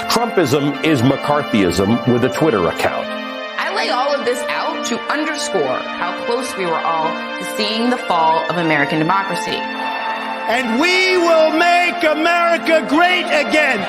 Trumpism is McCarthyism with a Twitter account. I lay all of this out to underscore how close we were all to seeing the fall of American democracy. And we will make America great again.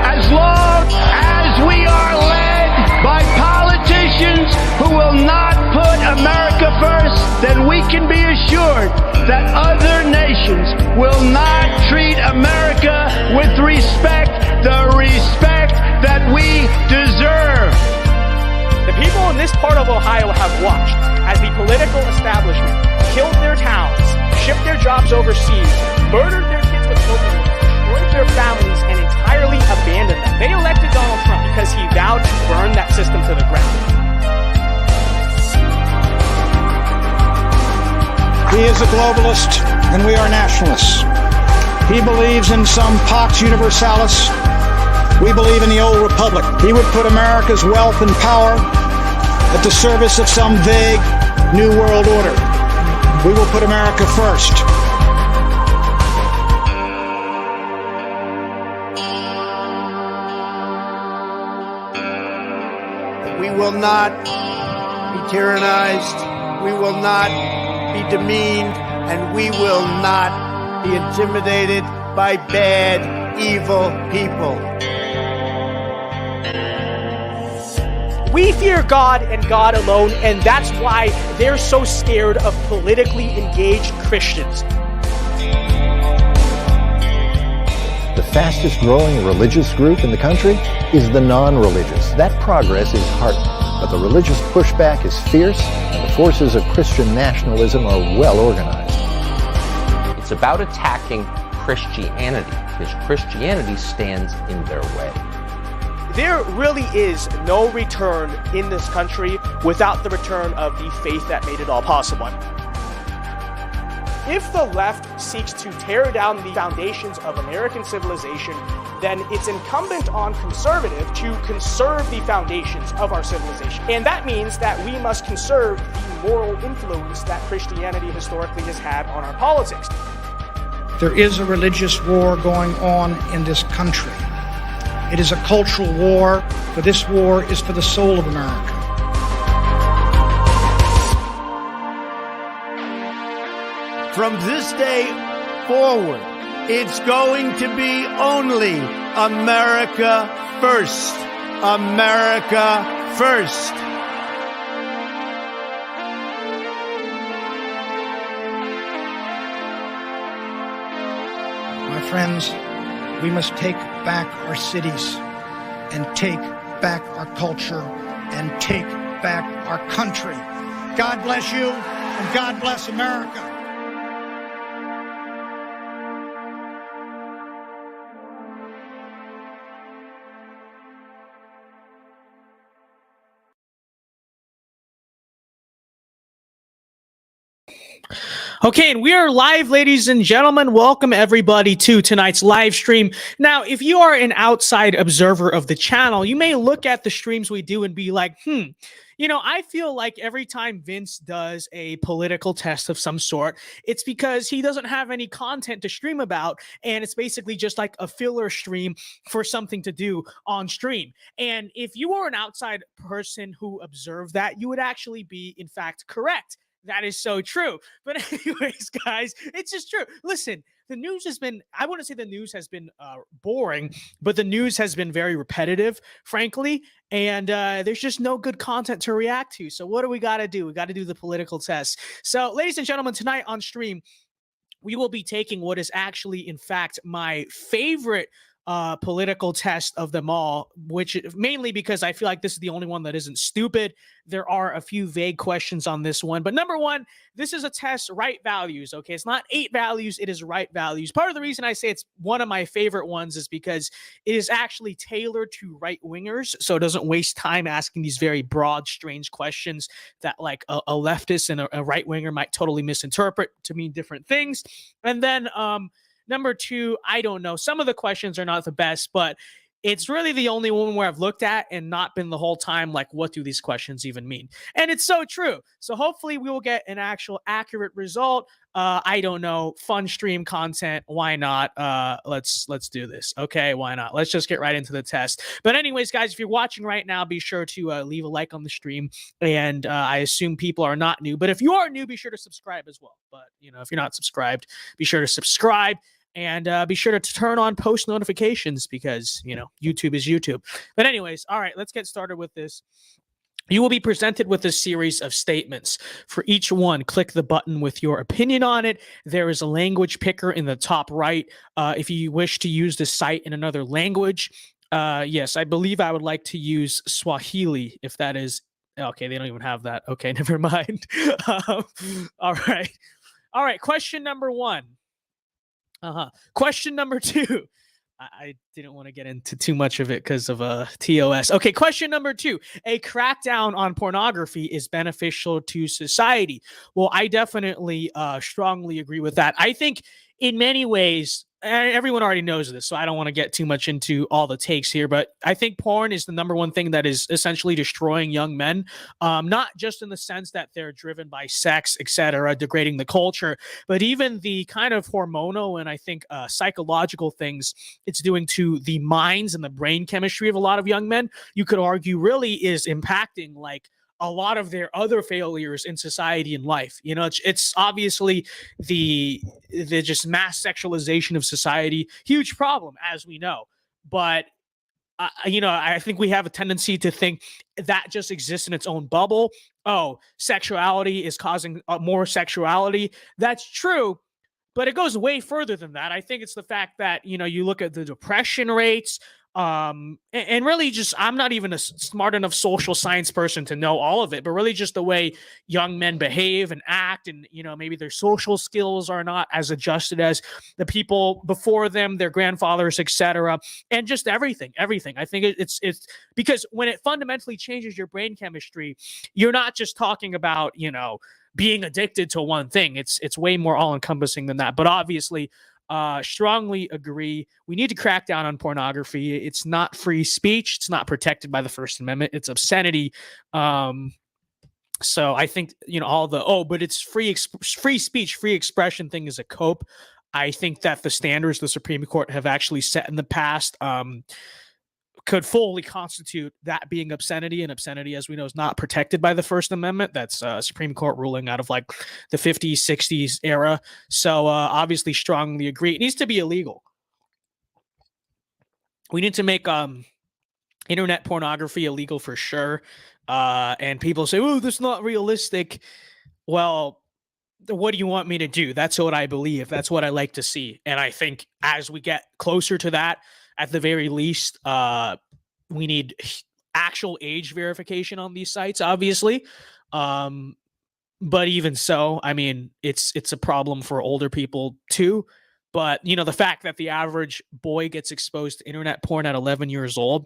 As long as we are led by politicians who will not put America first, then we can be assured that other nations will not treat America with respect, the respect that we deserve. The people in this part of Ohio have watched as the political establishment killed their towns, shipped their jobs overseas, murdered their kids with opioids, destroyed their families, and entirely abandoned them. They elected Donald Trump because he vowed to burn that system to the ground. He is a globalist, and we are nationalists. He believes in some Pax Universalis. We believe in the old republic. He would put America's wealth and power at the service of some vague new world order. We will put America first. We will not be tyrannized. We will not be demeaned, and we will not be intimidated by bad, evil people. We fear God and God alone, and that's why they're so scared of politically engaged Christians. The fastest growing religious group in the country is the non-religious. That progress is heartening, but the religious pushback is fierce, and the forces of Christian nationalism are well organized. It's about attacking Christianity, because Christianity stands in their way. There really is no return in this country without the return of the faith that made it all possible. If the left seeks to tear down the foundations of American civilization, then it's incumbent on conservative to conserve the foundations of our civilization. And that means that we must conserve the moral influence that Christianity historically has had on our politics. There is a religious war going on in this country. It is a cultural war, for this war is for the soul of America. From this day forward, it's going to be only America first. America first. My friends, we must take back our cities and take back our culture and take back our country. God bless you and God bless America. Okay, and we are live, ladies and gentlemen. Welcome everybody to tonight's live stream. Now, if you are an outside observer of the channel, you may look at the streams we do and be like, you know, I feel like every time Vince does a political test of some sort, it's because he doesn't have any content to stream about, and it's basically just like a filler stream for something to do on stream. And if you are an outside person who observed that, you would actually be, in fact, correct. That is so true. But anyways, guys, it's just true. Listen, the news has been, I wouldn't say the news has been boring, but the news has been very repetitive, frankly. And there's just no good content to react to. So what do we got to do? We got to do the political test. So ladies and gentlemen, tonight on stream, we will be taking what is actually, in fact, my favorite political test of them all, which mainly because I feel like this is the only one that isn't stupid. There are a few vague questions on this one, but number one, this is a test, right values. Okay, it's not 8 values, it is right values. Part of the reason I say it's one of my favorite ones is because it is actually tailored to right wingers, so it doesn't waste time asking these very broad, strange questions that like a leftist and a right winger might totally misinterpret to mean different things. And then number two, I don't know. Some of the questions are not the best, but it's really the only one where I've looked at and not been the whole time like, what do these questions even mean? And it's so true. So hopefully we will get an actual accurate result. I don't know, fun stream content. Why not? Let's do this. Okay, why not? Let's just get right into the test. But anyways, guys, if you're watching right now, be sure to leave a like on the stream. And I assume people are not new. But if you are new, be sure to subscribe as well. But if you're not subscribed, be sure to subscribe. And be sure to turn on post notifications because, YouTube is YouTube. But anyways, all right, let's get started with this. You will be presented with a series of statements. For each one, click the button with your opinion on it. There is a language picker in the top right. If you wish to use the site in another language, yes, I believe I would like to use Swahili, if that is... Okay, they don't even have that. Okay, never mind. All right. All right, question number 1. Question number 2. I didn't want to get into too much of it because of TOS. Okay, question number 2. A crackdown on pornography is beneficial to society. Well, I definitely strongly agree with that. I think in many ways, everyone already knows this, so I don't want to get too much into all the takes here, but I think porn is the number one thing that is essentially destroying young men, not just in the sense that they're driven by sex, etc., degrading the culture, but even the kind of hormonal and I think psychological things it's doing to the minds and the brain chemistry of a lot of young men, you could argue really is impacting like a lot of their other failures in society and life. It's obviously the just mass sexualization of society, huge problem, as we know. But, I think we have a tendency to think that just exists in its own bubble. Oh, sexuality is causing more sexuality. That's true. But it goes way further than that. I think it's the fact that, you look at the depression rates, and really just, I'm not even a smart enough social science person to know all of it, but really just the way young men behave and act, and, maybe their social skills are not as adjusted as the people before them, their grandfathers, etc. And just everything. I think it's because when it fundamentally changes your brain chemistry, you're not just talking about, being addicted to one thing. It's way more all-encompassing than that. But obviously, strongly agree. We need to crack down on pornography. It's not free speech. It's not protected by the First Amendment. It's obscenity. So I think, but it's free speech, free expression thing is a cope. I think that the standards the Supreme Court have actually set in the past could fully constitute that being obscenity, and obscenity, as we know, is not protected by the First Amendment. That's a Supreme Court ruling out of like the 50s, 60s era. So obviously strongly agree. It needs to be illegal. We need to make internet pornography illegal for sure. And people say, oh, that's not realistic. Well, what do you want me to do? That's what I believe. That's what I like to see. And I think as we get closer to that, at the very least, we need actual age verification on these sites, obviously. But even so, I mean, it's a problem for older people too. But, the fact that the average boy gets exposed to internet porn at 11 years old,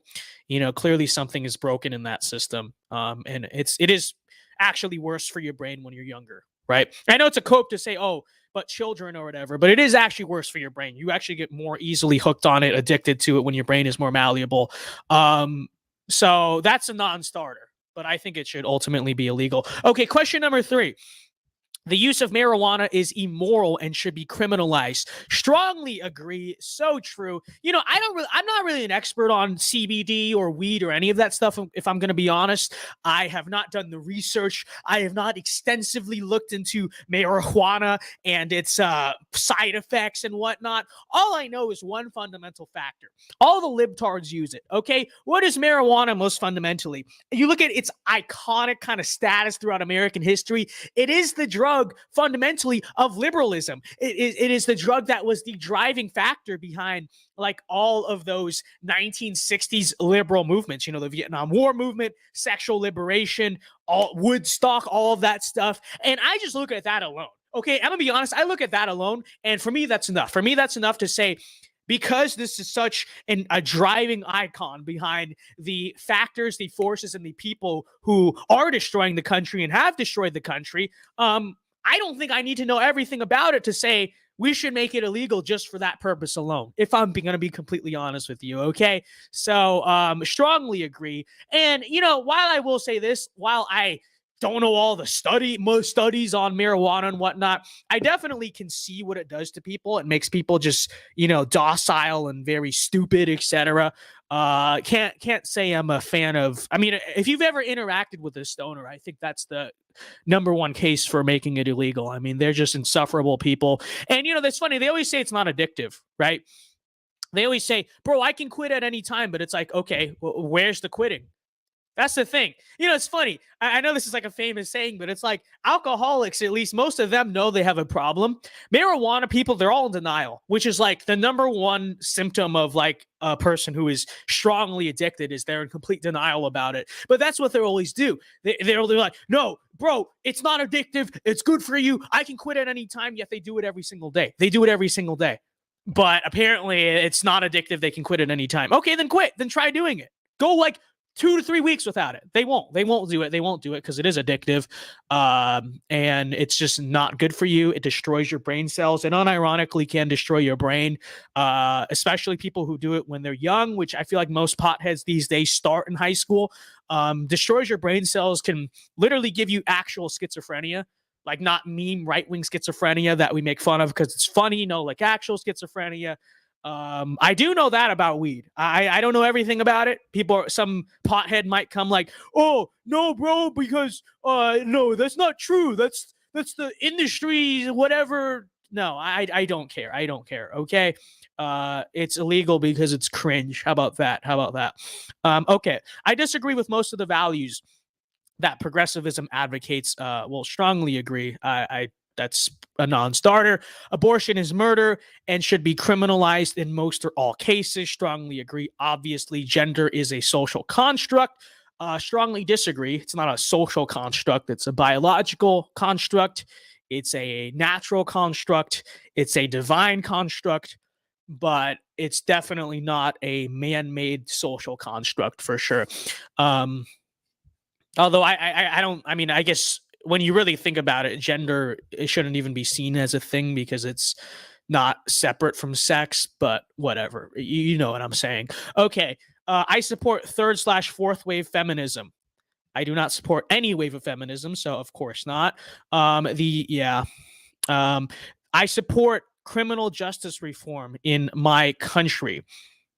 clearly something is broken in that system. And it is actually worse for your brain when you're younger, right? I know it's a cope to say, oh, but children or whatever, but it is actually worse for your brain. You actually get more easily hooked on it, addicted to it when your brain is more malleable. So that's a non-starter, but I think it should ultimately be illegal. Okay, question number 3. The use of marijuana is immoral and should be criminalized. Strongly agree. So true. I'm not really an expert on CBD or weed or any of that stuff. If I'm going to be honest, I have not done the research. I have not extensively looked into marijuana and its side effects and whatnot. All I know is one fundamental factor. All the libtards use it. Okay. What is marijuana most fundamentally? You look at its iconic kind of status throughout American history. It is the drug fundamentally of liberalism. It is the drug that was the driving factor behind like all of those 1960s liberal movements, the Vietnam War movement, sexual liberation, Woodstock, all of that stuff. And I just look at that alone. Okay, I'm gonna be honest, I look at that alone, and for me, that's enough. For me, that's enough to say, because this is such a driving icon behind the factors, the forces, and the people who are destroying the country and have destroyed the country, I don't think I need to know everything about it to say we should make it illegal just for that purpose alone, if I'm going to be completely honest with you. Okay. So, strongly agree. And, while I will say this, while I don't know all the most studies on marijuana and whatnot, I definitely can see what it does to people. It makes people just, docile and very stupid, etc. Can't say I'm a fan of. I mean, if you've ever interacted with a stoner, I think that's the number one case for making it illegal. I mean, they're just insufferable people. And that's funny. They always say it's not addictive, right? They always say, bro, I can quit at any time, but it's like, okay, where's the quitting? That's the thing. It's funny. I know this is like a famous saying, but it's like alcoholics, at least most of them know they have a problem. Marijuana people, they're all in denial, which is like the number one symptom of like a person who is strongly addicted is they're in complete denial about it. But that's what they always do. They're like, no, bro, it's not addictive. It's good for you. I can quit at any time. Yet they do it every single day. But apparently it's not addictive. They can quit at any time. Okay, then quit. Then try doing it. Go like 2 to 3 weeks without it. They won't do it. They won't do it because it is addictive. And it's just not good for you. It destroys your brain cells and unironically can destroy your brain, especially people who do it when they're young, which I feel like most potheads these days start in high school. Destroys your brain cells, can literally give you actual schizophrenia, like not meme right-wing schizophrenia that we make fun of because it's funny, like actual schizophrenia. I do know that about weed. I don't know everything about it. Some pothead might come like, oh, no, bro, because, no, that's not true. That's the industry, whatever. No, I don't care. Okay. It's illegal because it's cringe. How about that? Okay. I disagree with most of the values that progressivism advocates. Will strongly agree. That's a non-starter. Abortion is murder and should be criminalized in most or all cases. Strongly agree. Obviously, gender is a social construct. Strongly disagree. It's not a social construct. It's a biological construct. It's a natural construct. It's a divine construct. But it's definitely not a man-made social construct for sure. Although I guess when you really think about it, gender, it shouldn't even be seen as a thing because it's not separate from sex, but whatever. You know what I'm saying. Okay. I support 3rd/4th wave feminism. I do not support any wave of feminism, so of course not. I support criminal justice reform in my country.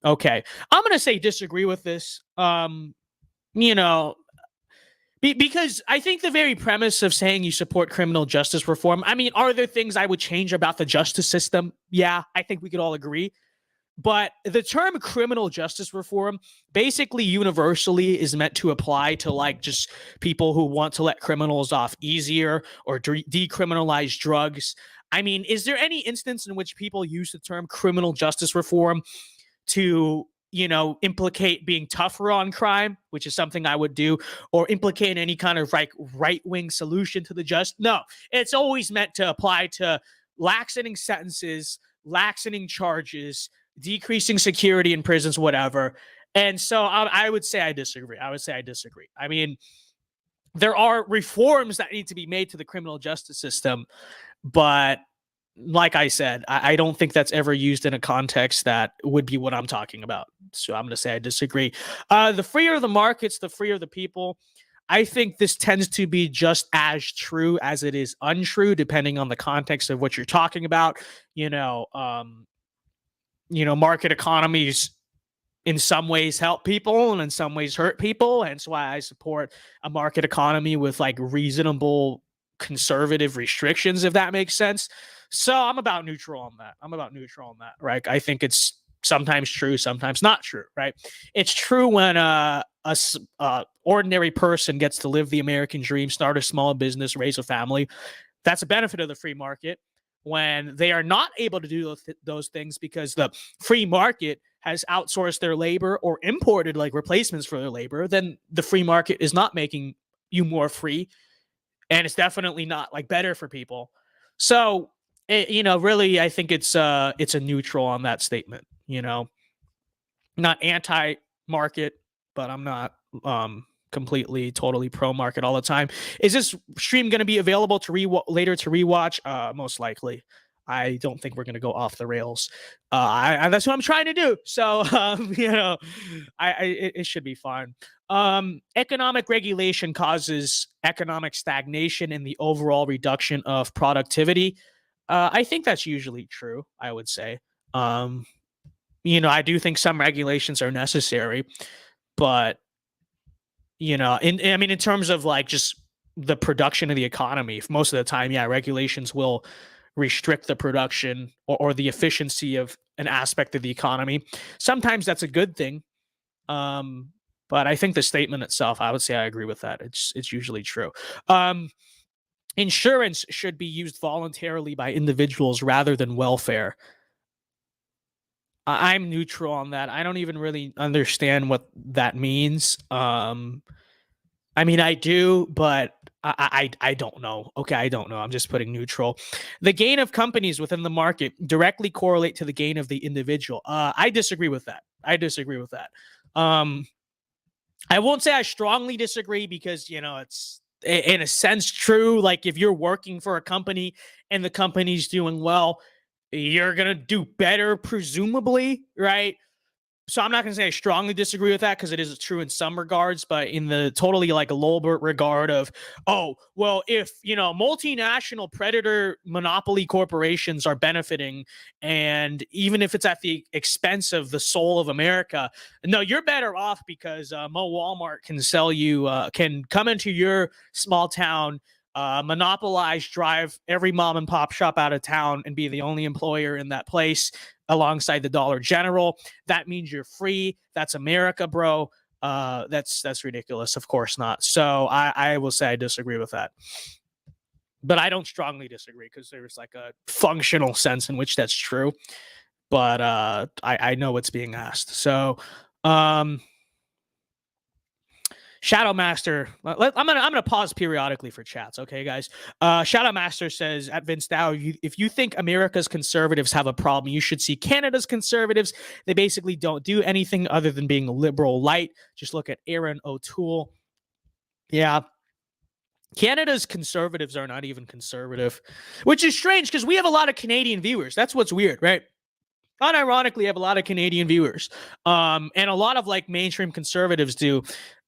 Okay. I'm going to say disagree with this. Because I think the very premise of saying you support criminal justice reform, I mean, are there things I would change about the justice system? Yeah, I think we could all agree. But the term criminal justice reform basically universally is meant to apply to like just people who want to let criminals off easier or decriminalize drugs. I mean, is there any instance in which people use the term criminal justice reform to implicate being tougher on crime, which is something I would do, or implicate any kind of like right-wing solution to the No, it's always meant to apply to laxating sentences, laxating charges, decreasing security in prisons, whatever. And so I would say I disagree. I mean, there are reforms that need to be made to the criminal justice system, but like I said, I don't think that's ever used in a context that would be what I'm talking about. So I'm going to say I disagree. The freer the markets, the freer the people. I think this tends to be just as true as it is untrue, depending on the context of what you're talking about. Market economies in some ways help people and in some ways hurt people. And that's why I support a market economy with like reasonable conservative restrictions, if that makes sense. So I'm about neutral on that. Right? I think it's sometimes true, sometimes not true. Right? It's true when a ordinary person gets to live the American dream, start a small business, raise a family. That's a benefit of the free market. When they are not able to do those things because the free market has outsourced their labor or imported like replacements for their labor, then the free market is not making you more free. And it's definitely not like better for people. So, really, I think it's a neutral on that statement, not anti-market, but I'm not completely, totally pro-market all the time. Is this stream going to be available to later to rewatch? Most likely. I don't think we're going to go off the rails. That's what I'm trying to do. So, it should be fine. Economic regulation causes economic stagnation and the overall reduction of productivity. I think that's usually true, I would say. I do think some regulations are necessary, but, in terms of like just the production of the economy, most of the time, yeah, regulations will restrict the production or the efficiency of an aspect of the economy. Sometimes that's a good thing. But I think the statement itself, I would say I agree with that. It's usually true. Insurance should be used voluntarily by individuals rather than welfare. I'm neutral on that. I don't even really understand what that means. I do, but I don't know. Okay, I don't know. I'm just putting neutral. The gain of companies within the market directly correlate to the gain of the individual. I disagree with that. I won't say I strongly disagree because, it's in a sense true. Like if you're working for a company and the company's doing well, you're going to do better, presumably, right? So I'm not going to say I strongly disagree with that because it is true in some regards, but in the totally like Lolbert regard of, oh, well, if, multinational predator monopoly corporations are benefiting, and even if it's at the expense of the soul of America, no, you're better off because Mo Walmart can sell you, can come into your small town, monopolize, drive every mom and pop shop out of town and be the only employer in that place alongside the Dollar General. That means you're free. That's America, bro. That's ridiculous. Of course not. So I will say I disagree with that. But I don't strongly disagree because there's like a functional sense in which that's true. But I know what's being asked. So Shadow Master, I'm gonna pause periodically for chats, okay, guys. Shadow Master says at Vince Dow, if you think America's conservatives have a problem, you should see Canada's conservatives. They basically don't do anything other than being liberal light. Just look at Aaron O'Toole. Yeah. Canada's conservatives are not even conservative, which is strange because we have a lot of Canadian viewers. That's what's weird, right? Unironically, have a lot of Canadian viewers, and a lot of like mainstream conservatives do.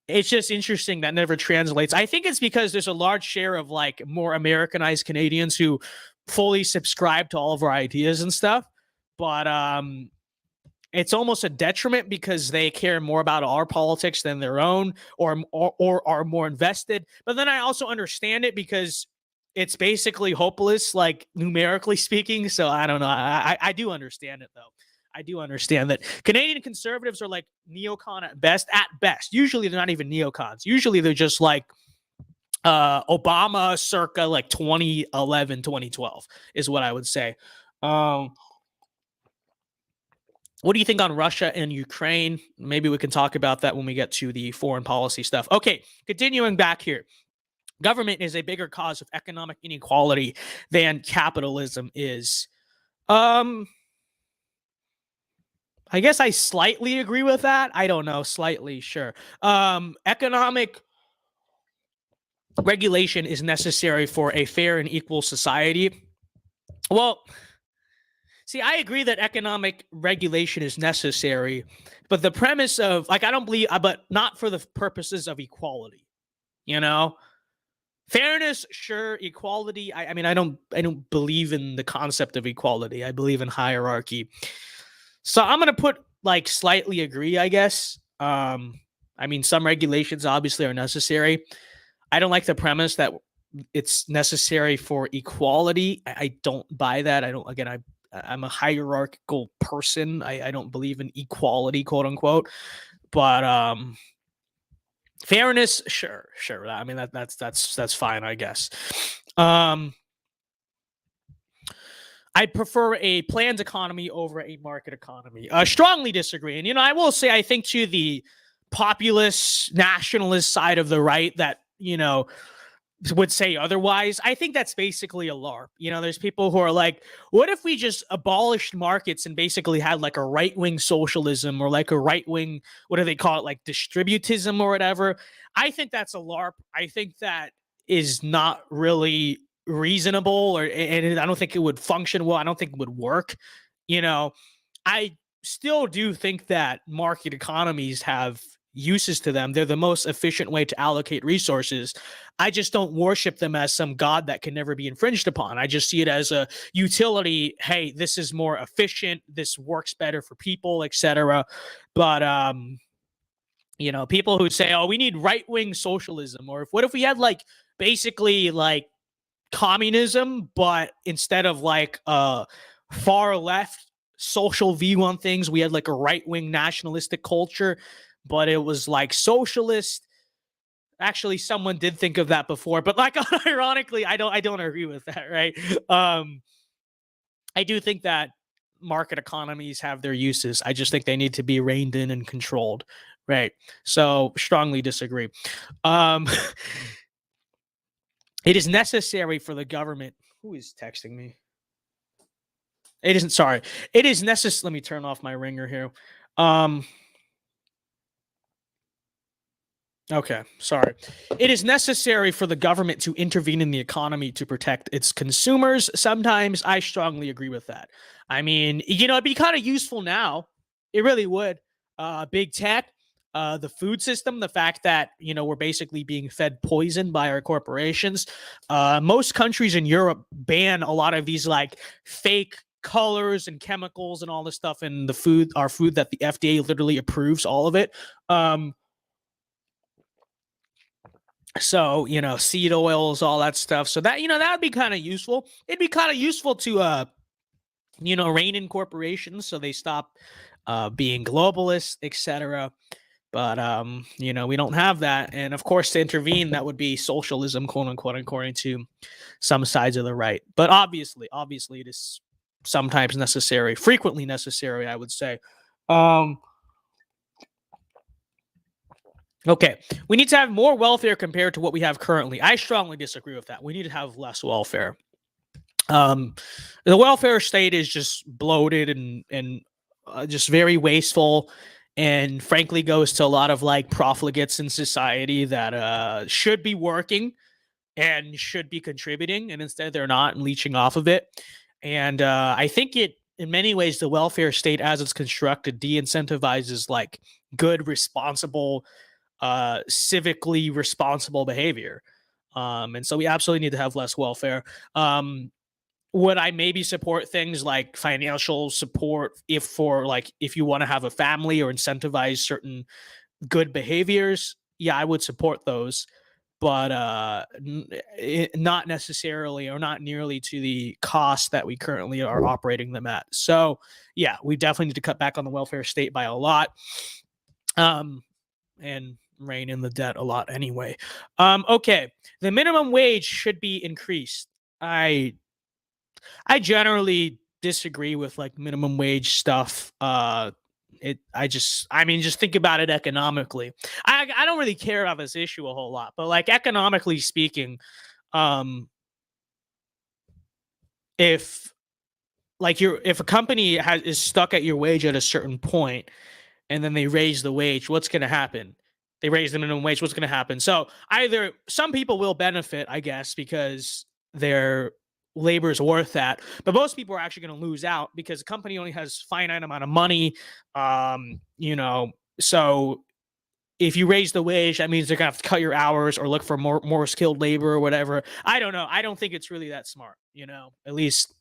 It's just interesting that never translates. I think it's because there's a large share of like more Americanized Canadians who fully subscribe to all of our ideas and stuff. But it's almost a detriment because they care more about our politics than their own, or are more invested. But then I also understand it because it's basically hopeless, like numerically speaking. So I don't know. I do understand it though. I do understand that Canadian conservatives are like neocon at best. Usually they're not even neocons. Usually they're just like Obama circa like 2011, 2012 is what I would say. What do you think on Russia and Ukraine? Maybe we can talk about that when we get to the foreign policy stuff. Okay, continuing back here. Government is a bigger cause of economic inequality than capitalism is. I guess I slightly agree with that. I don't know. Slightly, sure. Economic regulation is necessary for a fair and equal society. Well, see, I agree that economic regulation is necessary, but the premise of, like, I don't believe, but not for the purposes of equality, Fairness, sure. Equality, I don't believe in the concept of equality. I believe in hierarchy. So I'm going to put like slightly agree, I guess. Some regulations obviously are necessary. I don't like the premise that it's necessary for equality. I don't buy that. I'm a hierarchical person. I don't believe in equality, quote unquote. But fairness, sure. That's fine, I guess. I prefer a planned economy over a market economy. Strongly disagree. And, I will say, I think to the populist, nationalist side of the right that, would say otherwise, I think that's basically a LARP. There's people who are like, what if we just abolished markets and basically had like a right-wing socialism or like a right-wing, what do they call it, like distributism or whatever? I think that's a LARP. I think that is not really reasonable, or and I don't think it would function well. I don't think it would work. You know, I still do think that market economies have uses to them. They're the most efficient way to allocate resources. I just don't worship them as some god that can never be infringed upon. I just see it as a utility. Hey, this is more efficient. This works better for people, etc. But you know, people who say, "Oh, we need right-wing socialism," or what if we had like basically like communism, but instead of like far left social view on things, we had like a right-wing nationalistic culture, but it was like socialist. Actually, someone did think of that before, but like ironically, I don't agree with that, right? I do think that market economies have their uses. I just think they need to be reined in and controlled, right? So strongly disagree. It is necessary for the government. Who is texting me? It isn't. Sorry. It is necessary. Let me turn off my ringer here. Okay, sorry. It is necessary for the government to intervene in the economy to protect its consumers. Sometimes I strongly agree with that. I mean, you know, it'd be kind of useful now. It really would. Big tech, the food system, the fact that, you know, we're basically being fed poison by our corporations. Most countries in Europe ban a lot of these like fake colors and chemicals and all this stuff in the food, our food that the FDA literally approves, all of it. So, you know, seed oils, all that stuff. So that, you know, that would be kind of useful. It'd be kind of useful to, you know, rein in corporations so they stop being globalists, etc. But, you know, we don't have that. And of course, to intervene, that would be socialism, quote unquote, according to some sides of the right. But obviously, it is sometimes necessary, frequently necessary, I would say. Okay, we need to have more welfare compared to what we have currently. I strongly disagree with that. We need to have less welfare. The welfare state is just bloated and just very wasteful, and frankly goes to a lot of like profligates in society that should be working and should be contributing, and instead they're not and leeching off of it. And I think it, in many ways, the welfare state as it's constructed de-incentivizes like good, responsible, civically responsible behavior. And so we absolutely need to have less welfare. Would I maybe support things like financial support if you want to have a family or incentivize certain good behaviors? Yeah, I would support those, but not necessarily or not nearly to the cost that we currently are operating them at. So yeah, we definitely need to cut back on the welfare state by a lot. And rein in the debt a lot anyway. Okay, the minimum wage should be increased. I generally disagree with like minimum wage stuff. Just think about it economically. I don't really care about this issue a whole lot, but like economically speaking, if a company is stuck at your wage at a certain point and then they raise the wage, what's going to happen? They raise the minimum wage, what's going to happen? So either some people will benefit, I guess, because their labor is worth that, but most people are actually going to lose out because the company only has finite amount of money. You know, so if you raise the wage, that means they're going to have to cut your hours or look for more skilled labor or whatever. I don't know. I don't think it's really that smart, you know, at least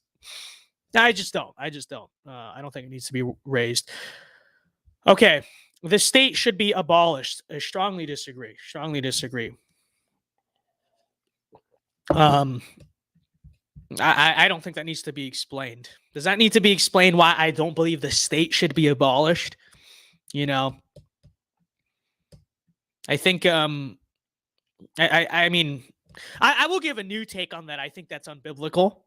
I just don't. I don't think it needs to be raised. Okay. The state should be abolished. I strongly disagree. I don't think that needs to be explained. Does that need to be explained why I don't believe the state should be abolished? You know, I think I mean, I will give a new take on that. I think that's unbiblical.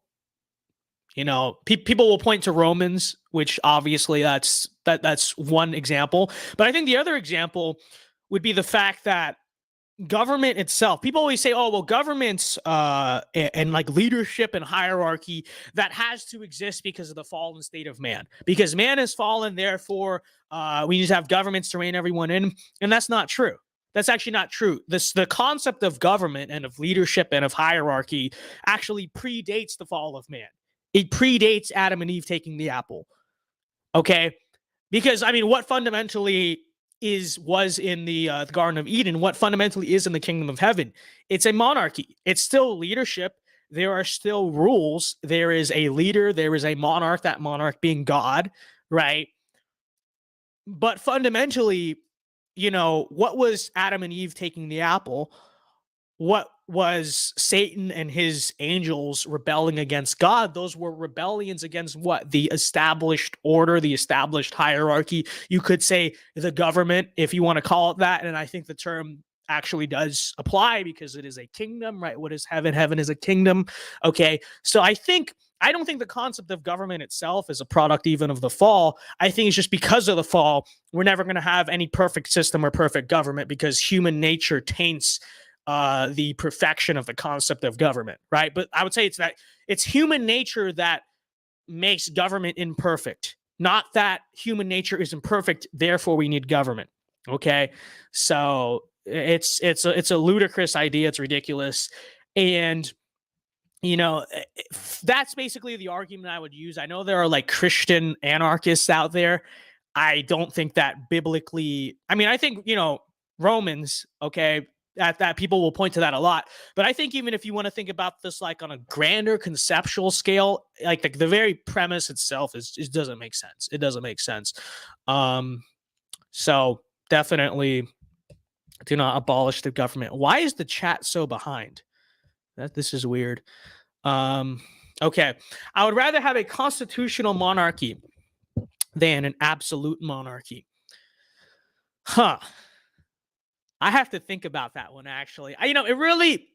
You know, people will point to Romans, which obviously that's one example. But I think the other example would be the fact that government itself, people always say, oh, well, governments and like leadership and hierarchy, that has to exist because of the fallen state of man. Because man has fallen, therefore, we need to have governments to rein everyone in. And that's not true. That's actually not true. The concept of government and of leadership and of hierarchy actually predates the fall of man. It predates Adam and Eve taking the apple. Okay? Because, I mean, what fundamentally was in the Garden of Eden, what fundamentally is in the kingdom of heaven, it's a monarchy. It's still leadership. There are still rules. There is a leader. There is a monarch, that monarch being God, right? But fundamentally, you know, what was Adam and Eve taking the apple? What was Satan and his angels rebelling against God? Those were rebellions against what? The established order, the established hierarchy. You could say the government, if you want to call it that. And I think the term actually does apply because it is a kingdom, right? What is heaven? Heaven is a kingdom. Okay. So I don't think the concept of government itself is a product even of the fall. I think it's just because of the fall, we're never going to have any perfect system or perfect government because human nature taints the perfection of the concept of government, right? But I would say it's human nature that makes government imperfect, not that human nature is imperfect, therefore we need government. Okay, so it's a ludicrous idea. It's ridiculous, and you know, that's basically the argument I would use. I know there are like Christian anarchists out there. I don't think that biblically. I mean, I think, you know, Romans. Okay. That people will point to that a lot, but I think even if you want to think about this like on a grander conceptual scale, like the very premise itself it doesn't make sense. It doesn't make sense. So definitely do not abolish the government. Why is the chat so behind? This is weird. Okay, I would rather have a constitutional monarchy than an absolute monarchy. Huh. I have to think about that one, actually. It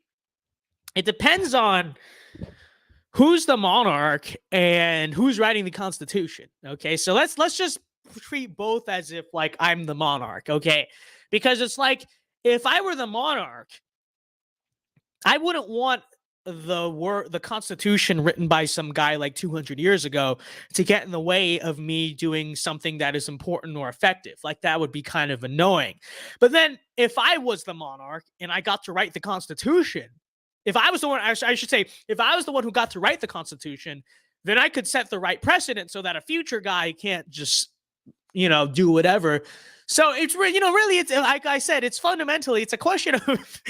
depends on who's the monarch and who's writing the Constitution. Okay, so let's just treat both as if like I'm the monarch. Okay, because it's like if I were the monarch, I wouldn't want the Constitution written by some guy like 200 years ago to get in the way of me doing something that is important or effective. Like that would be kind of annoying. But then if I was the monarch and I got to write the Constitution, if I was the one, I should say, if I was the one who got to write the Constitution, then I could set the right precedent so that a future guy can't just, you know, do whatever. So it's, you know, really, it's like I said, it's fundamentally, it's a question of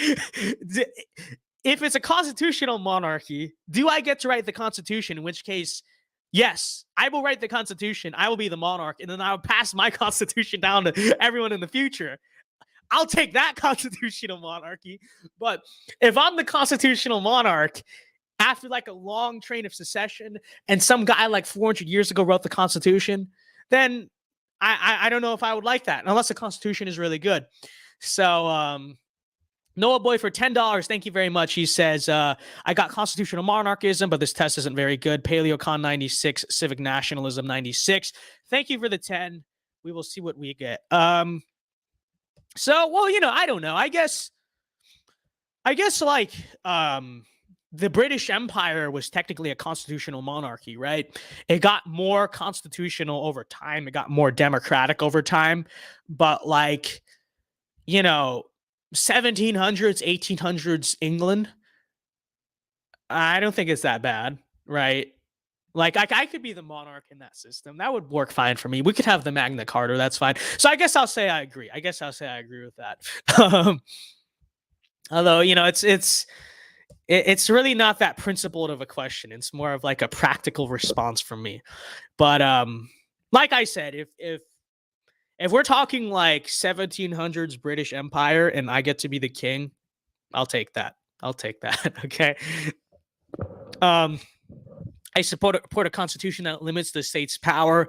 if it's a constitutional monarchy, do I get to write the Constitution? In which case, yes, I will write the Constitution. I will be the monarch, and then I'll pass my Constitution down to everyone in the future. I'll take that constitutional monarchy. But if I'm the constitutional monarch after like a long train of secession and some guy like 400 years ago wrote the Constitution, then I don't know if I would like that, unless the Constitution is really good. So, Noah Boy for $10. Thank you very much. He says, I got constitutional monarchism, but this test isn't very good. Paleocon 96, civic nationalism 96. Thank you for the 10. We will see what we get. So, well, you know, I don't know. I guess like the British Empire was technically a constitutional monarchy, right? It got more constitutional over time. It got more democratic over time. But like, you know, 1700s, 1800s England, I don't think it's that bad, right? Like I could be the monarch in that system. That would work fine for me. We could have the Magna Carta. That's fine. So I guess I'll say I agree. I agree with that. Although, you know, it's really not that principled of a question. It's more of like a practical response from me. But like I said, if we're talking like 1700s British Empire and I get to be the king, I'll take that. Okay. I support a constitution that limits the state's power.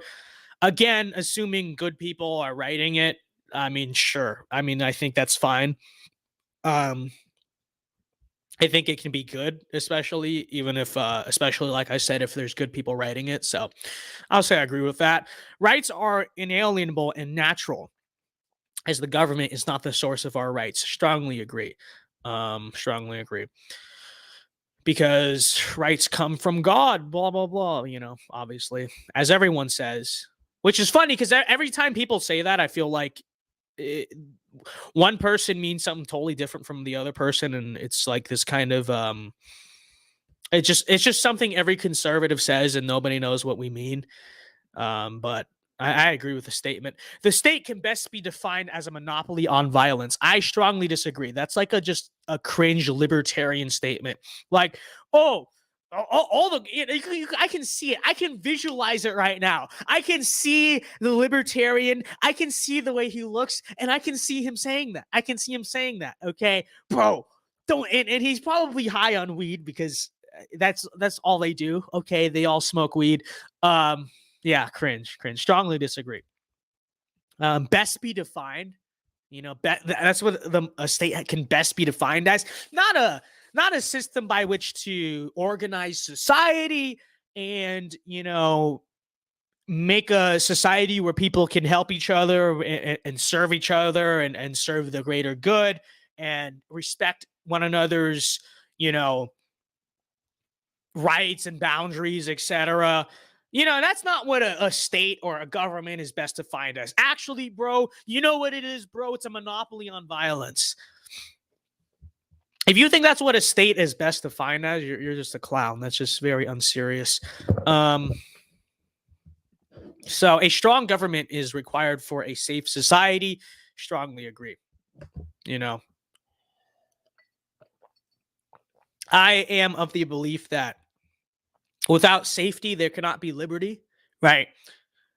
Again, assuming good people are writing it. I mean, sure. I mean, I think that's fine. I think it can be good, especially like I said, if there's good people writing it. So I'll say I agree with that. Rights are inalienable and natural, as the government is not the source of our rights. Strongly agree. Because rights come from God, blah, blah, blah, you know, obviously, as everyone says, which is funny because every time people say that, I feel like one person means something totally different from the other person, and it's like this kind of it's just something every conservative says, and nobody knows what we mean. But I agree with the statement. The state can best be defined as a monopoly on violence. I strongly disagree. That's like just a cringe libertarian statement. Like, oh, all the I can see it. I can visualize it right now. I can see the libertarian. I can see the way he looks, and I can see him saying that. I can see him saying that. Okay, bro, don't. And he's probably high on weed because that's all they do. Okay, they all smoke weed. Yeah, cringe. Strongly disagree. Best be defined. That's what a state can best be defined as. Not a system by which to organize society and make a society where people can help each other and serve each other and serve the greater good and respect one another's rights and boundaries, etc. That's not what a state or a government is best defined as. Actually, bro, you know what it is, bro? It's a monopoly on violence. If you think that's what a state is best defined as, you're just a clown. That's just very unserious. So a strong government is required for a safe society. Strongly agree. I am of the belief that without safety, there cannot be liberty, right?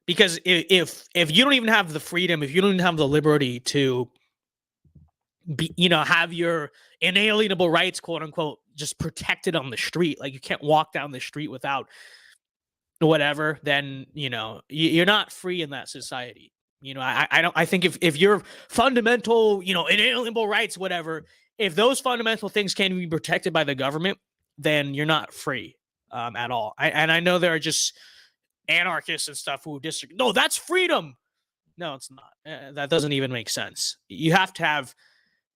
Because if you don't even have the freedom, if you don't even have the liberty to be, have your inalienable rights, quote unquote, just protected on the street, like you can't walk down the street without whatever, then you're not free in that society. I think if your fundamental, inalienable rights, whatever, if those fundamental things can be protected by the government, then you're not free. At all. I know there are just anarchists and stuff who disagree. No, that's freedom. No, it's not. That doesn't even make sense. You have to have,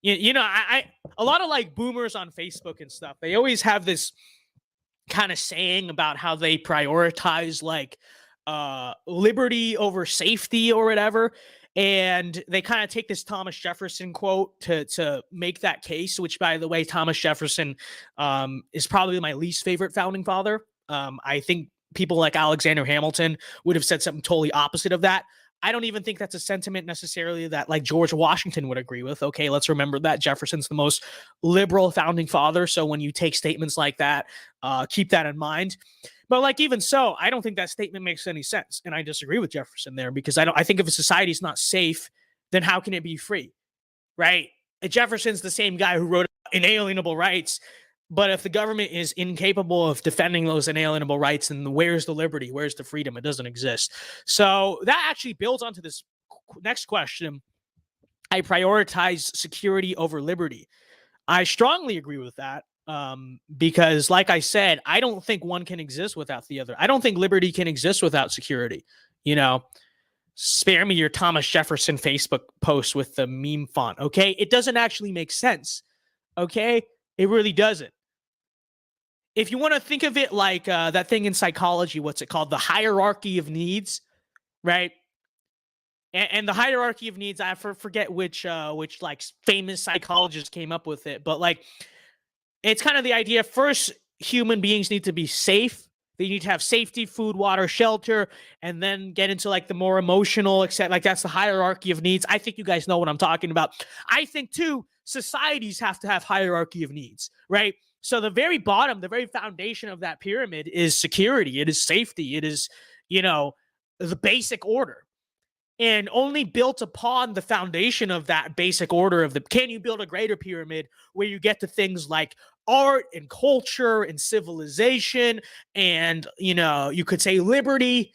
a lot of like boomers on Facebook and stuff, they always have this kind of saying about how they prioritize like liberty over safety or whatever. And they kind of take this Thomas Jefferson quote to make that case, which, by the way, Thomas Jefferson is probably my least favorite founding father. I think people like Alexander Hamilton would have said something totally opposite of that. I don't even think that's a sentiment necessarily that like George Washington would agree with. Okay, let's remember that Jefferson's the most liberal founding father. So when you take statements like that, keep that in mind. But like, even so, I don't think that statement makes any sense. And I disagree with Jefferson there because I think if a society is not safe, then how can it be free? Right? Jefferson's the same guy who wrote Inalienable Rights. But if the government is incapable of defending those inalienable rights, then where's the liberty? Where's the freedom? It doesn't exist. So that actually builds onto this next question. I prioritize security over liberty. I strongly agree with that. Because like I said, I don't think one can exist without the other. I don't think liberty can exist without security. Spare me your Thomas Jefferson Facebook post with the meme font. Okay. It doesn't actually make sense. Okay. It really doesn't. If you want to think of it like that thing in psychology, what's it called? The hierarchy of needs, right? And the hierarchy of needs, I forget which like famous psychologist came up with it, but like, it's kind of the idea. First, human beings need to be safe. They need to have safety, food, water, shelter, and then get into like the more emotional, except like that's the hierarchy of needs. I think you guys know what I'm talking about. I think too, societies have to have hierarchy of needs, right? So the very bottom, the very foundation of that pyramid is security. It is safety. It is, the basic order. And only built upon the foundation of that basic order can you build a greater pyramid where you get to things like art and culture and civilization and, you could say liberty.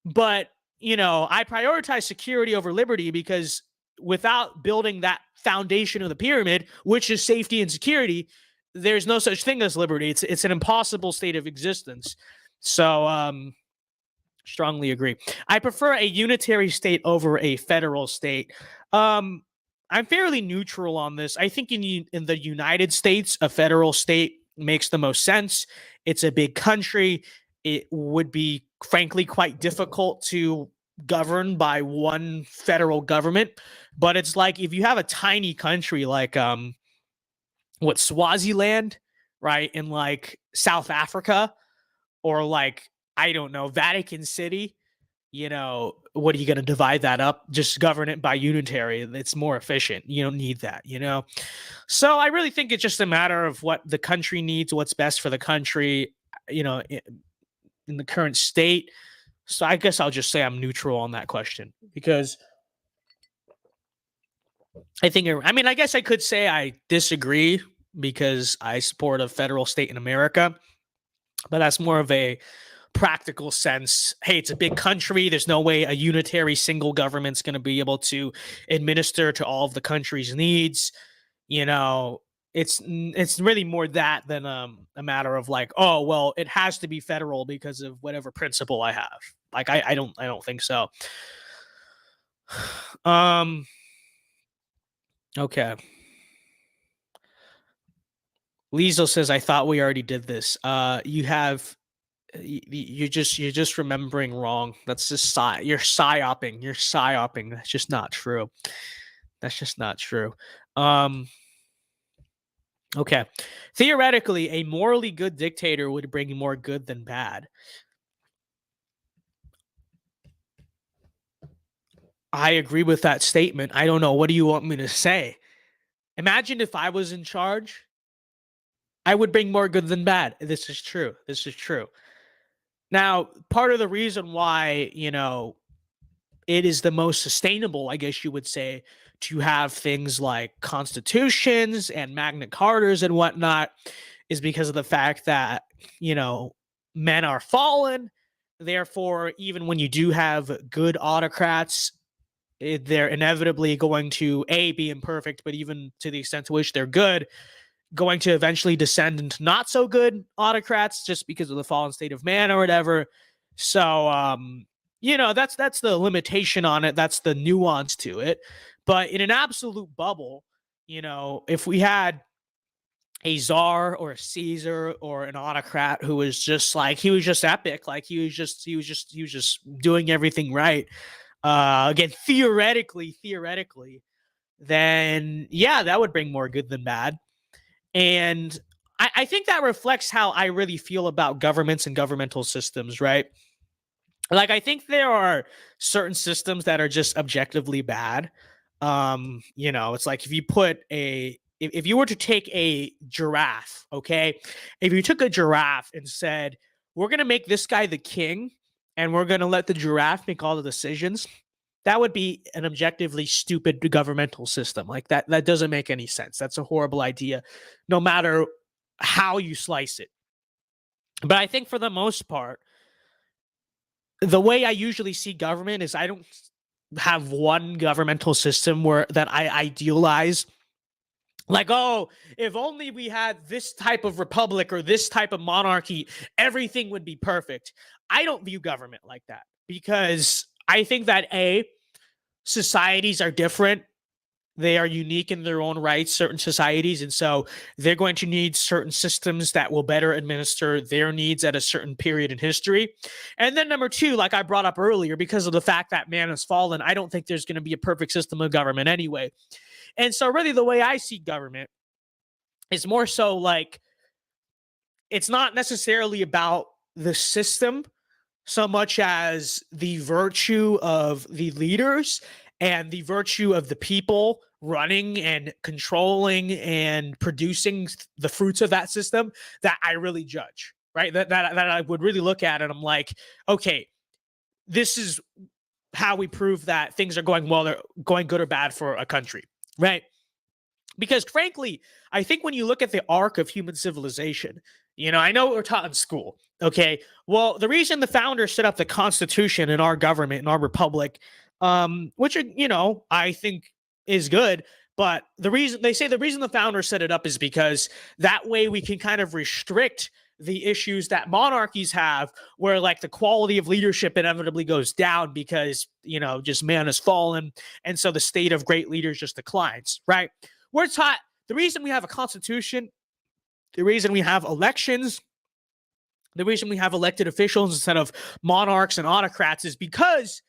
But, I prioritize security over liberty because without building that foundation of the pyramid, which is safety and security, there's no such thing as liberty. It's an impossible state of existence. So, strongly agree. I prefer a unitary state over a federal state. I'm fairly neutral on this. I think in the United States, a federal state makes the most sense. It's a big country. It would be, frankly, quite difficult to governed by one federal government. But it's like if you have a tiny country like Swaziland, right, in like South Africa, or like, I don't know, Vatican City, what are you going to divide that up? Just govern it by unitary. It's more efficient. You don't need that, So I really think it's just a matter of what the country needs, what's best for the country, in the current state. So I guess I'll just say I'm neutral on that question, because I guess I could say I disagree because I support a federal state in America, but that's more of a practical sense. Hey, it's a big country. There's no way a unitary single government's going to be able to administer to all of the country's needs. It's really more that than a matter of like, oh, well, it has to be federal because of whatever principle I have. Like, I don't think so. Okay. Liesel says, I thought we already did this. You're just remembering wrong. That's just you're psyoping. That's just not true. Okay. Theoretically, a morally good dictator would bring more good than bad. I agree with that statement. I don't know. What do you want me to say? Imagine if I was in charge. I would bring more good than bad. This is true. Now, part of the reason why, it is the most sustainable, I guess you would say, to have things like constitutions and Magna Cartas and whatnot is because of the fact that, men are fallen. Therefore, even when you do have good autocrats, they're inevitably going to, be imperfect, but even to the extent to which they're good, going to eventually descend into not so good autocrats just because of the fallen state of man or whatever. So, that's the limitation on it. That's the nuance to it. But in an absolute bubble, if we had a czar or a Caesar or an autocrat who was just like, he was just epic, like he was just doing everything right. Again, theoretically, then yeah, that would bring more good than bad. And I think that reflects how I really feel about governments and governmental systems, right? Like, I think there are certain systems that are just objectively bad. It's like if you were to take a giraffe, okay? If you took a giraffe and said, we're going to make this guy the king and we're going to let the giraffe make all the decisions, that would be an objectively stupid governmental system. Like that doesn't make any sense. That's a horrible idea, no matter how you slice it. But I think for the most part, the way I usually see government is I don't have one governmental system that I idealize. Like, oh, if only we had this type of republic or this type of monarchy, everything would be perfect. I don't view government like that because I think that societies are different. They are unique in their own rights, certain societies. And so they're going to need certain systems that will better administer their needs at a certain period in history. And then number two, like I brought up earlier, because of the fact that man has fallen, I don't think there's going to be a perfect system of government anyway. And so really the way I see government is more so like, it's not necessarily about the system so much as the virtue of the leaders and the virtue of the people running and controlling and producing the fruits of that system that I really judge, right? That I would really look at and I'm like, okay, this is how we prove that things are going well, they're going good or bad for a country, right? Because frankly, I think when you look at the arc of human civilization, I know what we're taught in school, okay? Well, the reason the founders set up the Constitution in our government, in our republic, which, I think is good, but the reason the founders set it up is because that way we can kind of restrict the issues that monarchies have, where like the quality of leadership inevitably goes down because, just man has fallen. And so the state of great leaders just declines, right? We're taught the reason we have a constitution, the reason we have elections, the reason we have elected officials instead of monarchs and autocrats is because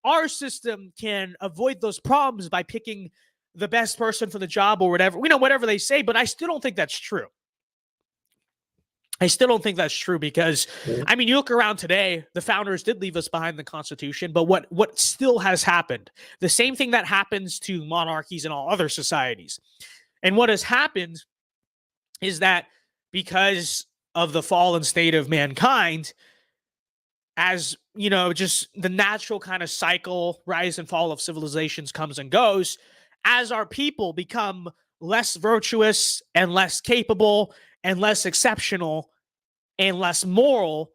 our system can avoid those problems by picking the best person for the job or whatever, whatever they say, but I still don't think that's true. I still don't think that's true because, I mean, you look around today, the founders did leave us behind the Constitution, but what still has happened, the same thing that happens to monarchies and all other societies. And what has happened is that because of the fallen state of mankind, as, just the natural kind of cycle, rise and fall of civilizations comes and goes, as our people become less virtuous and less capable and less exceptional and less moral,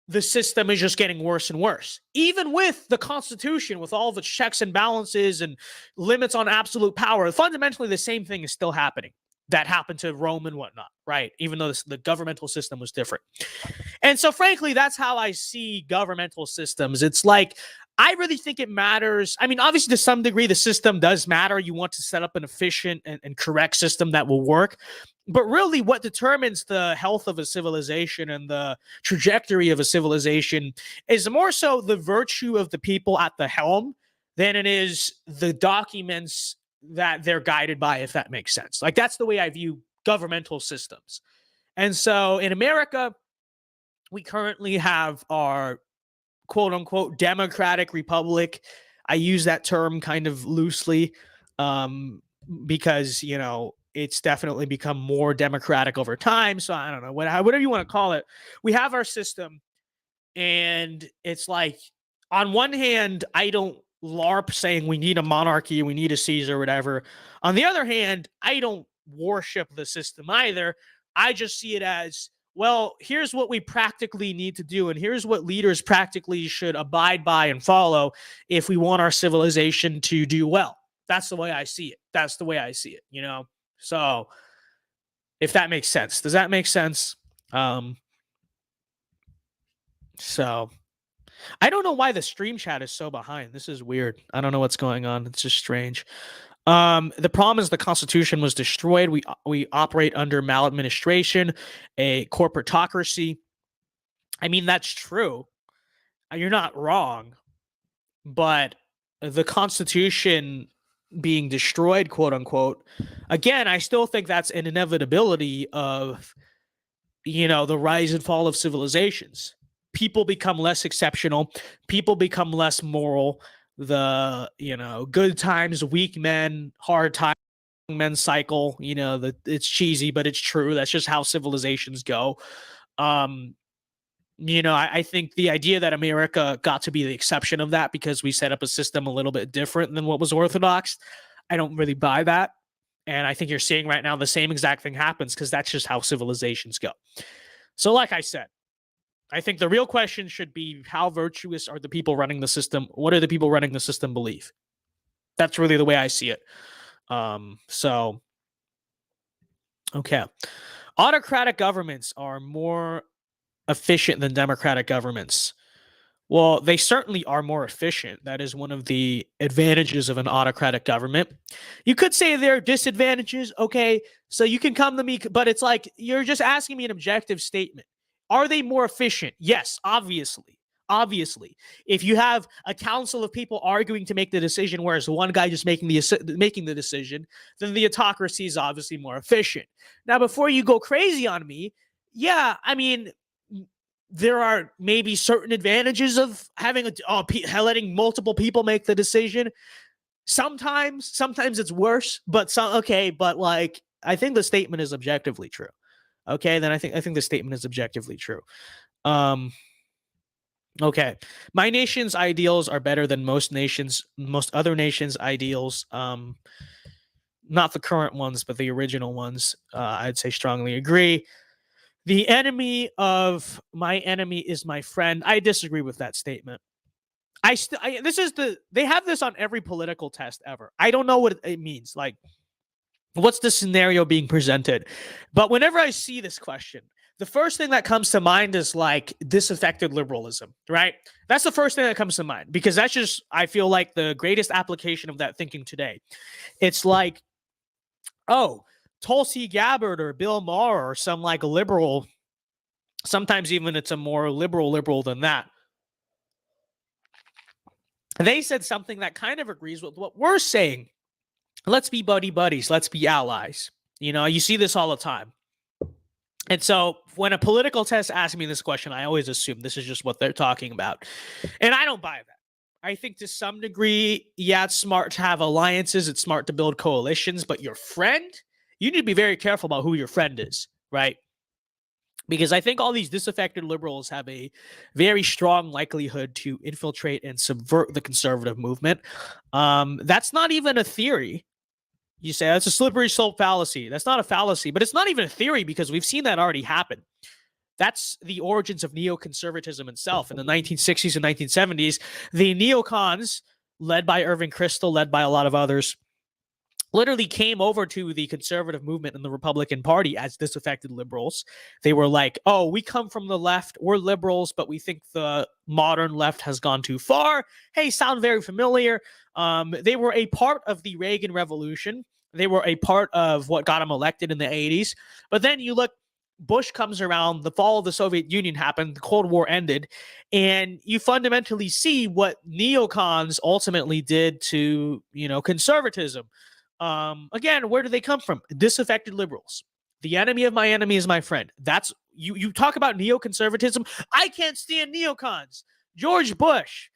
the system is just getting worse and worse. Even with the Constitution, with all of its checks and balances and limits on absolute power, fundamentally the same thing is still happening that happened to Rome and whatnot, right? Even though the governmental system was different. And so, frankly, that's how I see governmental systems. It's like, I really think it matters. I mean, obviously, to some degree, the system does matter. You want to set up an efficient and correct system that will work. But really, what determines the health of a civilization and the trajectory of a civilization is more so the virtue of the people at the helm than it is the documents that they're guided by, if that makes sense. Like, that's the way I view governmental systems. And so in America, we currently have our quote unquote democratic republic. I use that term kind of loosely because, it's definitely become more democratic over time. So I don't know, whatever you want to call it. We have our system, and it's like, on one hand, I don't LARP saying we need a monarchy, we need a Caesar, whatever. On the other hand, I don't worship the system either. I just see it as, well, here's what we practically need to do, and here's what leaders practically should abide by and follow if we want our civilization to do well. That's the way I see it. That's the way I see it, So, if that makes sense. Does that make sense? So, I don't know why the stream chat is so behind. This is weird. I don't know what's going on. It's just strange. The problem is the Constitution was destroyed. We operate under maladministration, a corporatocracy. I mean, that's true. You're not wrong. But the Constitution being destroyed, quote unquote, again, I still think that's an inevitability of, the rise and fall of civilizations. People become less exceptional. People become less moral. The, good times, weak men, hard times, men cycle, it's cheesy, but it's true. That's just how civilizations go. I think the idea that America got to be the exception of that because we set up a system a little bit different than what was orthodox, I don't really buy that. And I think you're seeing right now the same exact thing happens because that's just how civilizations go. So like I said, I think the real question should be, how virtuous are the people running the system? What do the people running the system believe? That's really the way I see it. Okay. Autocratic governments are more efficient than democratic governments. Well, they certainly are more efficient. That is one of the advantages of an autocratic government. You could say there are disadvantages. Okay, so you can come to me, but it's like you're just asking me an objective statement. Are they more efficient? Yes, obviously. Obviously, if you have a council of people arguing to make the decision, whereas one guy just making the decision, then the autocracy is obviously more efficient. Now, before you go crazy on me, yeah, I mean, there are maybe certain advantages of having letting multiple people make the decision. Sometimes it's worse, but like, I think the statement is objectively true. Okay, then I think the statement is objectively true. Okay, my nation's ideals are better than most other nations' ideals. Not the current ones, but the original ones. I'd say strongly agree. The enemy of my enemy is my friend. I disagree with that statement. They have this on every political test ever. I don't know what it means. Like, what's the scenario being presented? But whenever I see this question, the first thing that comes to mind is like disaffected liberalism, right? That's the first thing that comes to mind because that's just, I feel like, the greatest application of that thinking today. It's like, oh, Tulsi Gabbard or Bill Maher or some like liberal, sometimes even it's a more liberal than that. they said something that kind of agrees with what we're saying. Let's be buddies. Let's be allies. You see this all the time. And so when a political test asks me this question, I always assume this is just what they're talking about. And I don't buy that. I think to some degree, yeah, it's smart to have alliances. It's smart to build coalitions. But your friend, you need to be very careful about who your friend is, right? Because I think all these disaffected liberals have a very strong likelihood to infiltrate and subvert the conservative movement. That's not even a theory. You say that's a slippery slope fallacy. That's not a fallacy, but it's not even a theory because we've seen that already happen. That's the origins of neoconservatism itself. In the 1960s and 1970s, the neocons, led by Irving Kristol, led by a lot of others, literally came over to the conservative movement in the Republican Party as disaffected liberals. They were like, oh, we come from the left. We're liberals, but we think the modern left has gone too far. Hey, sound very familiar. They were a part of the Reagan Revolution. They were a part of what got them elected in the 80s. But then you look, Bush comes around, the fall of the Soviet Union happened, the Cold War ended, and you fundamentally see what neocons ultimately did to, conservatism. Again, where do they come from? Disaffected liberals. The enemy of my enemy is my friend. That's you talk about neoconservatism. I can't stand neocons. George Bush.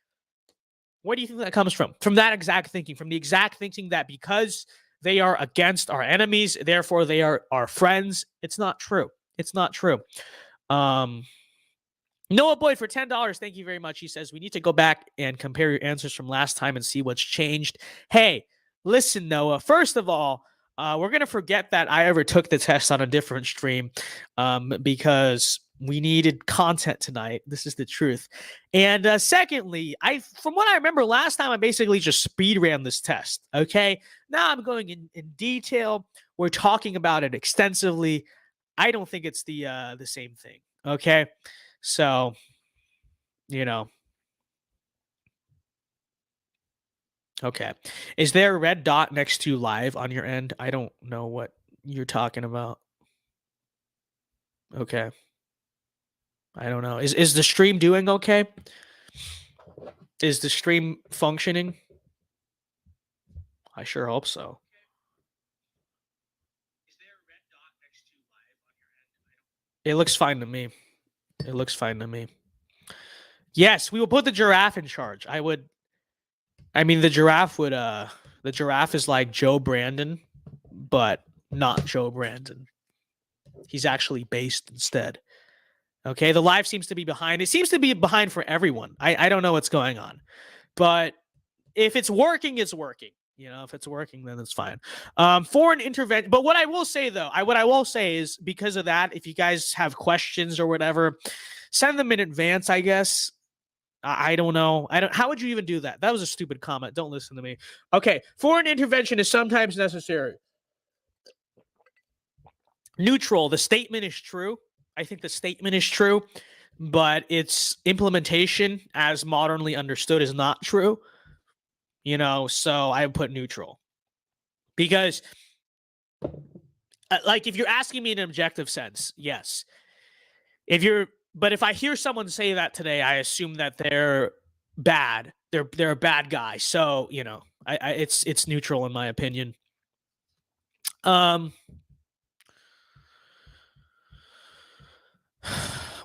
Where do you think that comes from? From that exact thinking, from the exact thinking that because they are against our enemies, therefore they are our friends. It's not true. It's not true. Noah Boyd for $10. Thank you very much. He says, we need to go back and compare your answers from last time and see what's changed. Hey, listen, Noah, first of all, we're going to forget that I ever took the test on a different stream because we needed content tonight. This is the truth. And secondly, from what I remember last time, I basically just speed ran this test. Okay. Now I'm going in detail. We're talking about it extensively. I don't think it's the same thing. Okay. So, Okay. Is there a red dot next to live on your end? I don't know what you're talking about. Okay. I don't know. Is the stream doing okay? Is the stream functioning? I sure hope so. Is there a red dot next to live on your end? It looks fine to me. It looks fine to me. Yes, we will put the giraffe in charge. The giraffe is like Joe Brandon, but not Joe Brandon. He's actually based instead. Okay, the live seems to be behind. It seems to be behind for everyone. I don't know what's going on. But if it's working, it's working. If it's working, then it's fine. Foreign intervention. But what I will say, though, what I will say is because of that, if you guys have questions or whatever, send them in advance, I guess. I don't know. How would you even do that? That was a stupid comment. Don't listen to me. Okay. Foreign intervention is sometimes necessary. Neutral. The statement is true. I think the statement is true, but its implementation as modernly understood is not true. So I would put neutral. Because if you're asking me in an objective sense, yes. But if I hear someone say that today, I assume that they're bad. They're a bad guy. So, it's neutral in my opinion.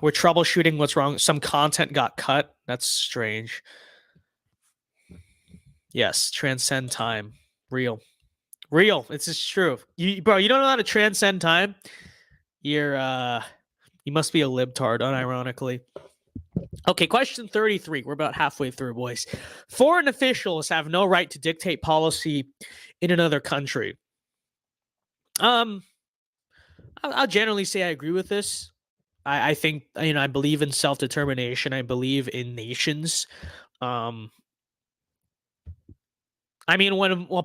We're troubleshooting what's wrong. Some content got cut. That's strange. Yes, transcend time. Real. It's just true. You don't know how to transcend time? You must be a libtard, unironically. Okay, question 33. We're about halfway through, boys. Foreign officials have no right to dictate policy in another country. I'll generally say I agree with this. I think, I believe in self-determination. I believe in nations. When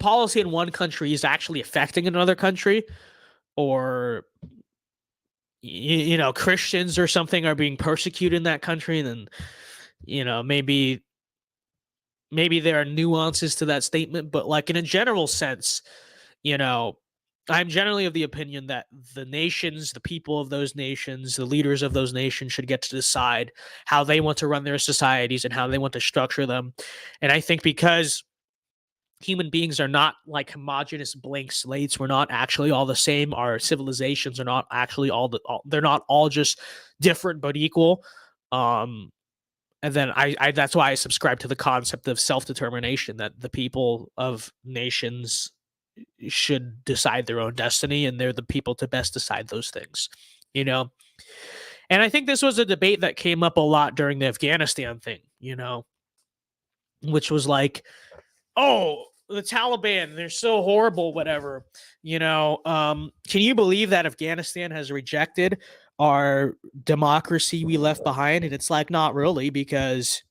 policy in one country is actually affecting another country, or Christians or something are being persecuted in that country, then maybe there are nuances to that statement. But in a general sense, I'm generally of the opinion that the nations, the people of those nations, the leaders of those nations should get to decide how they want to run their societies and how they want to structure them. And I think because human beings are not like homogenous blank slates, we're not actually all the same. Our civilizations are not actually they're not all just different but equal. And then I that's why I subscribe to the concept of self-determination, that the people of nations should decide their own destiny, and they're the people to best decide those things, you know. And I think this was a debate that came up a lot during the Afghanistan thing, which was like, oh, the Taliban, they're so horrible, whatever. Can you believe that Afghanistan has rejected our democracy we left behind? And it's like, not really, because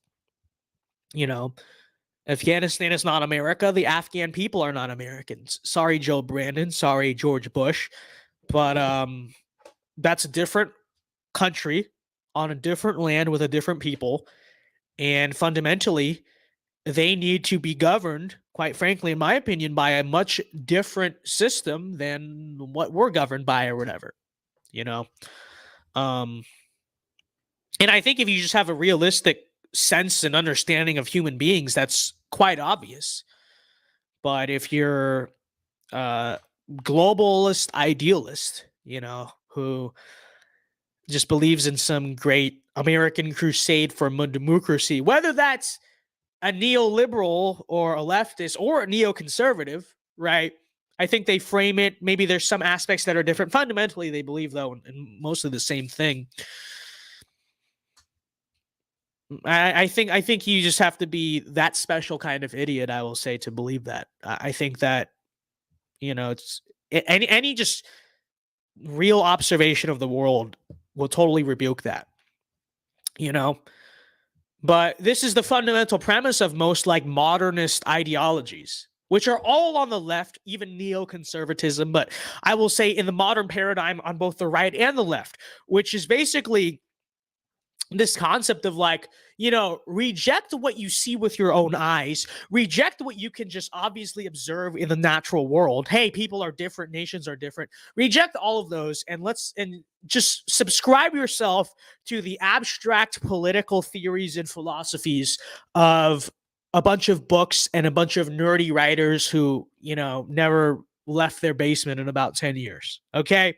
Afghanistan is not America. The Afghan people are not Americans. Sorry, Joe Brandon. Sorry, George Bush. But that's a different country on a different land with a different people. And fundamentally, they need to be governed, quite frankly, in my opinion, by a much different system than what we're governed by or whatever, And I think if you just have a realistic sense and understanding of human beings, that's quite obvious. But if you're a globalist idealist, who just believes in some great American crusade for democracy, whether that's a neoliberal or a leftist or a neoconservative, right? I think they frame it. Maybe there's some aspects that are different. Fundamentally, they believe, though, in mostly the same thing. I think you just have to be that special kind of idiot, I will say, to believe that. I think that, it's any just real observation of the world will totally rebuke that, But this is the fundamental premise of most like modernist ideologies, which are all on the left, even neoconservatism. But I will say in the modern paradigm on both the right and the left, which is basically this concept of like, reject what you see with your own eyes, reject what you can just obviously observe in the natural world. Hey, people are different, nations are different. Reject all of those and just subscribe yourself to the abstract political theories and philosophies of a bunch of books and a bunch of nerdy writers who, never left their basement in about 10 years. Okay.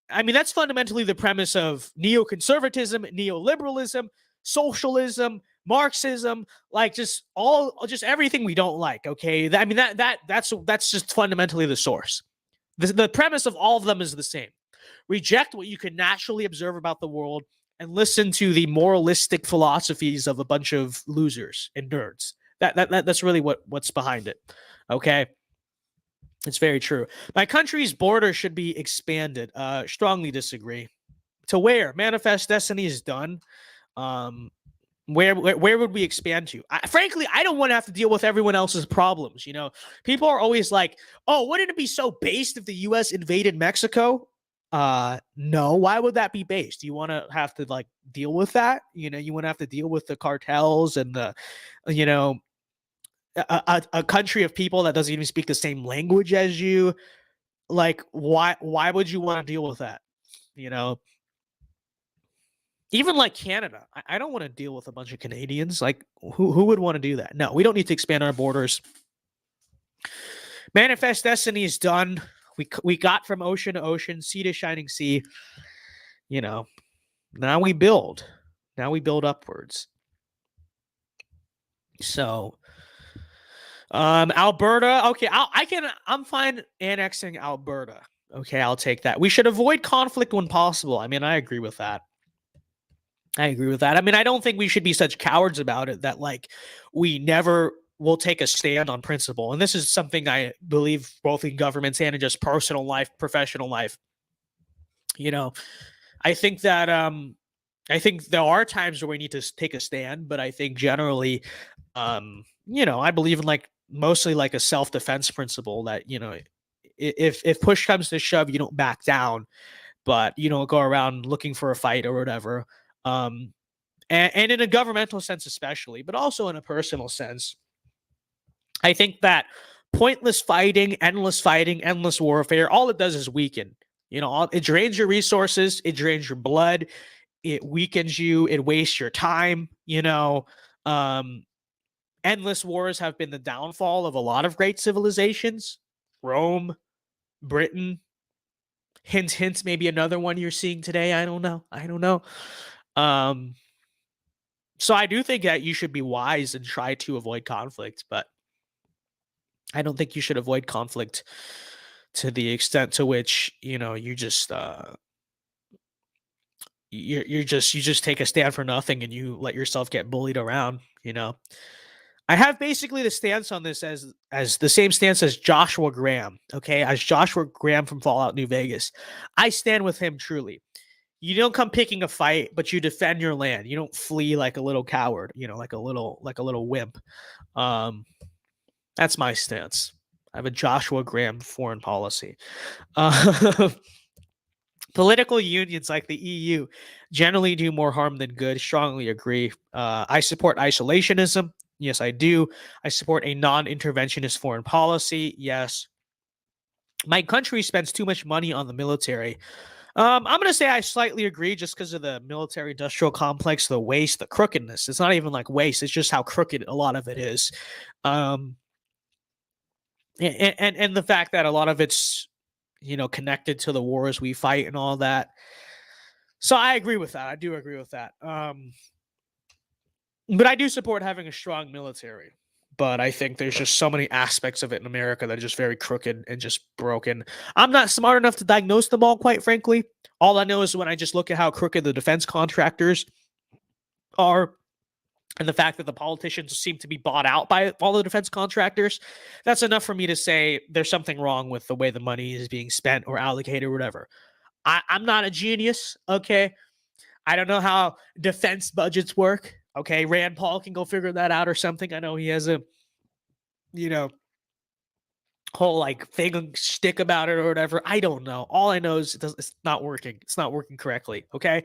I mean, that's fundamentally the premise of neoconservatism, neoliberalism, socialism, Marxism, like just everything we don't like. Okay, that's just fundamentally the source. The premise of all of them is the same. Reject what you can naturally observe about the world and listen to the moralistic philosophies of a bunch of losers and nerds. That's really what's behind it. Okay. It's very true. My country's border should be expanded. Strongly disagree. To where? Manifest Destiny is done. Where would we expand to? Frankly, I don't want to have to deal with everyone else's problems. People are always like, "Oh, wouldn't it be so based if the U.S. invaded Mexico?" No. Why would that be based? You want to have to like deal with that? You want to have to deal with the cartels and the, a country of people that doesn't even speak the same language as you. Like, why would you want to deal with that? Even like Canada, I don't want to deal with a bunch of Canadians. Like, who would want to do that? No, we don't need to expand our borders. Manifest Destiny is done. We got from ocean to ocean, sea to shining sea. Now we build. Now we build upwards. So Alberta, okay, I'm fine annexing Alberta. Okay, I'll take that. We should avoid conflict when possible. I mean, I agree with that. I mean, I don't think we should be such cowards about it that like we never will take a stand on principle. And this is something I believe both in governments and in just personal life, professional life. I think that I think there are times where we need to take a stand, but I think generally I believe in like mostly like a self-defense principle that, if push comes to shove, you don't back down, but you don't go around looking for a fight or whatever. And in a governmental sense, especially, but also in a personal sense, I think that pointless fighting, endless warfare, all it does is weaken. It drains your resources, it drains your blood, it weakens you, it wastes your time. Endless wars have been the downfall of a lot of great civilizations. Rome, Britain, hint, maybe another one you're seeing today. I don't know. So I do think that you should be wise and try to avoid conflict, but I don't think you should avoid conflict to the extent to which, you just you just take a stand for nothing and you let yourself get bullied around. I have basically the stance on this as the same stance as Joshua Graham. Okay, as Joshua Graham from Fallout New Vegas, I stand with him truly. You don't come picking a fight, but you defend your land. You don't flee like a little coward. Like a little wimp. That's my stance. I have a Joshua Graham foreign policy. Political unions like the EU generally do more harm than good. Strongly agree. I support isolationism. Yes, I do. I support a non-interventionist foreign policy. Yes. My country spends too much money on the military. I'm going to say I slightly agree just because of the military-industrial complex, the waste, the crookedness. It's not even like waste. It's just how crooked a lot of it is. And the fact that a lot of it's, connected to the wars we fight and all that. So I agree with that. I do agree with that. But I do support having a strong military. But I think there's just so many aspects of it in America that are just very crooked and just broken. I'm not smart enough to diagnose them all, quite frankly. All I know is when I just look at how crooked the defense contractors are and the fact that the politicians seem to be bought out by all the defense contractors, that's enough for me to say there's something wrong with the way the money is being spent or allocated or whatever. I'm not a genius, okay? I don't know how defense budgets work. Okay, Rand Paul can go figure that out or something. I know he has a, whole like thing shtick about it or whatever. I don't know. All I know is it's not working. It's not working correctly. Okay.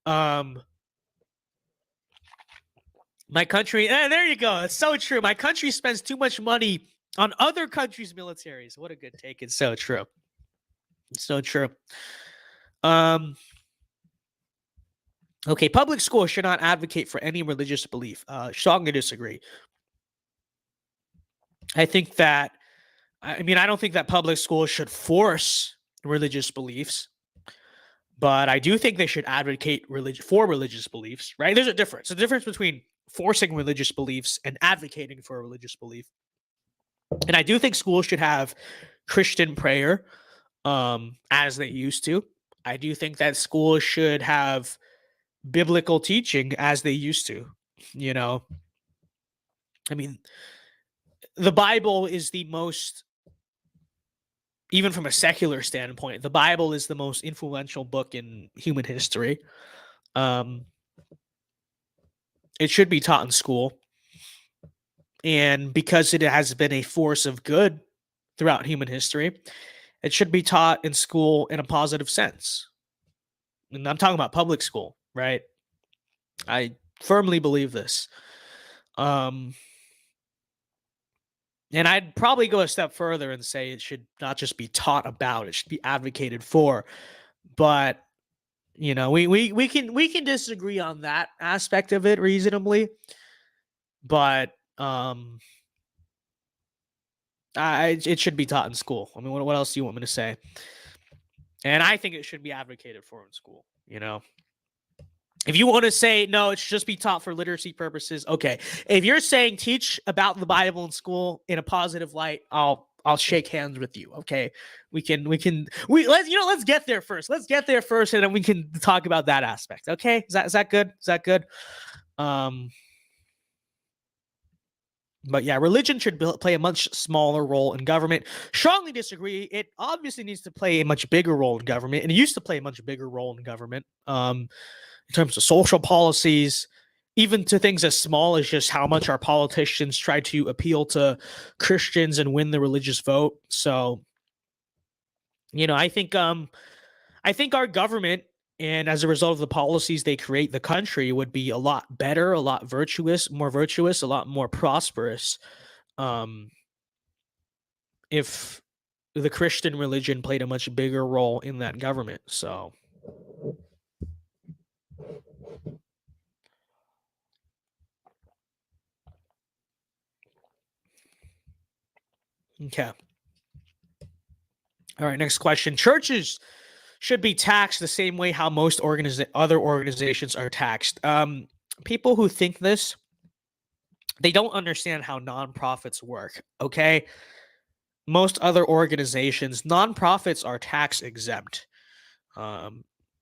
My country. There you go. It's so true. My country spends too much money on other countries' militaries. What a good take. It's so true. It's so true. Okay, public schools should not advocate for any religious belief. Strongly disagree. I think that, I don't think that public schools should force religious beliefs, but I do think they should advocate for religious beliefs, right? There's a difference. A difference between forcing religious beliefs and advocating for a religious belief. And I do think schools should have Christian prayer as they used to. I do think that schools should have biblical teaching as they used to. The Bible is the most, even from a secular standpoint, the Bible is the most influential book in human history. It should be taught in school. And because it has been a force of good throughout human history, it should be taught in school in a positive sense. And I'm talking about public school, right? I firmly believe this. And I'd probably go a step further and say it should not just be taught about, it should be advocated for. But we can disagree on that aspect of it reasonably. But it should be taught in school. What else do you want me to say? And I think it should be advocated for in school. If you want to say, no, it should just be taught for literacy purposes, okay. If you're saying teach about the Bible in school in a positive light, I'll shake hands with you, okay? Let's get there first. Let's get there first, and then we can talk about that aspect, okay? Is that good? Is that good? But yeah, religion should play a much smaller role in government. Strongly disagree. It obviously needs to play a much bigger role in government, and it used to play a much bigger role in government. In terms of social policies, even to things as small as just how much our politicians try to appeal to Christians and win the religious vote. So, I think our government, and as a result of the policies they create, the country would be a lot better, a lot more virtuous, a lot more prosperous, if the Christian religion played a much bigger role in that government. So okay. All right, next question. Churches should be taxed the same way how most other organizations are taxed. People who think this, they don't understand how nonprofits work, okay? Most other organizations, nonprofits are tax exempt.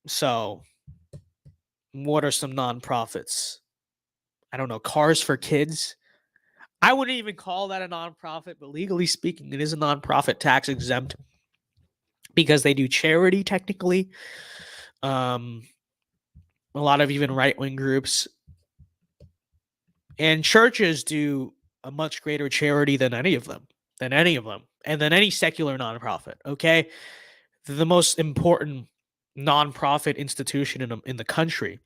So what are some nonprofits? I don't know, Cars for Kids. I wouldn't even call that a nonprofit, but legally speaking, it is a nonprofit, tax exempt, because they do charity technically. A lot of even right-wing groups and churches do a much greater charity than any of them, and than any secular nonprofit. Okay, they're the most important nonprofit institution in the country.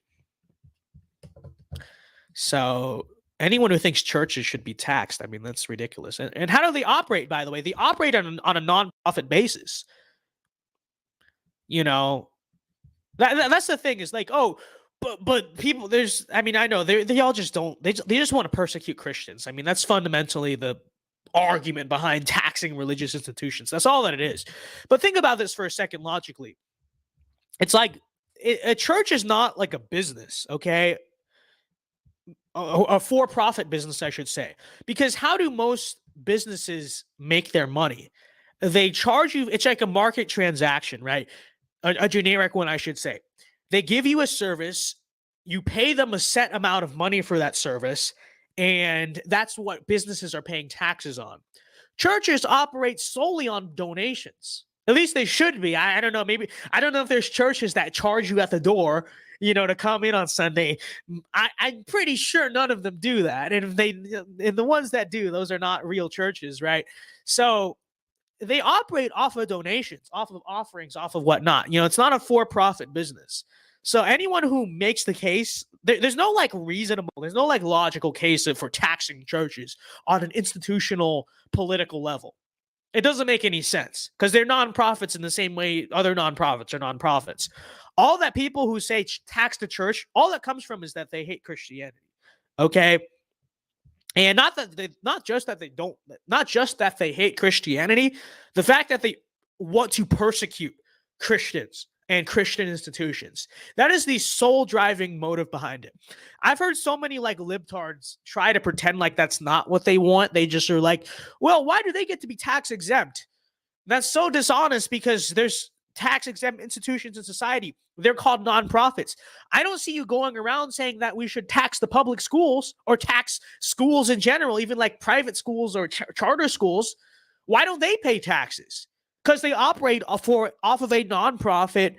So anyone who thinks churches should be taxed, I mean, that's ridiculous. And how do they operate, by the way? They operate on a nonprofit basis. You know, that's the thing, is like, oh, but people, there's, I mean, I know they all just don't, they just want to persecute Christians. I mean, that's fundamentally the argument behind taxing religious institutions. That's all that it is. But think about this for a second logically. It's like a church is not like a business, okay? A for-profit business, I should say. Because how do most businesses make their money? They charge you, it's like a market transaction, right? A generic one, I should say. They give you a service, you pay them a set amount of money for that service, and that's what businesses are paying taxes on. Churches operate solely on donations. At least they should be. I don't know. Maybe, I don't know if there's churches that charge you at the door, to come in on Sunday. I'm pretty sure none of them do that. And and the ones that do, those are not real churches, right? So they operate off of donations, off of offerings, off of whatnot. It's not a for-profit business. So anyone who makes the case, there's no there's no logical case for taxing churches on an institutional political level. It doesn't make any sense because they're nonprofits in the same way other nonprofits are nonprofits. All that people who say tax the church, all that comes from is that they hate Christianity. Okay. And not just that they hate Christianity, the fact that they want to persecute Christians and Christian institutions. That is the sole driving motive behind it. I've heard so many libtards try to pretend like that's not what they want. They just are like, well, why do they get to be tax exempt? That's so dishonest because there's tax exempt institutions in society. They're called nonprofits. I don't see you going around saying that we should tax the public schools or tax schools in general, even private schools or charter schools. Why don't they pay taxes? Because they operate off of a nonprofit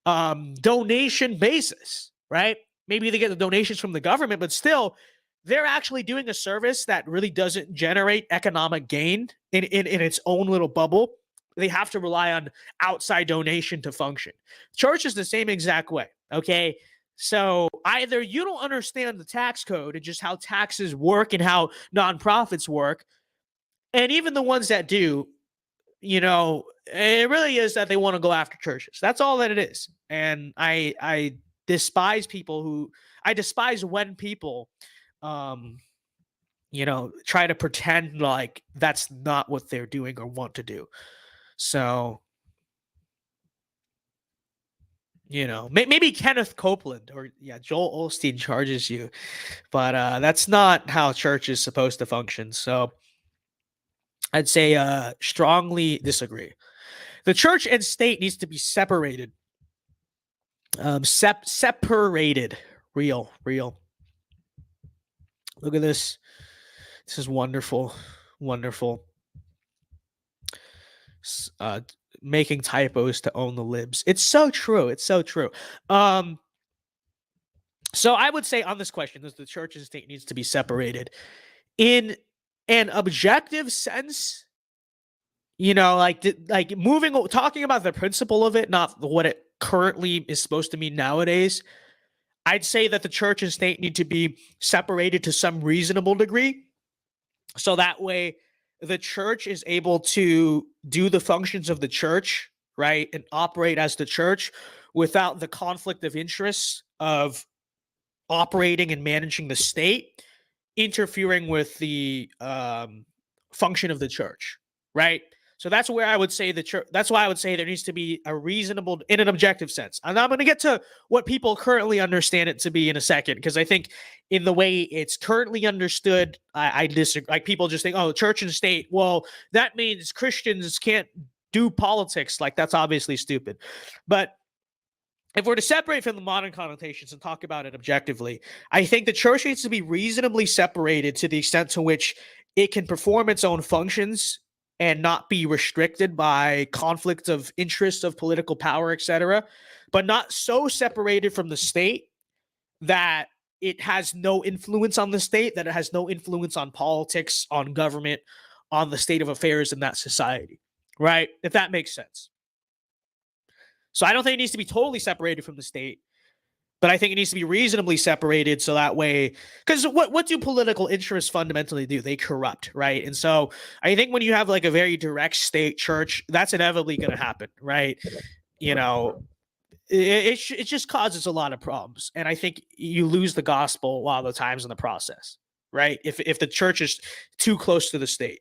donation basis, right? Maybe they get the donations from the government, but still, they're actually doing a service that really doesn't generate economic gain in its own little bubble. They have to rely on outside donation to function. Church is the same exact way, okay? So either you don't understand the tax code and just how taxes work and how nonprofits work, and even the ones that do, it really is that they want to go after churches. That's all that it is. And I despise when people, try to pretend like that's not what they're doing or want to do. So, maybe Kenneth Copeland or Joel Osteen charges you, but that's not how church is supposed to function. So I'd say strongly disagree. The church and state needs to be separated. Separated. Real. Look at this. This is wonderful. Making typos to own the libs. It's so true. So I would say on this question, the church and state needs to be separated. In an objective sense, talking about the principle of it, not what it currently is supposed to mean nowadays, I'd say that the church and state need to be separated to some reasonable degree. So that way the church is able to do the functions of the church, right, and operate as the church without the conflict of interest of operating and managing the state interfering with the function of the church, right? So that's where I would say the church. That's why I would say there needs to be a reasonable, in an objective sense. And I'm going to get to what people currently understand it to be in a second, because I think in the way it's currently understood, I disagree. Like, people just think, oh, church and state. Well, that means Christians can't do politics. Like, that's obviously stupid. But if we're to separate from the modern connotations and talk about it objectively, I think the church needs to be reasonably separated to the extent to which it can perform its own functions and not be restricted by conflicts of interest of political power, etc., but not so separated from the state that it has no influence on the state, that it has no influence on politics, on government, on the state of affairs in that society, right? If that makes sense. So I don't think it needs to be totally separated from the state, but I think it needs to be reasonably separated so that way, because what do political interests fundamentally do? They corrupt, right? And so I think when you have like a very direct state church, that's inevitably going to happen, right? You know, it just causes a lot of problems. And I think you lose the gospel a lot of the times in the process, right? If the church is too close to the state.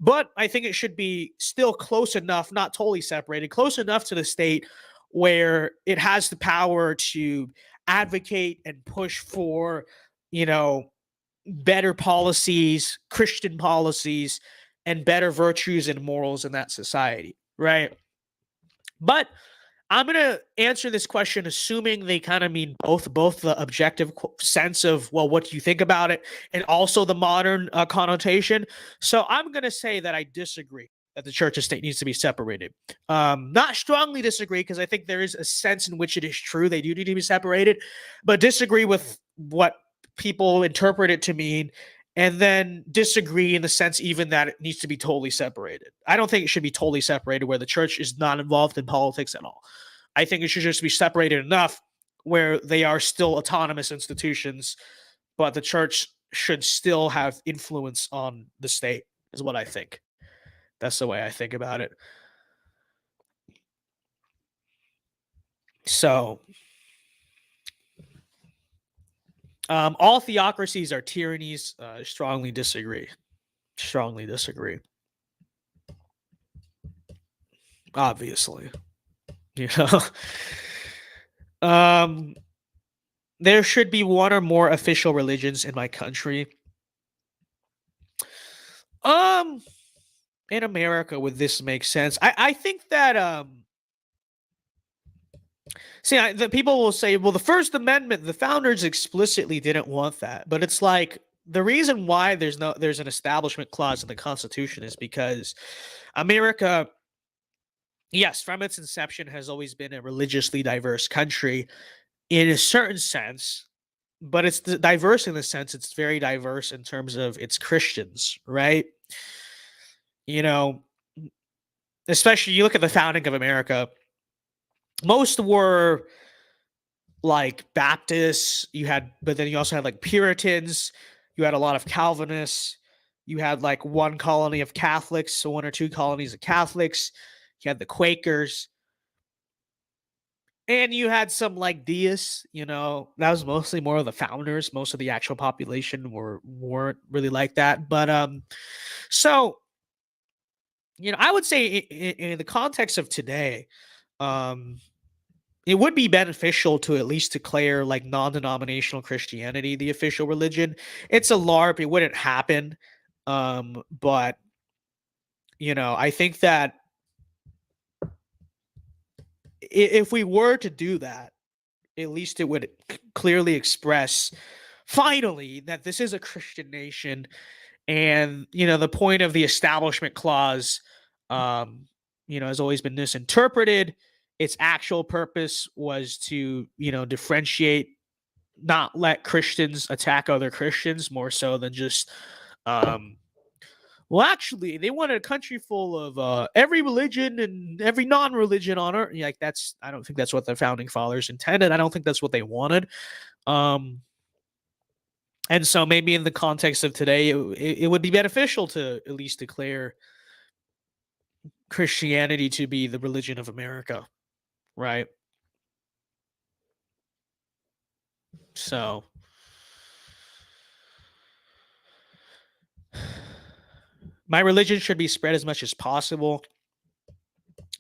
But I think it should be still close enough, not totally separated, close enough to the state where it has the power to advocate and push for, you know, better policies, Christian policies, and better virtues and morals in that society, right? But I'm going to answer this question assuming they kind of mean both the objective sense of, well, what do you think about it, and also the modern connotation. So I'm going to say that I disagree that the church and state needs to be separated. Not strongly disagree, because I think there is a sense in which it is true they do need to be separated, but disagree with what people interpret it to mean, and then disagree in the sense even that it needs to be totally separated. I don't think it should be totally separated where the church is not involved in politics at all. I think it should just be separated enough where they are still autonomous institutions, but the church should still have influence on the state, is what I think. That's the way I think about it. So, all theocracies are tyrannies. Strongly disagree. Strongly disagree. Obviously, you know, there should be one or more official religions in my country. In America, would this make sense? I think that the people will say, well, the First Amendment, the founders explicitly didn't want that. But it's like, the reason why there's an establishment clause in the Constitution is because America, yes, from its inception has always been a religiously diverse country in a certain sense, but it's diverse in the sense it's very diverse in terms of its Christians, right? You know, especially you look at the founding of America, most were like Baptists, but then you also had like Puritans, you had a lot of Calvinists, you had like one colony of Catholics, so one or two colonies of Catholics, you had the Quakers, and you had some like deists, you know, that was mostly more of the founders. Most of the actual population weren't really like that. But so, you know, I would say in the context of today, it would be beneficial to at least declare like non-denominational Christianity the official religion. It's a LARP, it wouldn't happen. But you know, I think that if we were to do that, at least it would clearly express finally that this is a Christian nation. And, you know, the point of the Establishment Clause, you know, has always been misinterpreted. Its actual purpose was to, you know, differentiate, not let Christians attack other Christians, more so than just, well, actually, they wanted a country full of every religion and every non-religion on earth. Like, I don't think that's what the founding fathers intended. I don't think that's what they wanted. And so maybe in the context of today, it would be beneficial to at least declare Christianity to be the religion of America, right? So my religion should be spread as much as possible.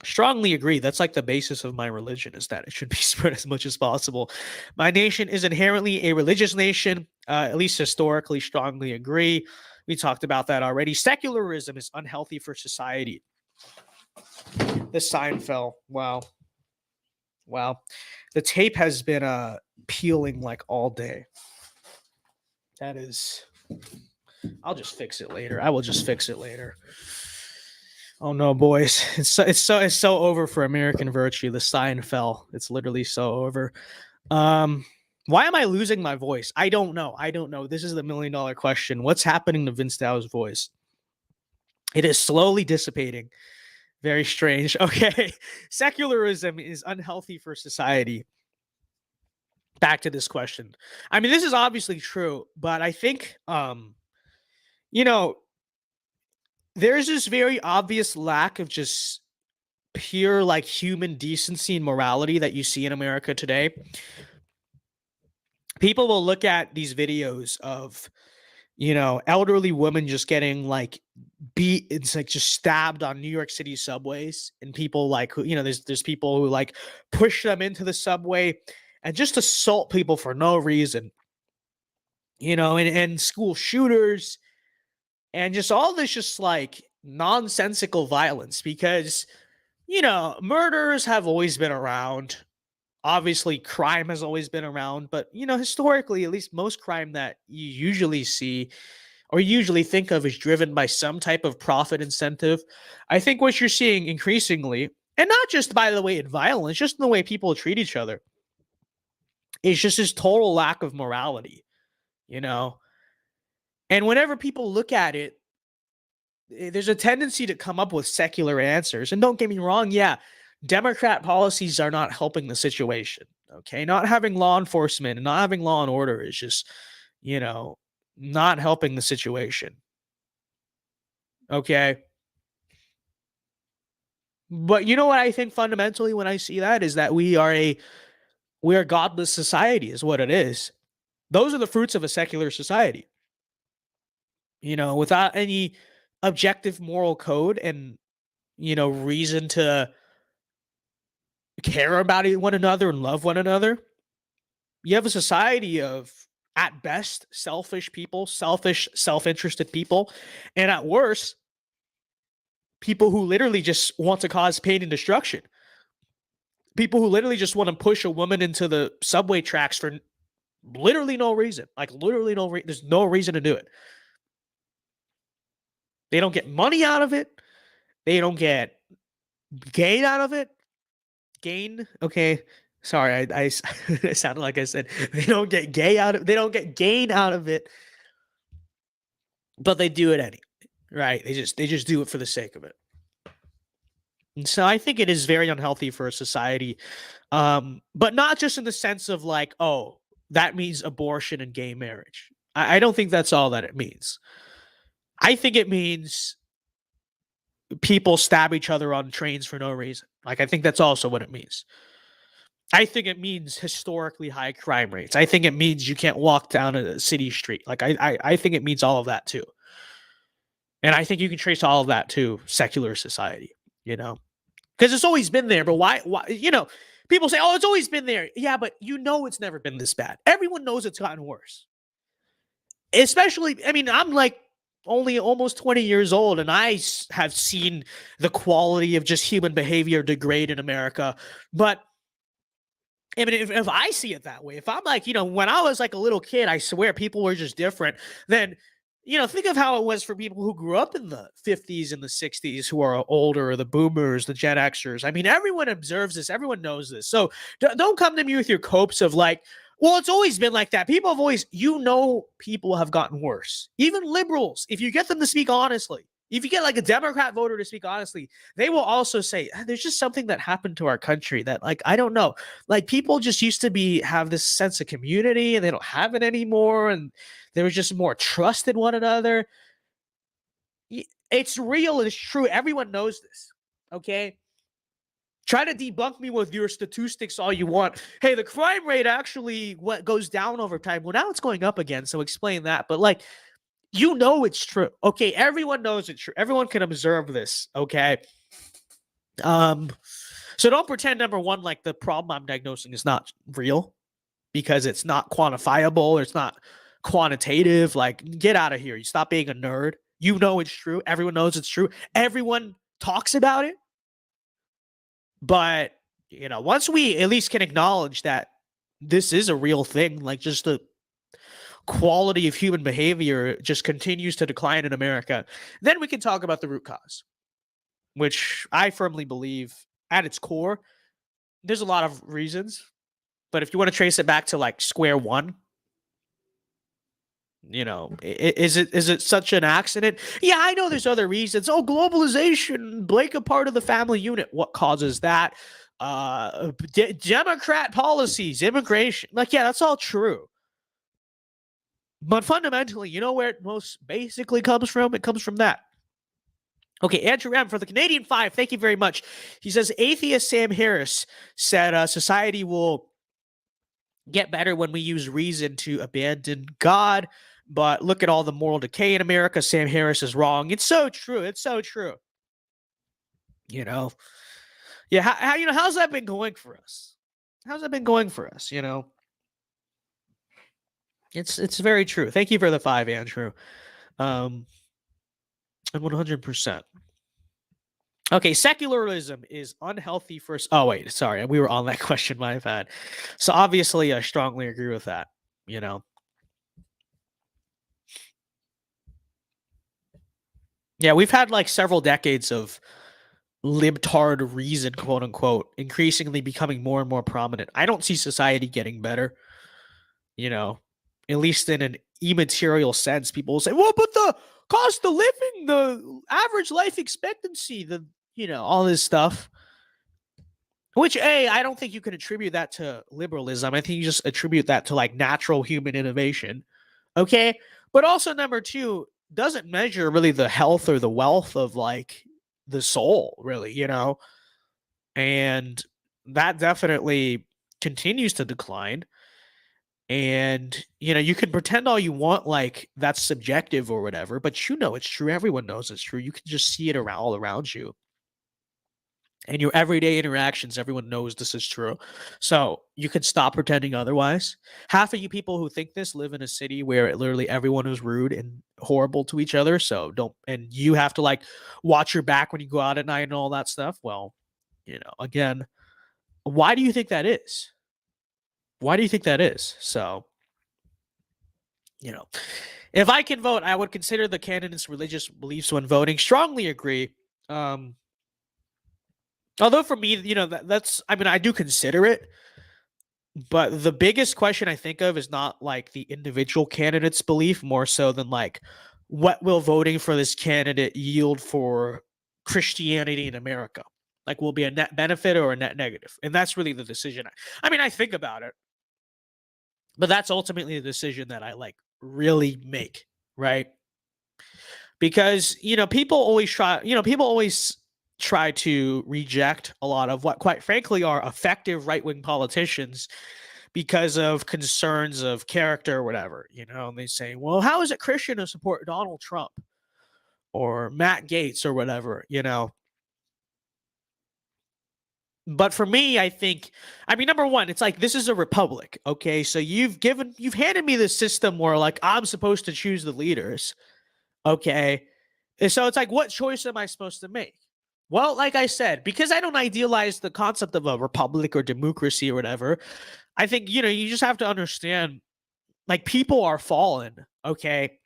Strongly agree. That's like the basis of my religion, is that it should be spread as much as possible. My nation is inherently a religious nation, at least historically. Strongly agree. We talked about that already. Secularism is unhealthy for society. The sign fell. Wow. The tape has been peeling like all day. That is. I'll just fix it later. I will just fix it later. Oh no, boys! It's so over for American virtue. The sign fell. It's literally so over. Why am I losing my voice? I don't know. This is the $1 million question. What's happening to Vince Dow's voice? It is slowly dissipating. Very strange. Okay, secularism is unhealthy for society. Back to this question. I mean, this is obviously true, but I think there's this very obvious lack of just pure like human decency and morality that you see in America today. People will look at these videos of, elderly women just getting like beat. It's like just stabbed on New York City subways, and people like who, there's people who like push them into the subway and just assault people for no reason, and school shooters. And just all this just like nonsensical violence because, murders have always been around. Obviously, crime has always been around. But, historically, at least most crime that you usually see or usually think of is driven by some type of profit incentive. I think what you're seeing increasingly, and not just by the way in violence, just in the way people treat each other, is just this total lack of morality, And whenever people look at it, there's a tendency to come up with secular answers. And don't get me wrong, yeah, Democrat policies are not helping the situation. Okay, not having law enforcement and not having law and order is just, not helping the situation. Okay. But you know what I think fundamentally when I see that is that we are a godless society is what it is. Those are the fruits of a secular society. Without any objective moral code and, reason to care about one another and love one another. You have a society of, at best, selfish people, selfish, self-interested people, and at worst, people who literally just want to cause pain and destruction. People who literally just want to push a woman into the subway tracks for literally no reason. Like literally there's no reason to do it. They don't get money out of it. They don't get gain out of it. Gain? Okay. Sorry, I it sounded like I said they don't get gain out of it. But they do it anyway. Right? They just do it for the sake of it. And so I think it is very unhealthy for a society. But not just in the sense of like, oh, that means abortion and gay marriage. I don't think that's all that it means. I think it means people stab each other on trains for no reason. Like, I think that's also what it means. I think it means historically high crime rates. I think it means you can't walk down a city street. Like, I think it means all of that too. And I think you can trace all of that to secular society, because it's always been there. But why, people say, oh, it's always been there. Yeah, but it's never been this bad. Everyone knows it's gotten worse. Especially, I'm like, only almost 20 years old, and I have seen the quality of just human behavior degrade in America. But if I see it that way, if I'm like, when I was like a little kid, I swear people were just different. Then, think of how it was for people who grew up in the 50s and the 60s who are older, the boomers, the Gen Xers. Everyone observes this. Everyone knows this. So don't come to me with your copes of like, well, it's always been like that. People have always, people have gotten worse. Even liberals, if you get them to speak honestly, If you get like a Democrat voter to speak honestly, they will also say there's just something that happened to our country that, like, I don't know, like people just used to have this sense of community and they don't have it anymore, and there was just more trust in one another. It's real, it's true, everyone knows this. Okay, try to debunk me with your statistics all you want. Hey, the crime rate actually goes down over time. Well, now it's going up again, so explain that. But like, you know it's true. Okay, everyone knows it's true. Everyone can observe this, okay? So don't pretend, number one, like the problem I'm diagnosing is not real because it's not quantifiable or it's not quantitative. Like, get out of here. You stop being a nerd. You know it's true. Everyone knows it's true. Everyone talks about it. But, you know, once we at least can acknowledge that this is a real thing, like just the quality of human behavior just continues to decline in America, then we can talk about the root cause, which I firmly believe at its core, there's a lot of reasons. But if you want to trace it back to like square one, you know, is it such an accident? Yeah, I know there's other reasons. Oh, globalization, break apart of the family unit. What causes that? Democrat policies, immigration. Like, yeah, that's all true. But fundamentally, you know where it most basically comes from? It comes from that. Okay, Andrew M. for the Canadian 5, thank you very much. He says, atheist Sam Harris said society will get better when we use reason to abandon God. But look at all the moral decay in America. Sam Harris is wrong. It's so true. It's so true. You know? Yeah, how you know, how's that been going for us? How's that been going for us, you know? It's very true. Thank you for the 5, Andrew. And 100%. Okay, secularism is unhealthy for... Oh, wait, sorry. We were on that question, my bad. So obviously, I strongly agree with that, you know? Yeah, we've had like several decades of libtard reason, quote unquote, increasingly becoming more and more prominent. I don't see society getting better, you know, at least in an immaterial sense. People will say, well, but the cost of living, the average life expectancy, you know, all this stuff. Which, I don't think you can attribute that to liberalism. I think you just attribute that to like natural human innovation. Okay. But also, number two, doesn't measure really the health or the wealth of like the soul, really, you know? And that definitely continues to decline. And, you know, you can pretend all you want like that's subjective or whatever, but you know it's true. Everyone knows it's true. You can just see it all around you. And your everyday interactions, everyone knows this is true. So you can stop pretending otherwise. Half of you people who think this live in a city where literally everyone is rude and horrible to each other. So and you have to like watch your back when you go out at night and all that stuff. Well, you know, again, why do you think that is? Why do you think that is? So, you know, if I can vote, I would consider the candidate's religious beliefs when voting. Strongly agree. Although for me, you know, that's, I mean, I do consider it, but the biggest question I think of is not like the individual candidate's belief, more so than like, what will voting for this candidate yield for Christianity in America? Like, will it be a net benefit or a net negative? And that's really the decision. I mean, I think about it, but that's ultimately the decision that I like really make, right? Because, you know, people always try to reject a lot of what, quite frankly, are effective right-wing politicians because of concerns of character or whatever, you know, and they say, well, how is it Christian to support Donald Trump or Matt Gaetz or whatever, you know? But for me, I think, I mean, number one, it's like, this is a republic, okay? So you've handed me this system where like, I'm supposed to choose the leaders, okay? And so it's like, what choice am I supposed to make? Well, like I said, because I don't idealize the concept of a republic or democracy or whatever, I think, you know, you just have to understand, like, people are fallen, okay?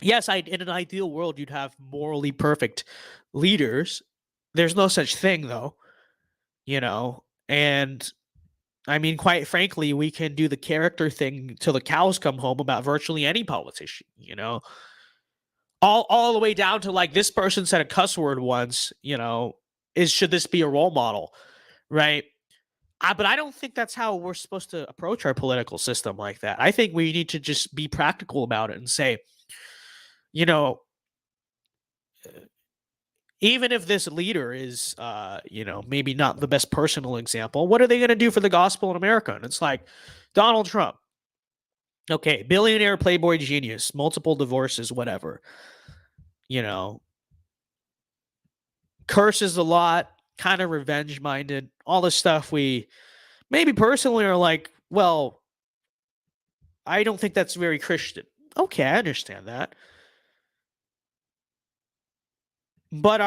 Yes, in an ideal world, you'd have morally perfect leaders. There's no such thing, though, you know? And, I mean, quite frankly, we can do the character thing till the cows come home about virtually any politician, you know? all the way down to like this person said a cuss word once, should this be a role model, right? But I don't think that's how we're supposed to approach our political system like that. I think we need to just be practical about it and say, even if this leader is, maybe not the best personal example, what are they going to do for the gospel in America? And it's like Donald Trump. Okay, billionaire, playboy genius, multiple divorces, whatever. Curses a lot, kind of revenge minded, all the stuff we maybe personally are like, well, I don't think that's very Christian. Okay, I understand that. But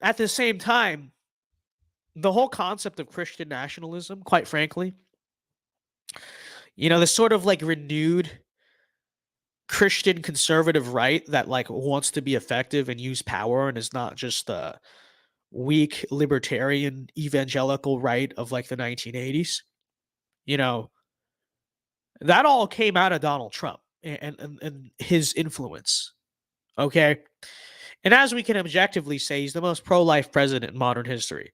at the same time, the whole concept of Christian nationalism, quite frankly, this sort of like renewed Christian conservative right that like wants to be effective and use power and is not just the weak libertarian evangelical right of like the 1980s. That all came out of Donald Trump and his influence. Okay. And as we can objectively say, he's the most pro-life president in modern history.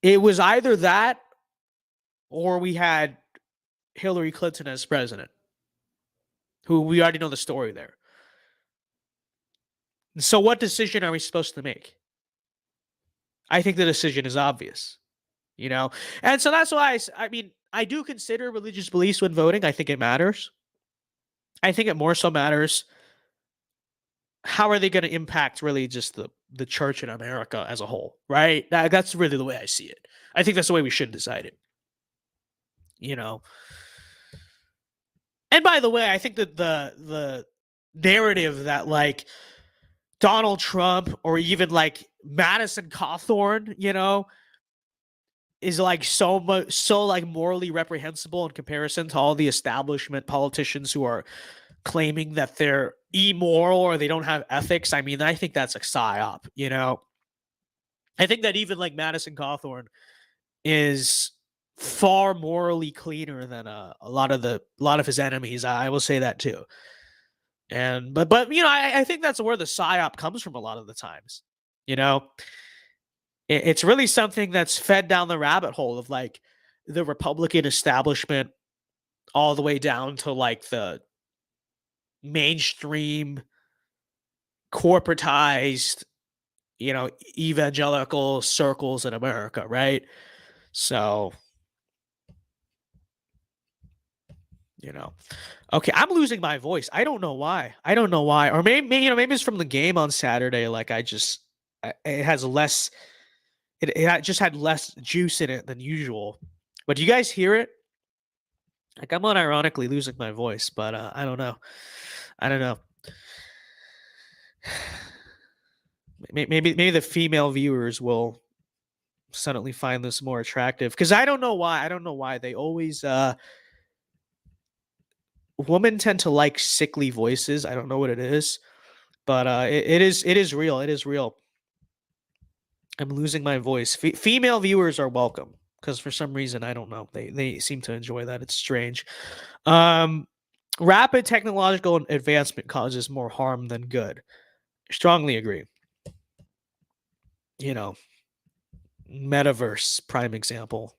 It was either that or we had Hillary Clinton as president, who we already know the story there. So what decision are we supposed to make? I think the decision is obvious, And so that's why I do consider religious beliefs when voting. I think it matters. I think it more so matters how are they going to impact really just the church in America as a whole, right? That's really the way I see it. I think that's the way we should decide it. And by the way, I think that the narrative that like Donald Trump or even like Madison Cawthorn, is like so like morally reprehensible in comparison to all the establishment politicians who are claiming that they're immoral or they don't have ethics. I mean, I think that's a psyop, I think that even like Madison Cawthorn is far morally cleaner than a lot of his enemies. I will say that too. And but I think that's where the psyop comes from a lot of the times. It's really something that's fed down the rabbit hole of like the Republican establishment all the way down to like the mainstream corporatized, evangelical circles in America, right? So, okay, I'm losing my voice. I don't know why. Or maybe it's from the game on Saturday. Like it has less. It just had less juice in it than usual. But do you guys hear it? Like I'm unironically losing my voice, but I don't know. Maybe the female viewers will suddenly find this more attractive because I don't know why they always women tend to like sickly voices. I don't know what it is, but it is real. It is real. I'm losing my voice. Female viewers are welcome because for some reason I don't know they seem to enjoy that. It's strange. Rapid technological advancement causes more harm than good. Strongly agree. Metaverse, prime example.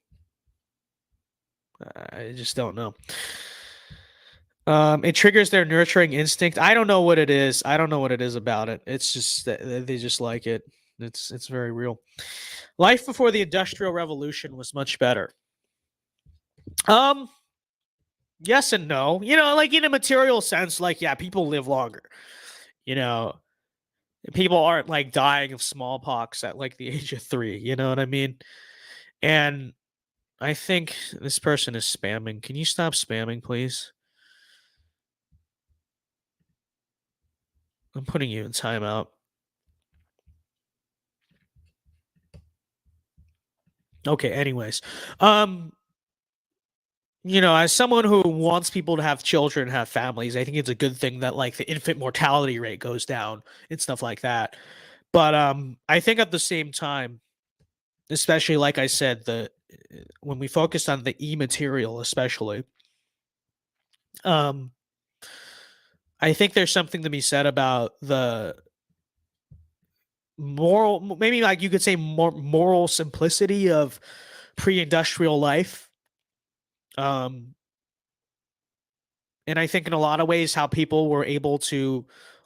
I just don't know. It triggers their nurturing instinct. I don't know what it is. I don't know what it is about it. It's just that they just like it. It's very real. Life before the Industrial Revolution was much better. Yes and no. Like in a material sense, like yeah, people live longer. People aren't like dying of smallpox at like the age of 3. You know what I mean? And I think this person is spamming. Can you stop spamming, please? I'm putting you in timeout. Okay, anyways. As someone who wants people to have children, have families, I think it's a good thing that like the infant mortality rate goes down and stuff like that. But I think at the same time, especially like I said, when we focus on the e-material, especially, I think there's something to be said about the moral, maybe like you could say more moral simplicity of pre-industrial life. And I think in a lot of ways how people were able to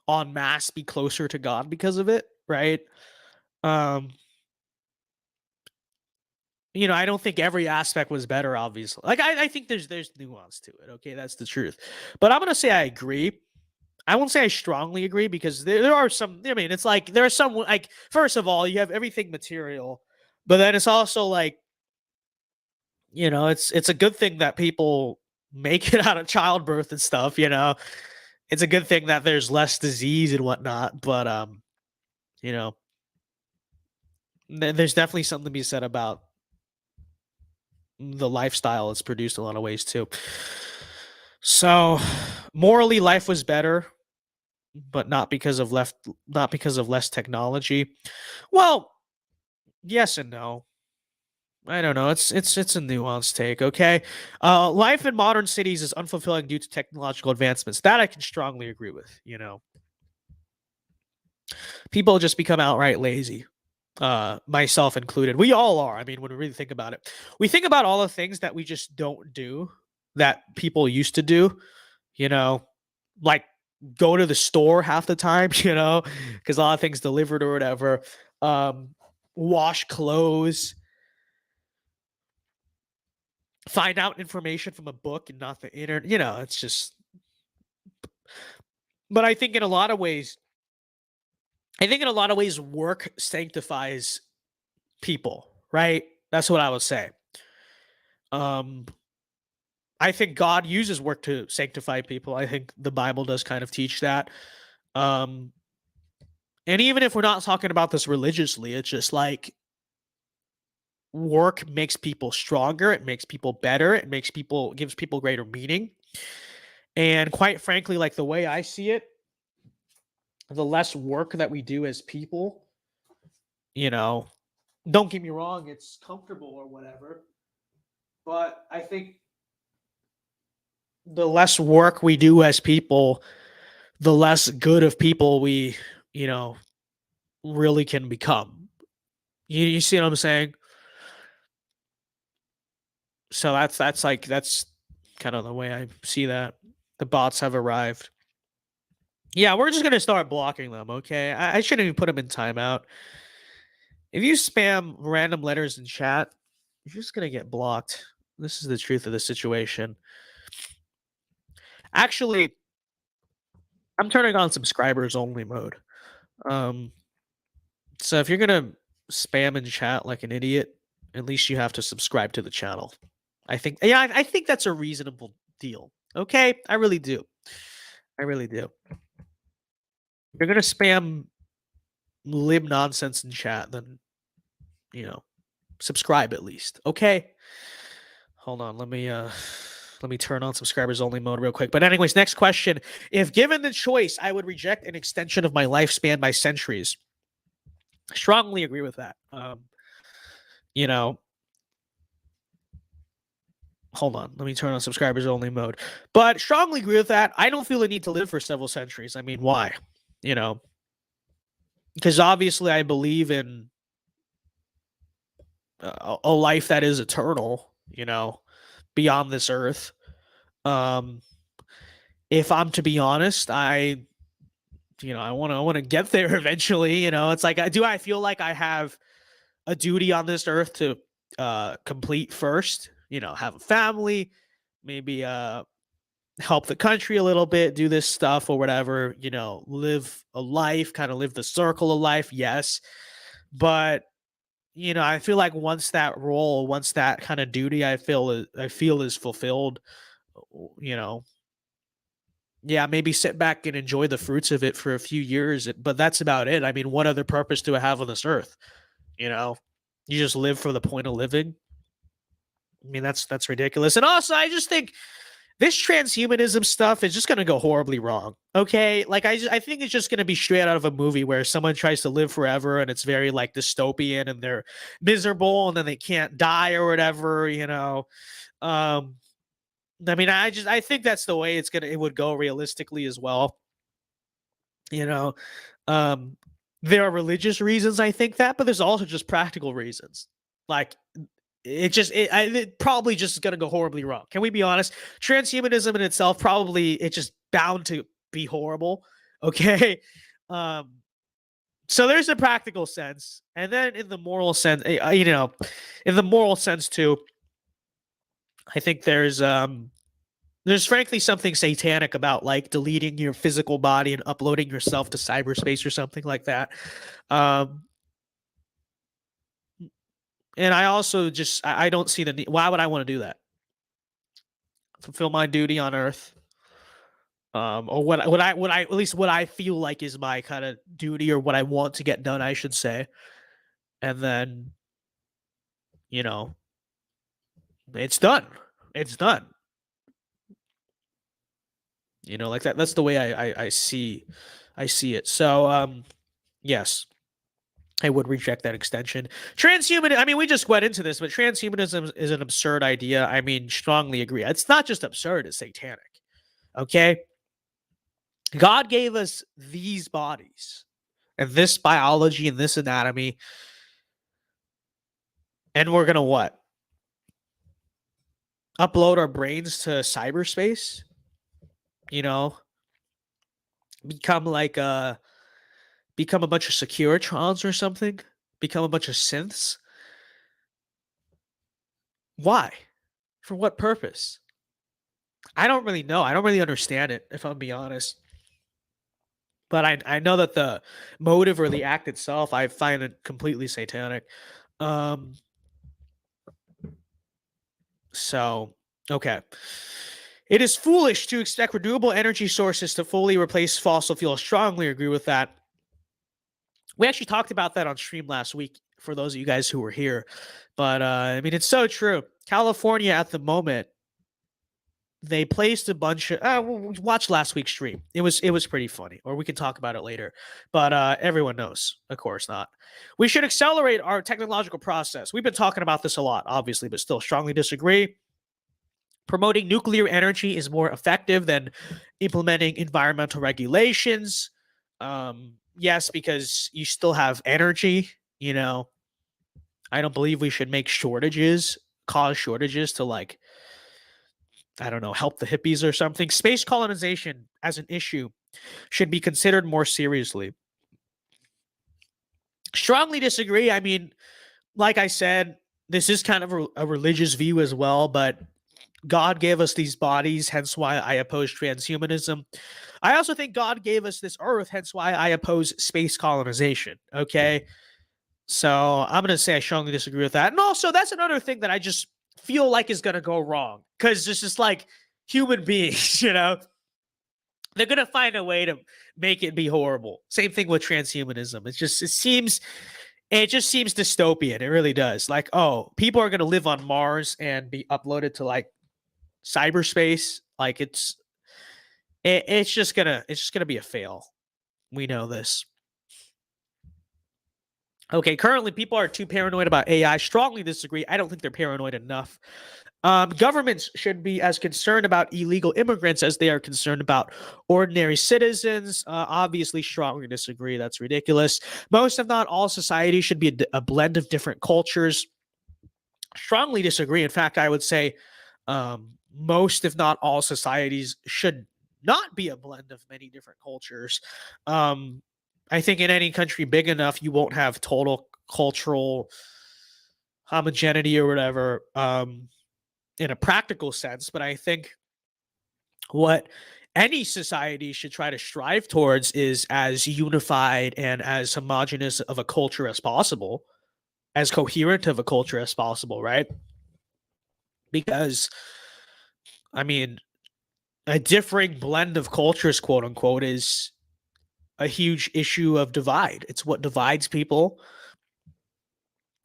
en masse be closer to God because of it, right? Um, I don't think every aspect was better, obviously. Like I think there's nuance to it. Okay, that's the truth. But I'm gonna say I agree. I won't say I strongly agree because there are some. I mean, it's like there are some like first of all, you have everything material, but then it's also like it's a good thing that people make it out of childbirth and stuff. It's a good thing that there's less disease and whatnot. But you know, there's definitely something to be said about the lifestyle it's produced in a lot of ways too. So morally, life was better, but not because of less technology. Well, yes and no. I don't know. It's a nuanced take, okay? Life in modern cities is unfulfilling due to technological advancements. That I can strongly agree with. People just become outright lazy. Myself included. We all are. I mean, when we really think about it, we think about all the things that we just don't do that people used to do. Like go to the store half the time. Because a lot of things delivered or whatever. Wash clothes. Find out information from a book and not the internet. It's just. But I think in a lot of ways, work sanctifies people, right? That's what I would say. I think God uses work to sanctify people. I think the Bible does kind of teach that. And even if we're not talking about this religiously, it's just like work makes people stronger, it makes people better, gives people greater meaning. And quite frankly, like the way I see it, the less work that we do as people, don't get me wrong, it's comfortable or whatever. But I think the less work we do as people, the less good of people we, really can become. You see what I'm saying? So that's kind of the way I see that. The bots have arrived. Yeah, we're just gonna start blocking them, okay? I shouldn't even put them in timeout. If you spam random letters in chat, you're just gonna get blocked. This is the truth of the situation. Actually, I'm turning on subscribers only mode. So if you're gonna spam in chat like an idiot, at least you have to subscribe to the channel. I think that's a reasonable deal. Okay, I really do. If you're gonna spam lib nonsense in chat, then subscribe at least. Okay. Hold on, let me turn on subscribers only mode real quick. But anyways, next question. If given the choice, I would reject an extension of my lifespan by centuries. I strongly agree with that. Hold on, let me turn on subscribers only mode. But strongly agree with that. I don't feel the need to live for several centuries. I mean, why? Because obviously I believe in a life that is eternal, beyond this earth. If I'm to be honest, I want to get there eventually. It's like, do I feel like I have a duty on this earth to complete first? Have a family, maybe help the country a little bit, do this stuff or whatever. Live a life, kind of live the circle of life. Yes, but I feel like once that kind of duty I feel is fulfilled, yeah, maybe sit back and enjoy the fruits of it for a few years, but that's about it. I mean, what other purpose do I have on this earth? You just live for the point of living. I mean, that's ridiculous. And also, I just think this transhumanism stuff is just going to go horribly wrong. Okay, like I think it's just going to be straight out of a movie where someone tries to live forever and it's very like dystopian and they're miserable and then they can't die or whatever. I mean, I think that's the way it would go realistically as well. You know, there are religious reasons I think that, but there's also just practical reasons. Like it probably just is gonna go horribly wrong. Can we be honest? Transhumanism in itself it's just bound to be horrible. Okay. So there's a practical sense, and then in the moral sense, in the moral sense too, I think there's frankly something satanic about like deleting your physical body and uploading yourself to cyberspace or something like that. And I also just I don't see the need. Why would I want to do that? Fulfill my duty on Earth, or what I at least what I feel like is my kind of duty or what I want to get done, I should say, and then it's done. It's done. Like that. That's the way I see it. So yes. I would reject that extension. Transhumanism, I mean, we just went into this, but transhumanism is an absurd idea. I mean, strongly agree. It's not just absurd, it's satanic. Okay? God gave us these bodies and this biology and this anatomy. And we're going to what? Upload our brains to cyberspace? Become like become a bunch of Securitrons or something? Become a bunch of synths? Why? For what purpose? I don't really know. I don't really understand it, if I'm being honest. But I know that the motive or the act itself, I find it completely satanic. So, okay. It is foolish to expect renewable energy sources to fully replace fossil fuels. Strongly agree with that. We actually talked about that on stream last week for those of you guys who were here. But, I mean, it's so true. California at the moment, they placed a bunch of watch last week's stream. It was pretty funny, or we can talk about it later. But everyone knows, of course not. We should accelerate our technological process. We've been talking about this a lot, obviously, but still strongly disagree. Promoting nuclear energy is more effective than implementing environmental regulations. Yes, because you still have energy. I don't believe we should make cause shortages to like, I don't know, help the hippies or something. Space colonization as an issue should be considered more seriously. Strongly disagree. I mean, like I said, this is kind of a religious view as well, but God gave us these bodies, hence why I oppose transhumanism. I also think God gave us this earth, hence why I oppose space colonization. Okay? So I'm going to say I strongly disagree with that. And also, that's another thing that I just feel like is going to go wrong, because it's just like human beings, they're going to find a way to make it be horrible. Same thing with transhumanism. It just seems dystopian. It really does. Like, oh, people are going to live on Mars and be uploaded to like cyberspace. Like it's just going to be a fail. We know this. Okay, currently people are too paranoid about AI. Strongly disagree. I don't think they're paranoid enough. Governments should be as concerned about illegal immigrants as they are concerned about ordinary citizens. Obviously, strongly disagree. That's ridiculous. Most, if not all, society should be a blend of different cultures. Strongly disagree. In fact, I would say most, if not all, societies should not be a blend of many different cultures. I think in any country big enough, you won't have total cultural homogeneity or whatever in a practical sense. But I think what any society should try to strive towards is as unified and as homogenous of a culture as possible, as coherent of a culture as possible, right? Because, I mean, a differing blend of cultures, quote unquote, is a huge issue of divide. It's what divides people.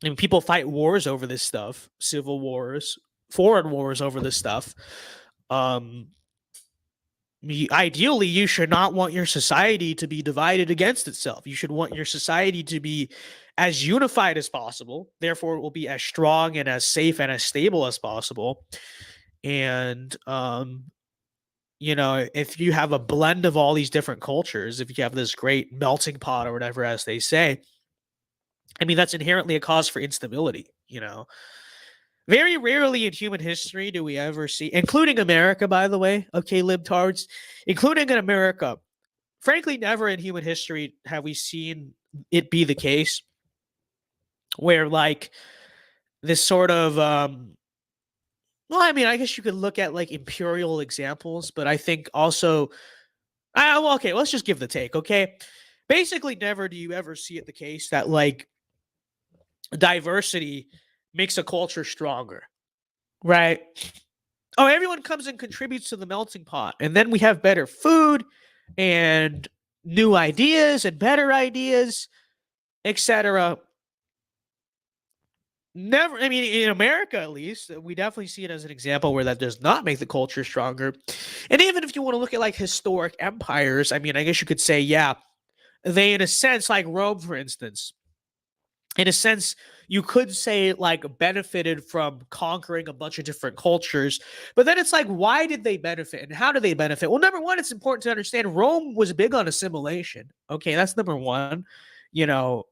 And people fight wars over this stuff, civil wars, foreign wars over this stuff. Ideally, you should not want your society to be divided against itself. You should want your society to be as unified as possible. Therefore, it will be as strong and as safe and as stable as possible. And if you have a blend of all these different cultures, if you have this great melting pot or whatever, as they say, I mean, that's inherently a cause for instability. Very rarely in human history do we ever see, including America, by the way, okay, libtards, including in America, frankly, never in human history have we seen it be the case where, like, this sort of, well, I mean, I guess you could look at like imperial examples, but I think also, okay, let's just give the take, okay? Basically, never do you ever see it the case that like diversity makes a culture stronger, right? Oh, everyone comes and contributes to the melting pot, and then we have better food and new ideas and better ideas, etc. Never, I mean, in America at least, we definitely see it as an example where that does not make the culture stronger. And even if you want to look at like historic empires, I mean, I guess you could say, yeah, they, in a sense, like Rome, for instance, in a sense, you could say like benefited from conquering a bunch of different cultures. But then it's like, why did they benefit and how do they benefit? Well, number one, it's important to understand Rome was big on assimilation. Okay, that's number one. A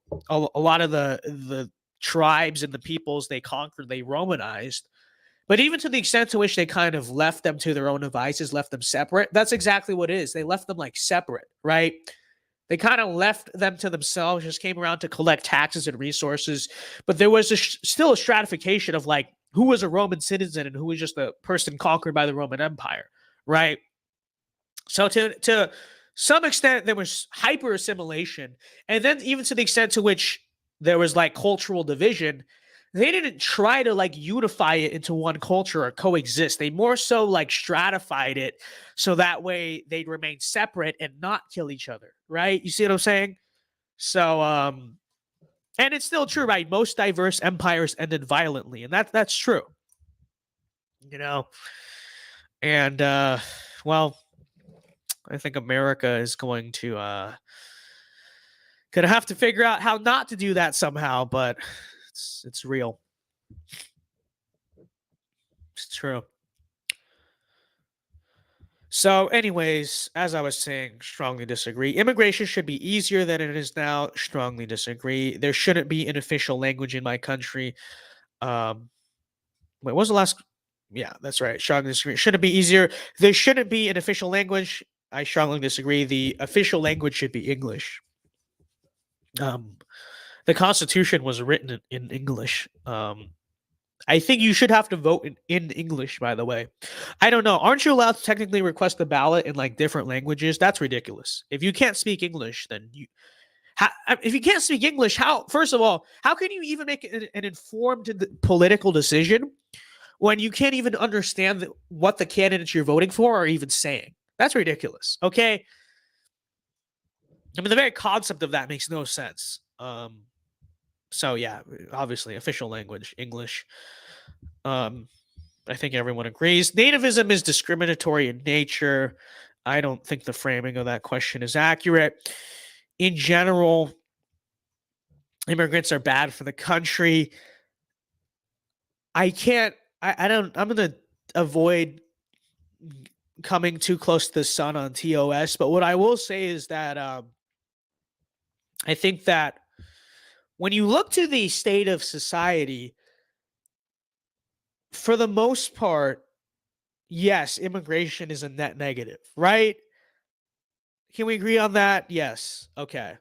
lot of the tribes and the peoples they conquered, they Romanized. But even to the extent to which they kind of left them to their own devices, left them separate, that's exactly what it is. They left them like separate, right? They kind of left them to themselves, just came around to collect taxes and resources. But there was still a stratification of like who was a Roman citizen and who was just a person conquered by the Roman Empire, right? So to some extent, there was hyper assimilation. And then even to the extent to which there was like cultural division, they didn't try to like unify it into one culture or coexist. They more so like stratified it so that way they'd remain separate and not kill each other, right? You see what I'm saying? So and it's still true, right? Most diverse empires ended violently, and that's true. And well, I think America is going to gonna have to figure out how not to do that somehow, but it's real. It's true. So, anyways, as I was saying, strongly disagree. Immigration should be easier than it is now. Strongly disagree. There shouldn't be an official language in my country. Wait, what was the last? Yeah, that's right. Strongly disagree. Should it be easier? There shouldn't be an official language. I strongly disagree. The official language should be English. The Constitution was written in English. I think you should have to vote in English, by the way. I don't know. Aren't you allowed to technically request the ballot in like different languages? That's ridiculous. If you can't speak English, then if you can't speak English, first of all, how can you even make an informed political decision when you can't even understand what the candidates you're voting for are even saying? That's ridiculous. Okay. I mean, the very concept of that makes no sense. So yeah, obviously, official language, English. I think everyone agrees. Nativism is discriminatory in nature. I don't think the framing of that question is accurate. In general, immigrants are bad for the country. I'm going to avoid coming too close to the sun on TOS, but what I will say is that I think that when you look to the state of society, for the most part, yes, immigration is a net negative, right? Can we agree on that? Yes. Okay.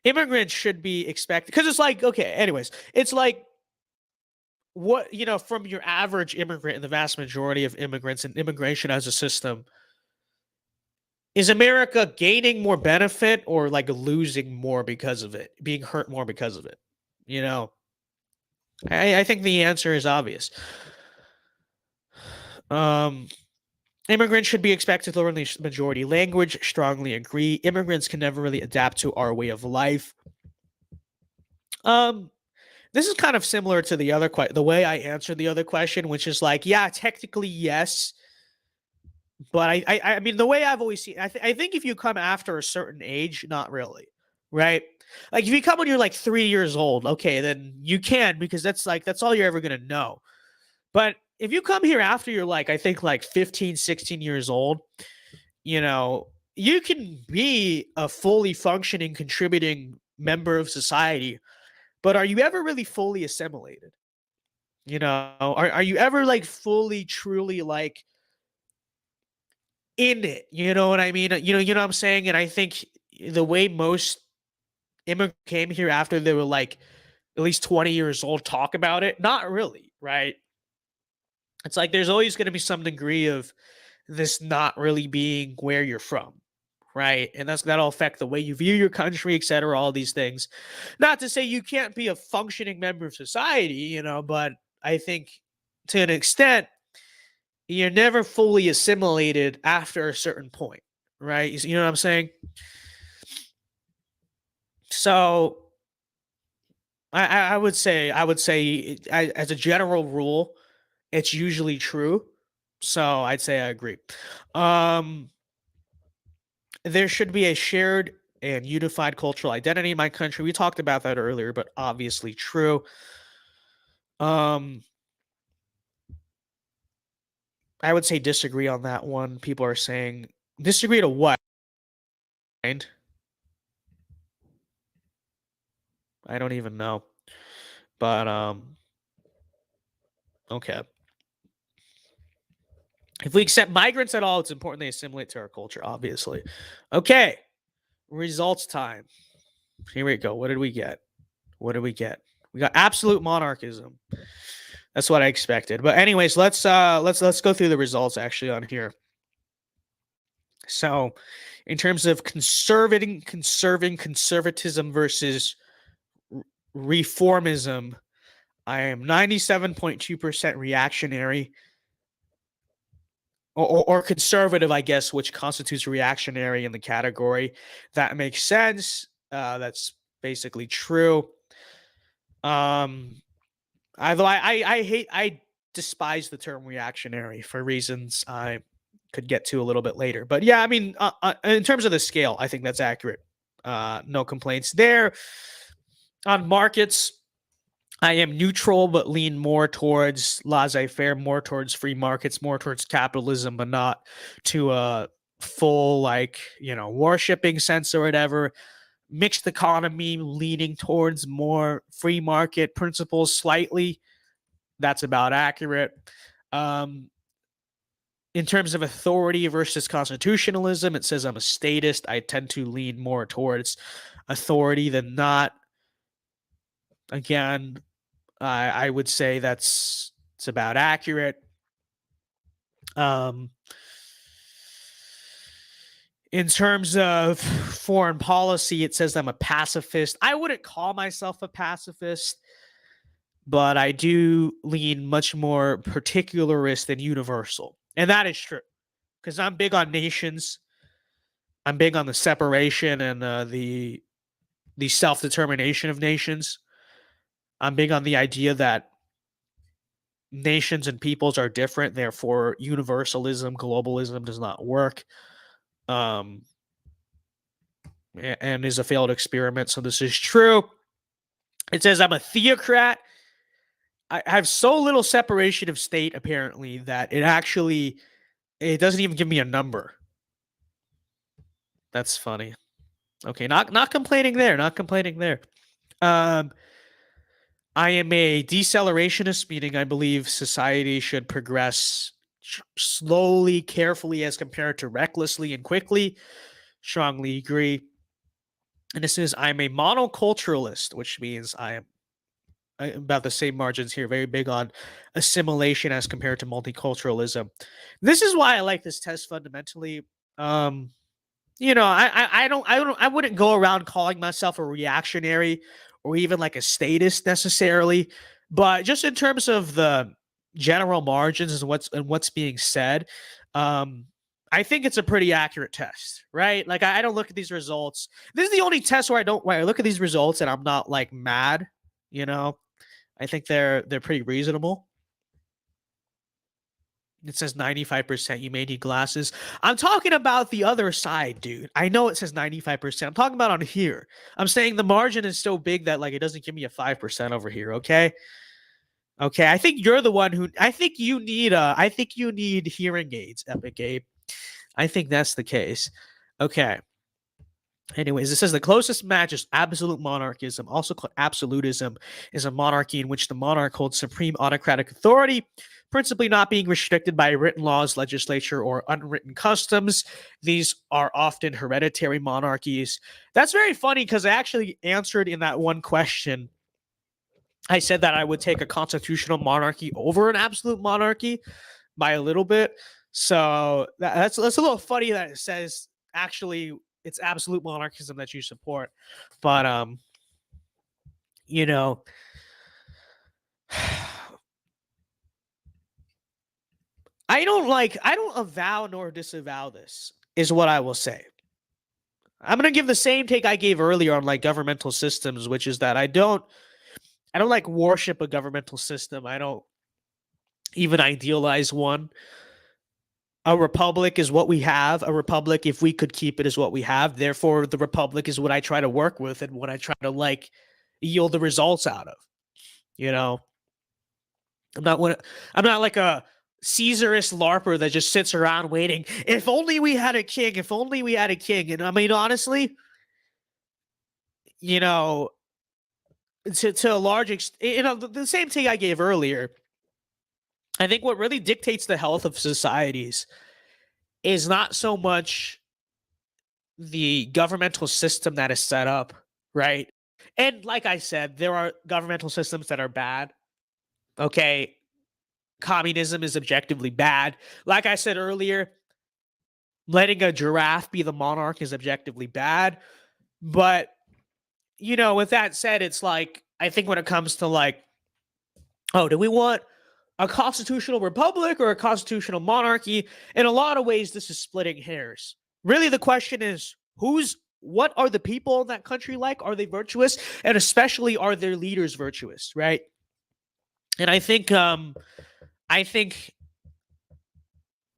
Immigrants should be expected, because it's like, okay, anyways, it's like what, from your average immigrant and the vast majority of immigrants and immigration as a system, is America gaining more benefit or like losing more because of it, being hurt more because of it? I think the answer is obvious. Immigrants should be expected to learn the majority language. Strongly agree. Immigrants can never really adapt to our way of life. This is kind of similar to the way I answered the other question, which is like, yeah, technically yes, but I mean, the way I've always seen, I think if you come after a certain age, not really, right? Like if you come when you're like 3 years old, okay, then you can, because that's all you're ever going to know. But if you come here after you're like, I think like 15, 16 years old, you know, you can be a fully functioning, contributing member of society, but are you ever really fully assimilated? You know, are you ever like fully, truly like in it? You know what I mean? You know what I'm saying? And I think the way most immigrants came here after they were like at least 20 years old talk about it, not really, right? It's like there's always going to be some degree of this not really being where you're from, right? And that'll affect the way you view your country, etc. All these things. Not to say you can't be a functioning member of society, you know, but I think to an extent you're never fully assimilated after a certain point, right? You know what I'm saying? So I would say as a general rule, it's usually true. So I'd say I agree. Um, there should be a shared and unified cultural identity in my country. We talked about that earlier, but obviously true. Um, I would say disagree on that one. People are saying disagree to what? I don't even know. But okay. If we accept migrants at all, it's important they assimilate to our culture, obviously. Okay. Results time. Here we go. What did we get? What did we get? We got absolute monarchism. That's what I expected. But anyways, let's go through the results actually on here. So, in terms of conserving conservatism versus reformism, I am 97.2% reactionary or conservative, I guess, which constitutes reactionary in the category. That makes sense. That's basically true. Although I despise the term reactionary for reasons I could get to a little bit later. But yeah, I mean, in terms of the scale, I think that's accurate. No complaints there. On markets, I am neutral, but lean more towards laissez-faire, more towards free markets, more towards capitalism, but not to a full, like, you know, worshipping sense or whatever. Mixed economy, leaning towards more free market principles slightly. That's about accurate. In terms of authority versus constitutionalism, it says I'm a statist. I tend to lean more towards authority than not. Again, I would say it's about accurate. In terms of foreign policy, it says I'm a pacifist. I wouldn't call myself a pacifist, but I do lean much more particularist than universal. And that is true, because I'm big on nations. I'm big on the separation and the self-determination of nations. I'm big on the idea that nations and peoples are different, therefore universalism, globalism does not work. And is a failed experiment. So this is true. It says I'm a theocrat. I have so little separation of state, apparently, that it doesn't even give me a number. That's funny. Okay, not complaining there. Not complaining there. I am a decelerationist, meaning I believe society should progress slowly, carefully, as compared to recklessly and quickly. Strongly agree. And this is I'm a monoculturalist, which means I am about the same margins here, very big on assimilation as compared to multiculturalism. This is why I like this test fundamentally. You know, I wouldn't go around calling myself a reactionary or even like a statist necessarily, but just in terms of the general margins and what's being said, I think it's a pretty accurate test, right? Like I don't look at these results. This is the only test where I look at these results and I'm not like mad, you know. I think they're pretty reasonable. It says 95%. You may need glasses. I'm talking about the other side, dude. I know it says 95%. I'm talking about on here. I'm saying the margin is so big that like it doesn't give me a 5% over here, okay? Okay, I think you're the one who I think you need hearing aids, Epic Gabe. I think that's the case. Okay. Anyways, it says the closest match is absolute monarchism. Also called absolutism is a monarchy in which the monarch holds supreme autocratic authority, principally not being restricted by written laws, legislature, or unwritten customs. These are often hereditary monarchies. That's very funny because I actually answered in that one question. I said that I would take a constitutional monarchy over an absolute monarchy by a little bit. So that's a little funny that it says actually it's absolute monarchism that you support. But you know, I don't avow nor disavow this, is what I will say. I'm gonna give the same take I gave earlier on like governmental systems, which is that I don't like worship a governmental system. I don't even idealize one. A republic is what we have. A republic, if we could keep it, is what we have. Therefore, the republic is what I try to work with and what I try to like yield the results out of. You know, I'm not like a Caesarist LARPer that just sits around waiting. If only we had a king. If only we had a king. And I mean, honestly, you know, to a large extent, you know, the same thing I gave earlier. I think what really dictates the health of societies is not so much the governmental system that is set up, right? And like I said, there are governmental systems that are bad. Okay. Communism is objectively bad. Like I said earlier, letting a giraffe be the monarch is objectively bad. But, you know, with that said, it's like, I think when it comes to like, oh, do we want a constitutional republic or a constitutional monarchy? In a lot of ways, this is splitting hairs. Really, the question is, what are the people in that country like? Are they virtuous? And especially, are their leaders virtuous, right? And I think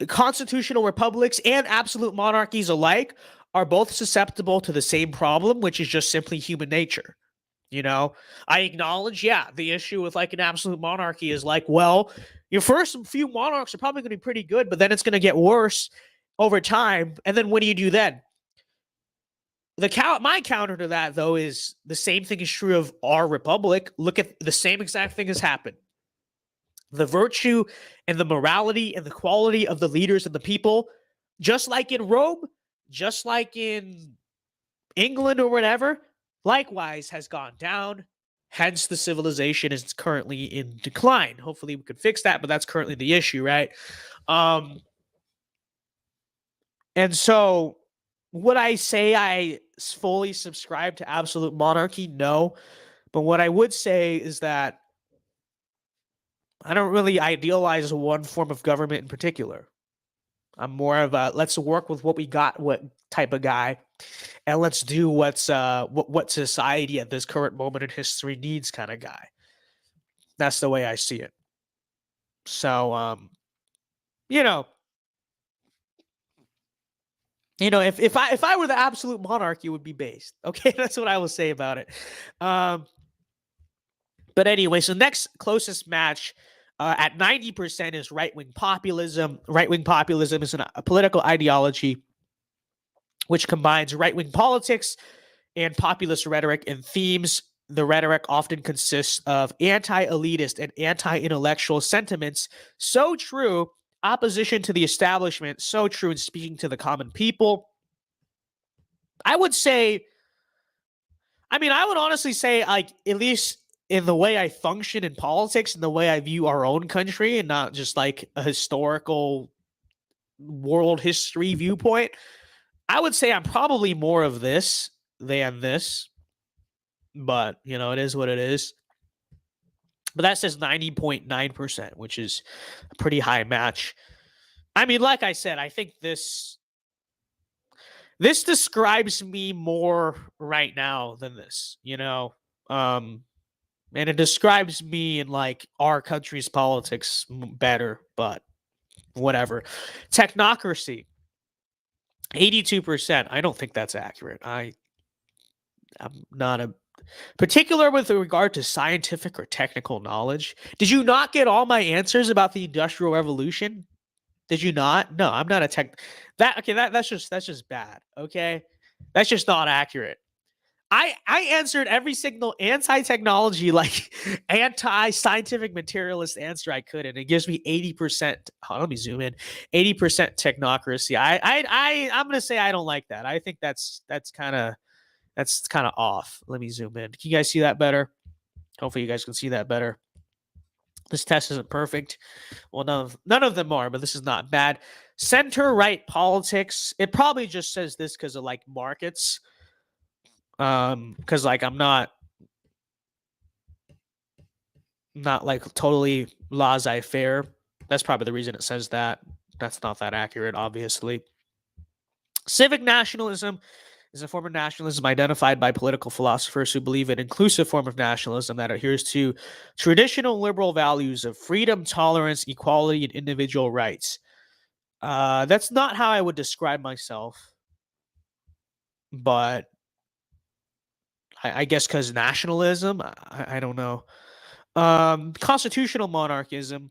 constitutional republics and absolute monarchies alike are both susceptible to the same problem, which is just simply human nature. You know, I acknowledge, yeah, the issue with like an absolute monarchy is like, well, your first few monarchs are probably going to be pretty good, but then it's going to get worse over time. And then what do you do then? My counter to that, though, is the same thing is true of our republic. Look at the same exact thing has happened. The virtue and the morality and the quality of the leaders and the people, just like in Rome, just like in England or whatever, likewise has gone down. Hence, the civilization is currently in decline. Hopefully, we could fix that, but that's currently the issue, right? And so, would I say I fully subscribe to absolute monarchy? No. But what I would say is that I don't really idealize one form of government in particular. I'm more of a let's work with what we got, what type of guy, and let's do what society at this current moment in history needs kind of guy. That's the way I see it. So, you know, if I were the absolute monarch, it would be based. Okay, that's what I will say about it. But anyway, so next closest match at 90% is right-wing populism. Right-wing populism is a political ideology which combines right-wing politics and populist rhetoric and themes. The rhetoric often consists of anti-elitist and anti-intellectual sentiments. So true, opposition to the establishment, so true in speaking to the common people. I would honestly say, like, at least in the way I function in politics and the way I view our own country and not just like a historical world history viewpoint, I would say I'm probably more of this than this. But, you know, it is what it is. But that says 90.9%, which is a pretty high match. I mean, like I said, I think this describes me more right now than this, you know? And it describes me in like our country's politics better, but whatever. Technocracy, 82%. I don't think that's accurate. I'm not a particular with regard to scientific or technical knowledge. Did you not get all my answers about the Industrial Revolution? Did you not? No, I'm not a tech. That's just bad. Okay, that's just not accurate. I answered every single anti-technology, like anti-scientific materialist answer I could, and it gives me 80%. Let me zoom in. 80% technocracy. I'm gonna say I don't like that. I think that's kind of off. Let me zoom in. Can you guys see that better? Hopefully you guys can see that better. This test isn't perfect. Well, none of them are, but this is not bad. Center-right politics. It probably just says this because of like markets. Because like I'm not like totally laissez-faire. That's probably the reason it says that. That's not that accurate, obviously. Civic nationalism is a form of nationalism identified by political philosophers who believe an inclusive form of nationalism that adheres to traditional liberal values of freedom, tolerance, equality, and individual rights. That's not how I would describe myself, but I guess because nationalism, I don't know. Constitutional monarchism.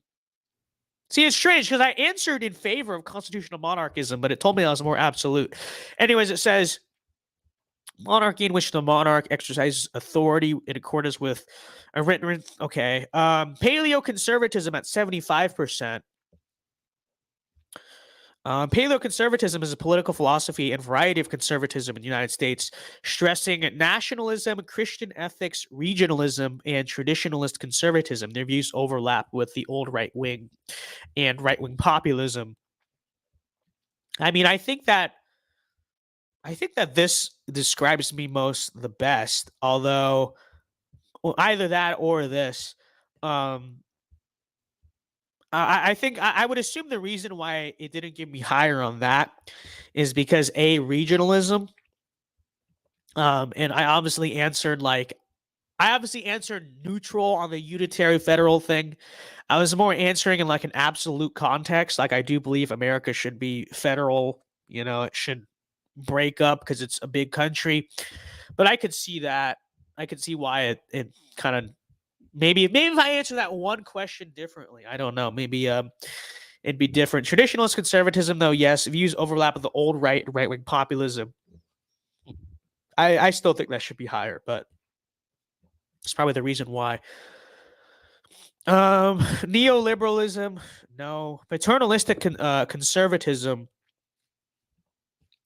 See, it's strange because I answered in favor of constitutional monarchism, but it told me I was more absolute. Anyways, it says monarchy in which the monarch exercises authority in accordance with a written. Okay. Paleoconservatism at 75%. Paleoconservatism is a political philosophy and variety of conservatism in the United States, stressing nationalism, Christian ethics, regionalism, and traditionalist conservatism. Their views overlap with the old right wing and right wing populism. I mean, I think that this describes me the best, although either that or this. I think I would assume the reason why it didn't give me higher on that is because regionalism. And I obviously answered neutral on the unitary federal thing. I was more answering in like an absolute context. Like I do believe America should be federal. It should break up because it's a big country. But I could see that. I could see why it kind of. Maybe if I answer that one question differently, I don't know. Maybe it'd be different. Traditionalist conservatism, though, yes, views overlap with the old right wing populism. I still think that should be higher, but it's probably the reason why. Neoliberalism, no. Paternalistic conservatism.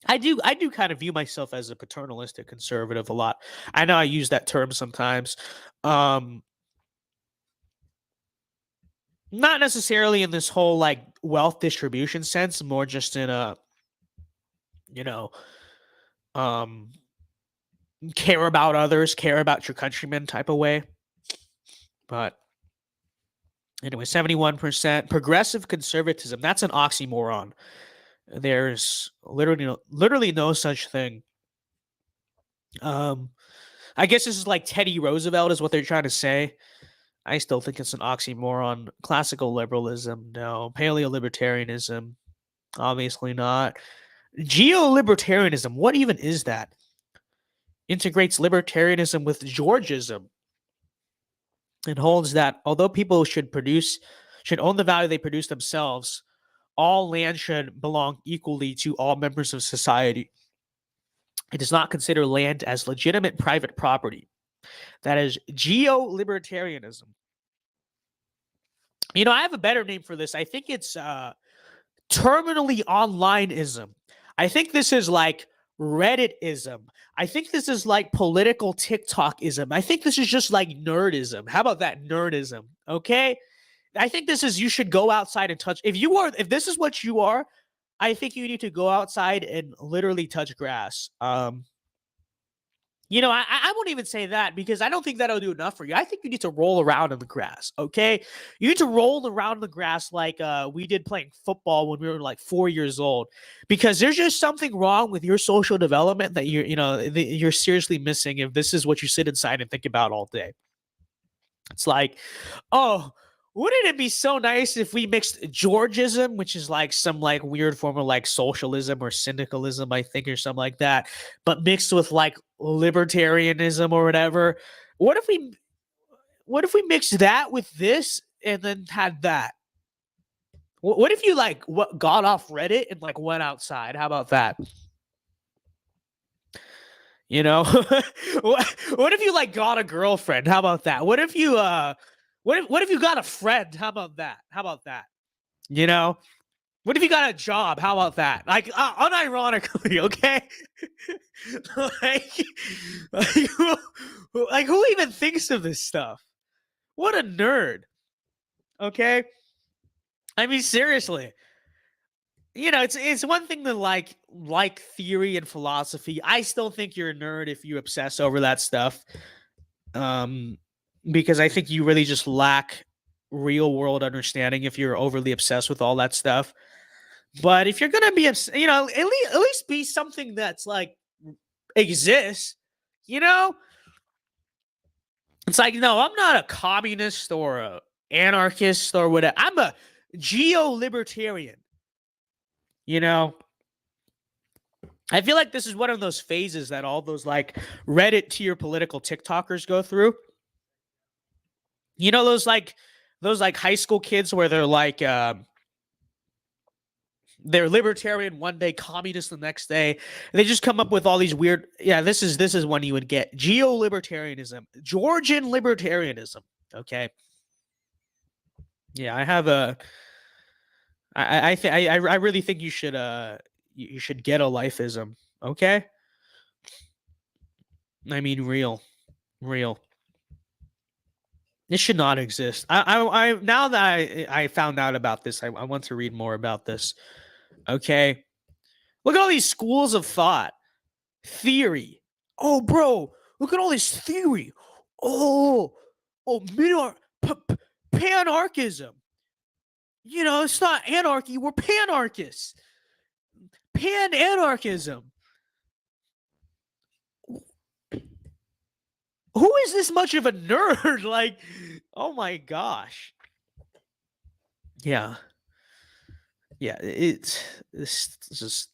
I do kind of view myself as a paternalistic conservative a lot. I know I use that term sometimes. Not necessarily in this whole like wealth distribution sense, more just in a, care about others, care about your countrymen type of way. But anyway, 71%. Progressive conservatism, that's an oxymoron. There's literally no such thing. I guess this is like Teddy Roosevelt is what they're trying to say. I still think it's an oxymoron. Classical liberalism, no. Paleo-libertarianism, obviously not. Geo-libertarianism, what even is that? Integrates libertarianism with Georgism and holds that although people should own the value they produce themselves, all land should belong equally to all members of society. It does not consider land as legitimate private property. That is geo-libertarianism. I have a better name for this. I think it's terminally onlineism. I think this is like Redditism. I think this is like political TikTokism. I think this is just like nerdism. How about that nerdism? Okay? I think this is you should go outside and touch. If this is what you are, I think you need to go outside and literally touch grass. I won't even say that because I don't think that'll do enough for you. I think you need to roll around in the grass, okay? You need to roll around in the grass like we did playing football when we were like 4 years old, because there's just something wrong with your social development that you're seriously missing if this is what you sit inside and think about all day. It's like, oh, wouldn't it be so nice if we mixed Georgism, which is like some like weird form of like socialism or syndicalism, I think, or something like that, but mixed with like libertarianism or whatever? What if we mixed that with this and then had that? What if you like what got off Reddit and like went outside? How about that? You know, what if you like got a girlfriend? How about that? What if you what if you got a friend? How about that? How about that? You know, what if you got a job? How about that? Like unironically, okay? like, like who even thinks of this stuff? What a nerd. Okay? I mean, seriously. You know, it's one thing to like theory and philosophy. I still think you're a nerd if you obsess over that stuff. Because I think you really just lack real world understanding if you're overly obsessed with all that stuff. But if you're gonna be, you know, at least be something that's like exists. You know, it's like, no, I'm not a communist or a anarchist or whatever. I'm a geo-libertarian. You know, I feel like this is one of those phases that all those like Reddit tier political TikTokers go through. You know, those high school kids where they're like they're libertarian one day, communist the next day. They just come up with all these weird. Yeah, this is one you would get: geo-libertarianism, Georgian libertarianism. Okay. Yeah, I have a. I really think you should get a lifeism. Okay. I mean, real. This should not exist. I now that I found out about this, I want to read more about this. Okay. Look at all these schools of thought. Theory. Oh, bro, look at all this theory. Oh, panarchism. You know, it's not anarchy. We're panarchists. Pan-anarchism. Who is this much of a nerd? Like, oh my gosh. Yeah. It's just.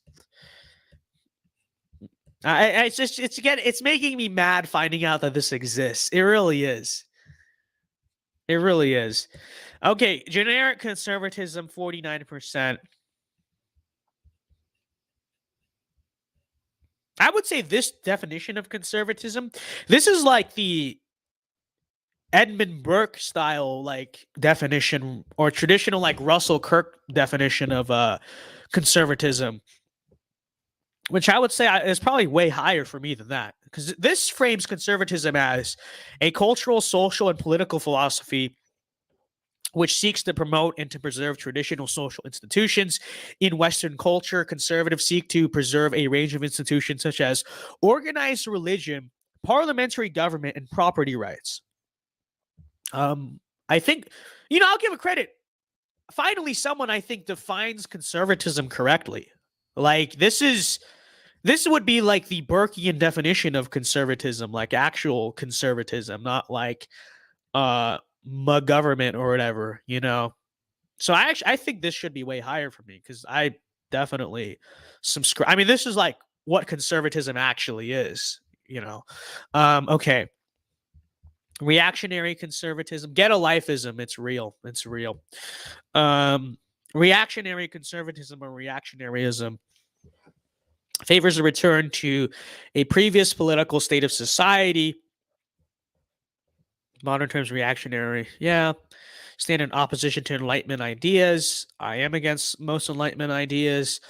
It's making me mad finding out that this exists. It really is. It really is. Okay, generic conservatism, 49%. I would say this definition of conservatism, this is like the Edmund Burke style like definition or traditional like Russell Kirk definition of conservatism, which I would say is probably way higher for me than that, because this frames conservatism as a cultural, social, and political philosophy which seeks to promote and to preserve traditional social institutions. In Western culture, conservatives seek to preserve a range of institutions such as organized religion, parliamentary government, and property rights. I think, you know, I'll give a credit. Finally, someone I think defines conservatism correctly. Like this would be like the Burkean definition of conservatism, like actual conservatism, not like government or whatever, you know. So I think this should be way higher for me because I definitely subscribe. I mean, this is like what conservatism actually is, you know. Okay. Reactionary conservatism, ghetto lifeism, it's real. It's real. Reactionary conservatism or reactionaryism favors a return to a previous political state of society. Modern terms, reactionary. Yeah. Stand in opposition to Enlightenment ideas. I am against most Enlightenment ideas.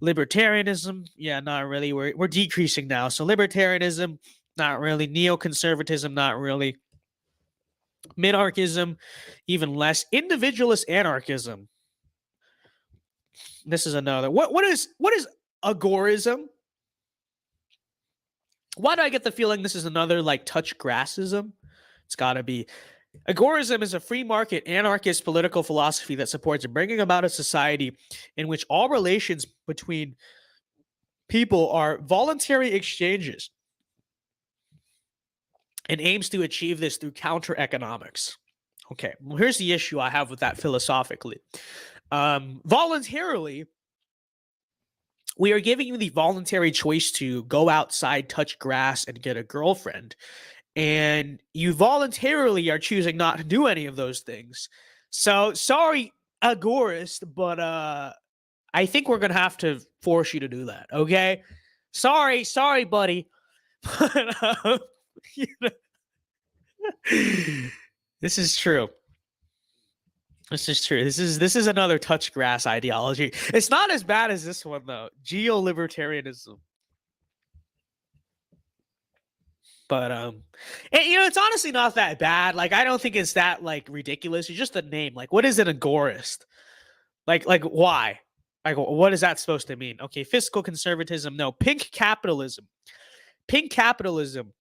Libertarianism. Yeah, not really. We're decreasing now. So libertarianism, not really. Neoconservatism, not really. Minarchism, even less. Individualist anarchism. This is another. What is agorism? Why do I get the feeling this is another like touch grassism? It's got to be. Agorism is a free market anarchist political philosophy that supports bringing about a society in which all relations between people are voluntary exchanges and aims to achieve this through counter economics. Okay, well, here's the issue I have with that philosophically. Voluntarily, we are giving you the voluntary choice to go outside, touch grass, and get a girlfriend. And you voluntarily are choosing not to do any of those things. So, sorry, agorist, but I think we're going to have to force you to do that, okay? Sorry, buddy. But, you know, this is true. This is true. This is another touch grass ideology. It's not as bad as this one though. Geo-libertarianism. But and, it's honestly not that bad. Like, I don't think it's that like ridiculous. It's just a name. Like, what is an agorist? Like why? Like, what is that supposed to mean? Okay, fiscal conservatism. No, pink capitalism. Pink capitalism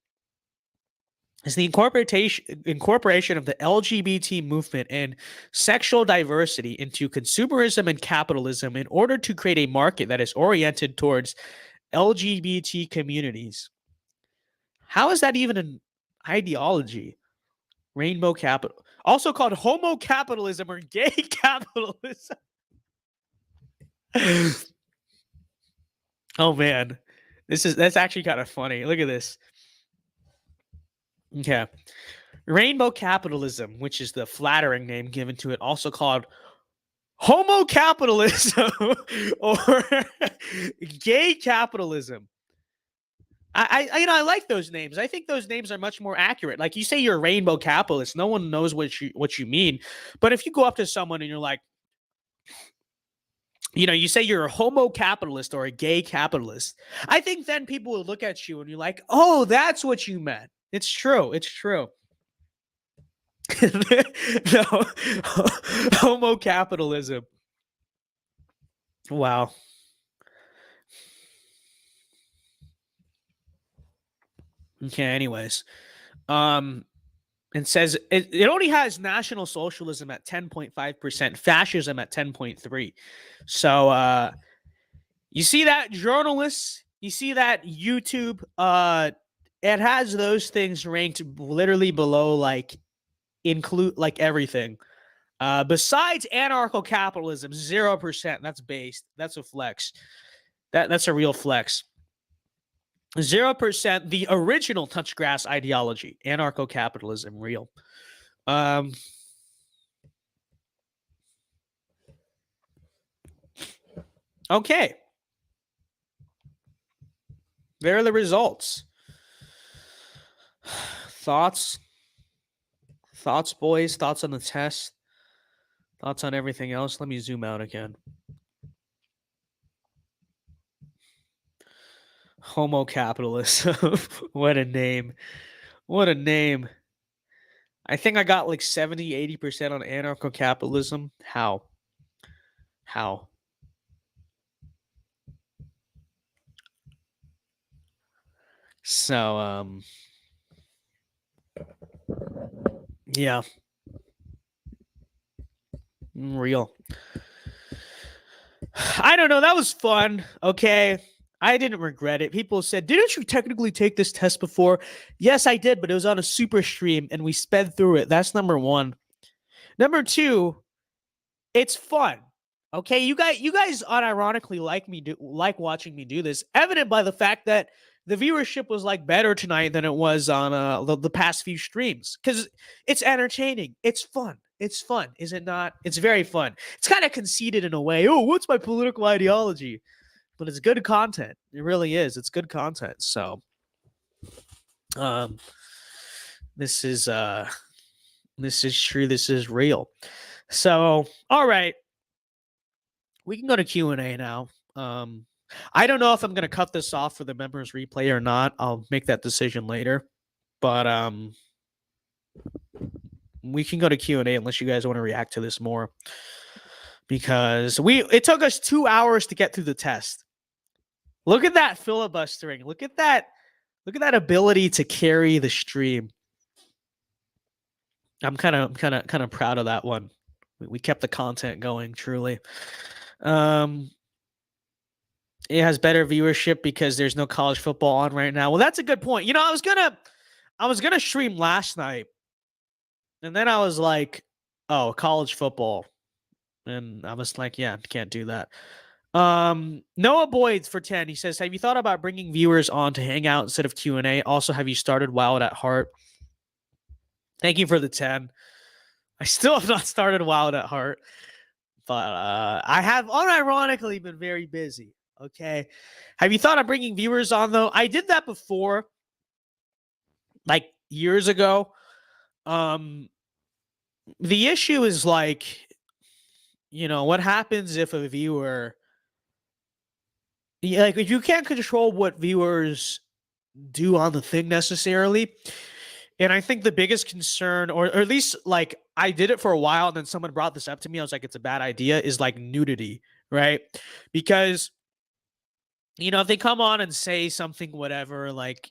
is the incorporation of the LGBT movement and sexual diversity into consumerism and capitalism in order to create a market that is oriented towards LGBT communities. How is that even an ideology? Rainbow capital, also called homo capitalism or gay capitalism. Oh man, that's actually kind of funny. Look at this. Okay. Rainbow capitalism, which is the flattering name given to it, also called homo capitalism or gay capitalism. I like those names. I think those names are much more accurate. Like, you say you're a rainbow capitalist, no one knows what you mean. But if you go up to someone and you're like, you say you're a homo capitalist or a gay capitalist, I think then people will look at you and you're like, oh, that's what you meant. It's true. It's true. No, homo capitalism. Wow. Okay, anyways. It says it only has National Socialism at 10.5%, fascism at 10.3%. So you see that, journalists? You see that, YouTube? It has those things ranked literally below, like, include like everything. Besides anarcho-capitalism, 0%. That's based. That's a flex. That's a real flex. 0%, the original touchgrass ideology, anarcho-capitalism, real. Okay. There are the results. Thoughts, boys? Thoughts on the test? Thoughts on everything else? Let me zoom out again. Homo capitalism. What a name. What a name. I think I got like 70, 80% on anarcho-capitalism. How? So, yeah. Real. I don't know. That was fun. Okay. I didn't regret it. People said, didn't you technically take this test before? Yes, I did, but it was on a super stream and we sped through it. That's number one. Number two, it's fun. Okay, you guys unironically like watching me do this, evident by the fact that the viewership was like better tonight than it was on the past few streams, because it's entertaining. It's fun. It's fun, is it not? It's very fun. It's kind of conceited in a way. Oh, what's my political ideology? But it's good content. It really is. It's good content. So, this is true. This is real. So, all right, we can go to Q&A now. I don't know if I'm going to cut this off for the members replay or not. I'll make that decision later. But we can go to Q&A unless you guys want to react to this more. Because it took us 2 hours to get through the test. Look at that filibustering. Look at that ability to carry the stream. I'm kind of proud of that one. We kept the content going, truly. It has better viewership because there's no college football on right now. Well, that's a good point. I was gonna stream last night, And then I was like, oh, college football. And I was like, yeah, can't do that. Noah Boyd for 10. He says, have you thought about bringing viewers on to hang out instead of Q&A? Also, have you started Wild at Heart? Thank you for the 10. I still have not started Wild at Heart, but I have unironically been very busy. Okay. Have you thought of bringing viewers on though? I did that before, like years ago. The issue is like, what happens if a viewer, like, if you can't control what viewers do on the thing necessarily. And I think the biggest concern, or at least like I did it for a while, and then someone brought this up to me. I was like, it's a bad idea, is like nudity, right? Because, if they come on and say something, whatever, like,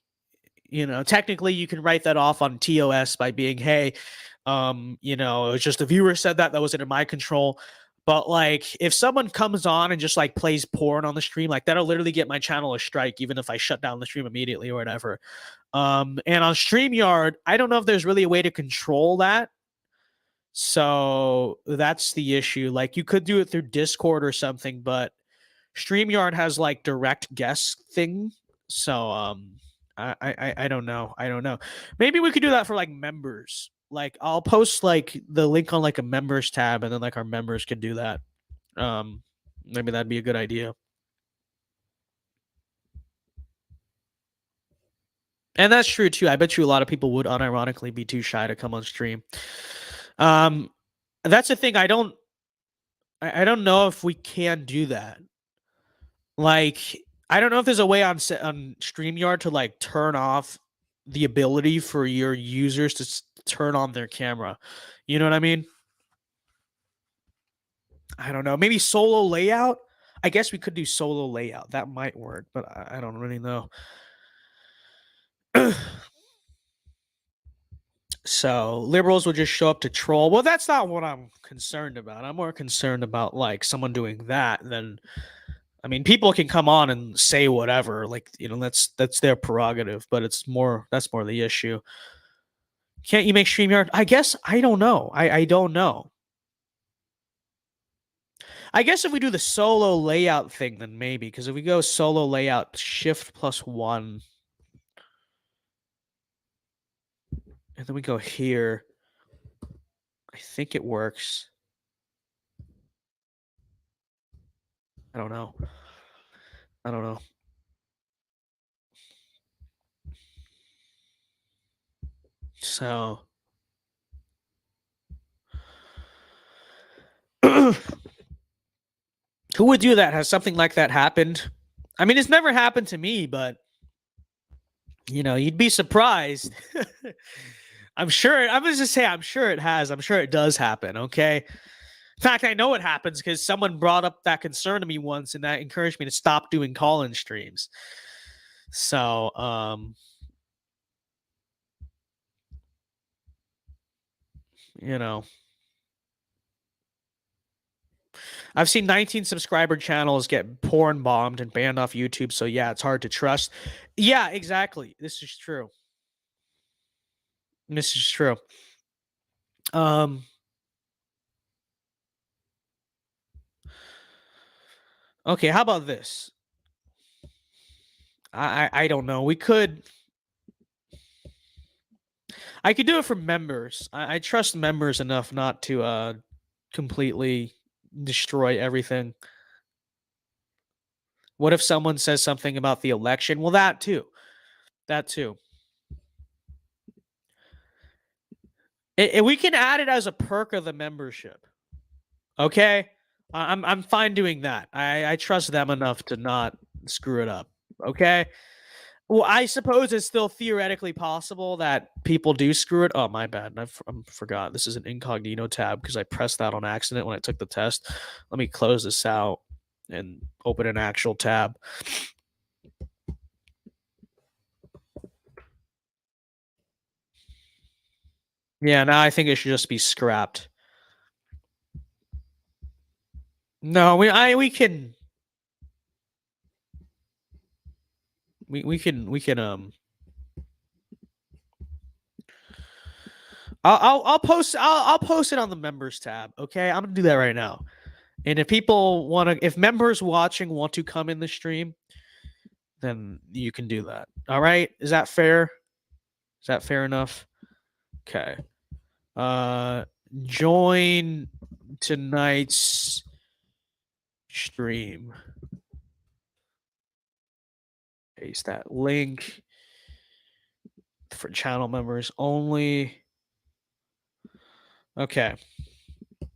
technically you can write that off on TOS by being, hey, it was just the viewer said that wasn't in my control. But like, if someone comes on and just like plays porn on the stream, like that'll literally get my channel a strike, even if I shut down the stream immediately or whatever. And on StreamYard, I don't know if there's really a way to control that. So that's the issue. Like, you could do it through Discord or something, but StreamYard has like direct guest thing. So I don't know. I don't know. Maybe we could do that for like members. Like, I'll post like the link on like a members tab, and then like our members can do that. Maybe that'd be a good idea. And that's true too. I bet you a lot of people would unironically be too shy to come on stream. That's the thing. I don't know if we can do that. Like, I don't know if there's a way on StreamYard to like turn off the ability for your users to turn on their camera. You know what I mean? I don't know. Maybe solo layout. I guess we could do solo layout. That might work, but I don't really know. So liberals will just show up to troll. Well, that's not what I'm concerned about. I'm more concerned about like someone doing that than, I mean, people can come on and say whatever, like, that's their prerogative, but that's more the issue. Can't you make StreamYard? I guess, I don't know. I don't know. I guess if we do the solo layout thing, then maybe, because if we go solo layout, shift +1, and then we go here, I think it works. I don't know. So who would do that? Has something like that happened? I mean, it's never happened to me, but you'd be surprised. I'm sure it has. I'm sure it does happen. Okay. In fact, I know it happens because someone brought up that concern to me once, and that encouraged me to stop doing call-in streams. So, I've seen 19 subscriber channels get porn bombed and banned off YouTube. So yeah, it's hard to trust. Yeah, exactly. This is true. Okay, how about this? I don't know. I could do it for members. I trust members enough not to completely destroy everything. What if someone says something about the election? Well, that too. We can add it as a perk of the membership. Okay, I'm fine doing that. I trust them enough to not screw it up. Okay. Well, I suppose it's still theoretically possible that people do screw it. Oh, my bad. I forgot. This is an incognito tab because I pressed that on accident when I took the test. Let me close this out and open an actual tab. Yeah, now I think it should just be scrapped. No, we can I'll post it on the members tab. Okay, I'm gonna do that right now. And if people want to, if members watching want to come in the stream, then you can do that. All right, is that fair? Is that fair enough? Okay. Join tonight's stream. Paste that link for channel members only. Okay.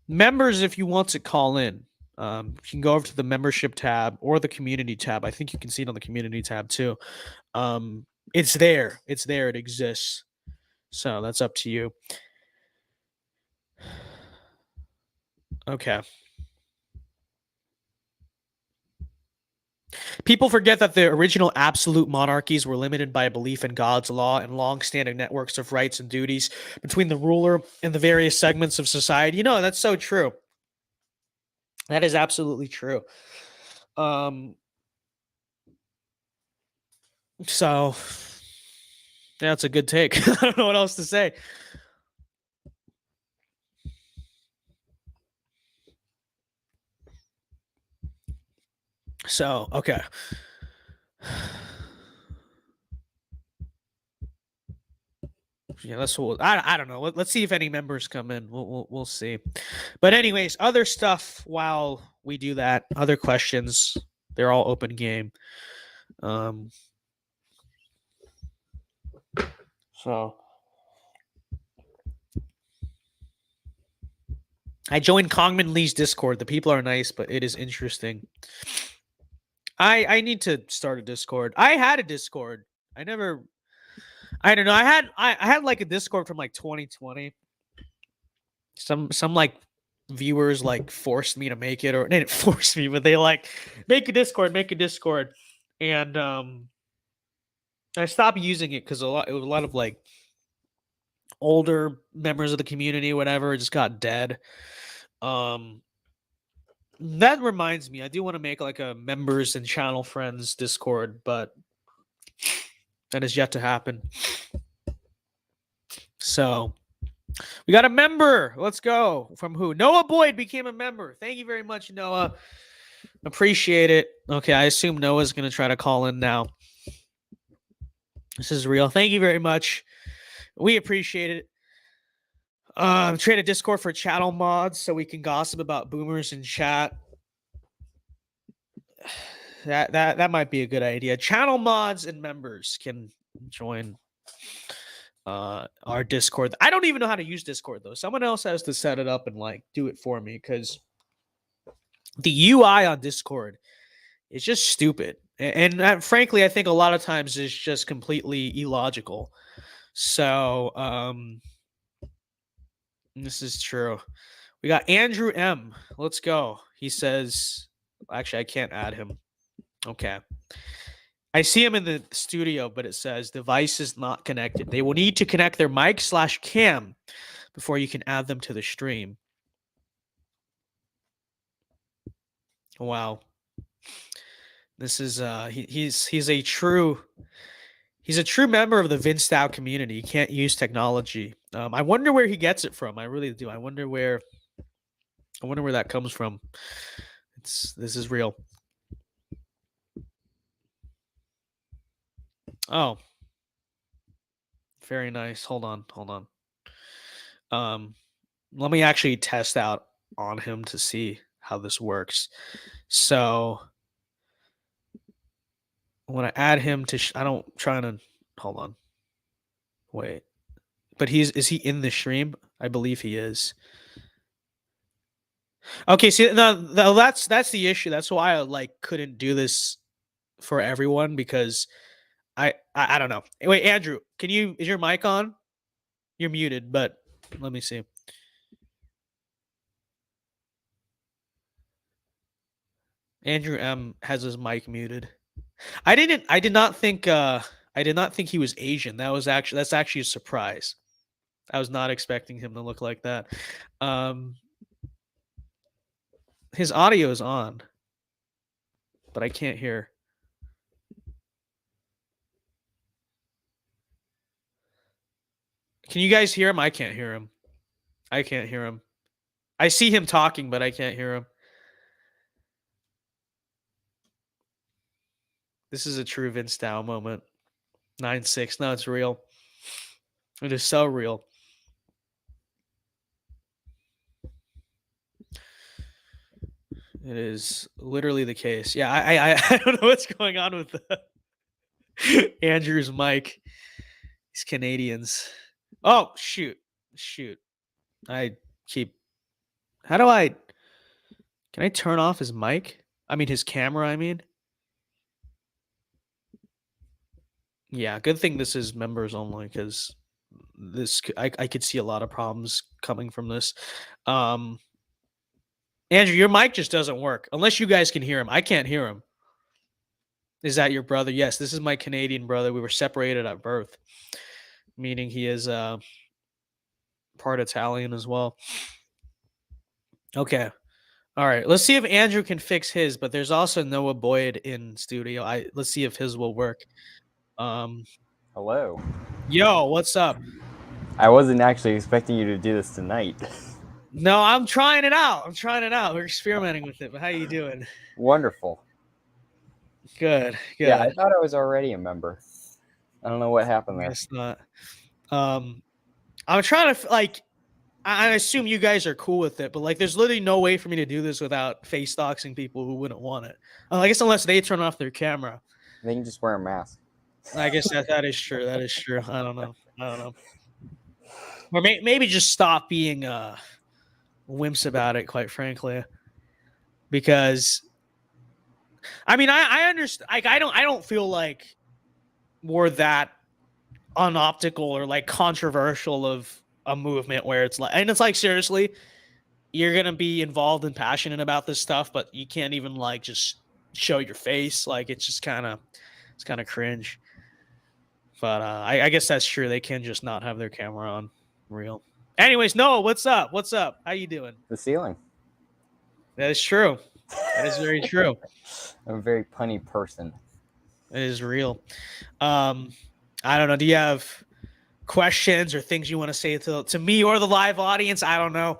Members, if you want to call in, you can go over to the membership tab or the community tab. I think you can see it on the community tab too. It's there. It's there. It exists. So that's up to you. Okay. People forget that the original absolute monarchies were limited by a belief in God's law and long-standing networks of rights and duties between the ruler and the various segments of society. You know, that's so true. That is absolutely true. So that's a good take. I don't know what else to say. So, okay. Yeah, that's what I don't know. Let's see if any members come in. We'll see. But anyways, other stuff while we do that, other questions, they're all open game. So I joined Kongman Lee's Discord. The people are nice, but it is interesting. I need to start a Discord. I had a Discord. I don't know. I had like a Discord from like 2020. Some like viewers like forced me to make it, or they didn't force me, but they like make a Discord. And I stopped using it because it was a lot of like older members of the community, whatever, just got dead. That reminds me, I do want to make like a members and channel friends Discord, but that is yet to happen. So we got a member. Let's go. From who? Noah Boyd became a member. Thank you very much, Noah. Appreciate it. Okay, I assume Noah's going to try to call in now. This is real. Thank you very much. We appreciate it. Trade a Discord for channel mods so we can gossip about boomers in chat. That might be a good idea. Channel mods and members can join our Discord. I don't even know how to use Discord though. Someone else has to set it up and like do it for me because the UI on Discord is just stupid. And frankly, I think a lot of times it's just completely illogical. So this is true. We got Andrew M. Let's go. He says, actually, I can't add him. Okay. I see him in the studio, but it says device is not connected. They will need to connect their mic/cam before you can add them to the stream. Wow. This is he's a true member of the Vinstow community. He can't use technology. I wonder where he gets it from. I really do. I wonder where that comes from. This is real. Oh, very nice. Hold on. Let me actually test out on him to see how this works. So when I add him to, hold on. Wait, but is he in the stream? I believe he is. Okay, see, no, that's the issue. That's why I like couldn't do this for everyone because I don't know. Wait, Andrew, is your mic on? You're muted, but let me see. Andrew M has his mic muted. I did not think he was Asian. That's actually a surprise. I was not expecting him to look like that. His audio is on, but I can't hear. Can you guys hear him? I can't hear him. I see him talking, but I can't hear him. This is a true Vince Dow moment. 9-6. No, it's real. It is so real. It is literally the case. Yeah, I don't know what's going on with Andrew's mic. These Canadians. Oh, shoot. How do I, can I turn off his mic? I mean, his camera, I mean. Yeah, good thing this is members only, because I could see a lot of problems coming from this. Andrew, your mic just doesn't work unless you guys can hear him. I can't hear him. Is that your brother? Yes, this is my Canadian brother. We were separated at birth, meaning he is part Italian as well. Okay. All right. Let's see if Andrew can fix his, but there's also Noah Boyd in studio. Let's see if his will work. Hello. Yo, what's up? I wasn't actually expecting you to do this tonight. No, I'm trying it out. We're experimenting with it. But how you doing? Wonderful. Good. Yeah, I thought I was already a member. I don't know what happened there. It's not. I'm trying to I assume you guys are cool with it, but there's literally no way for me to do this without face doxing people who wouldn't want it. I guess unless they turn off their camera. They can just wear a mask. I guess that is true. That is true. I don't know. Or maybe just stop being wimps about it, quite frankly. Because I mean, I understand. I don't feel like we're that unoptical or controversial of a movement where it's seriously, you're gonna be involved and passionate about this stuff, but you can't even just show your face. It's just kind of cringe. But I guess that's true. They can just not have their camera on. Real. Anyways, Noah, what's up? How you doing? The ceiling. That is true. That is very true. I'm a very punny person. It is real. I don't know. Do you have questions or things you want to say to me or the live audience? I don't know.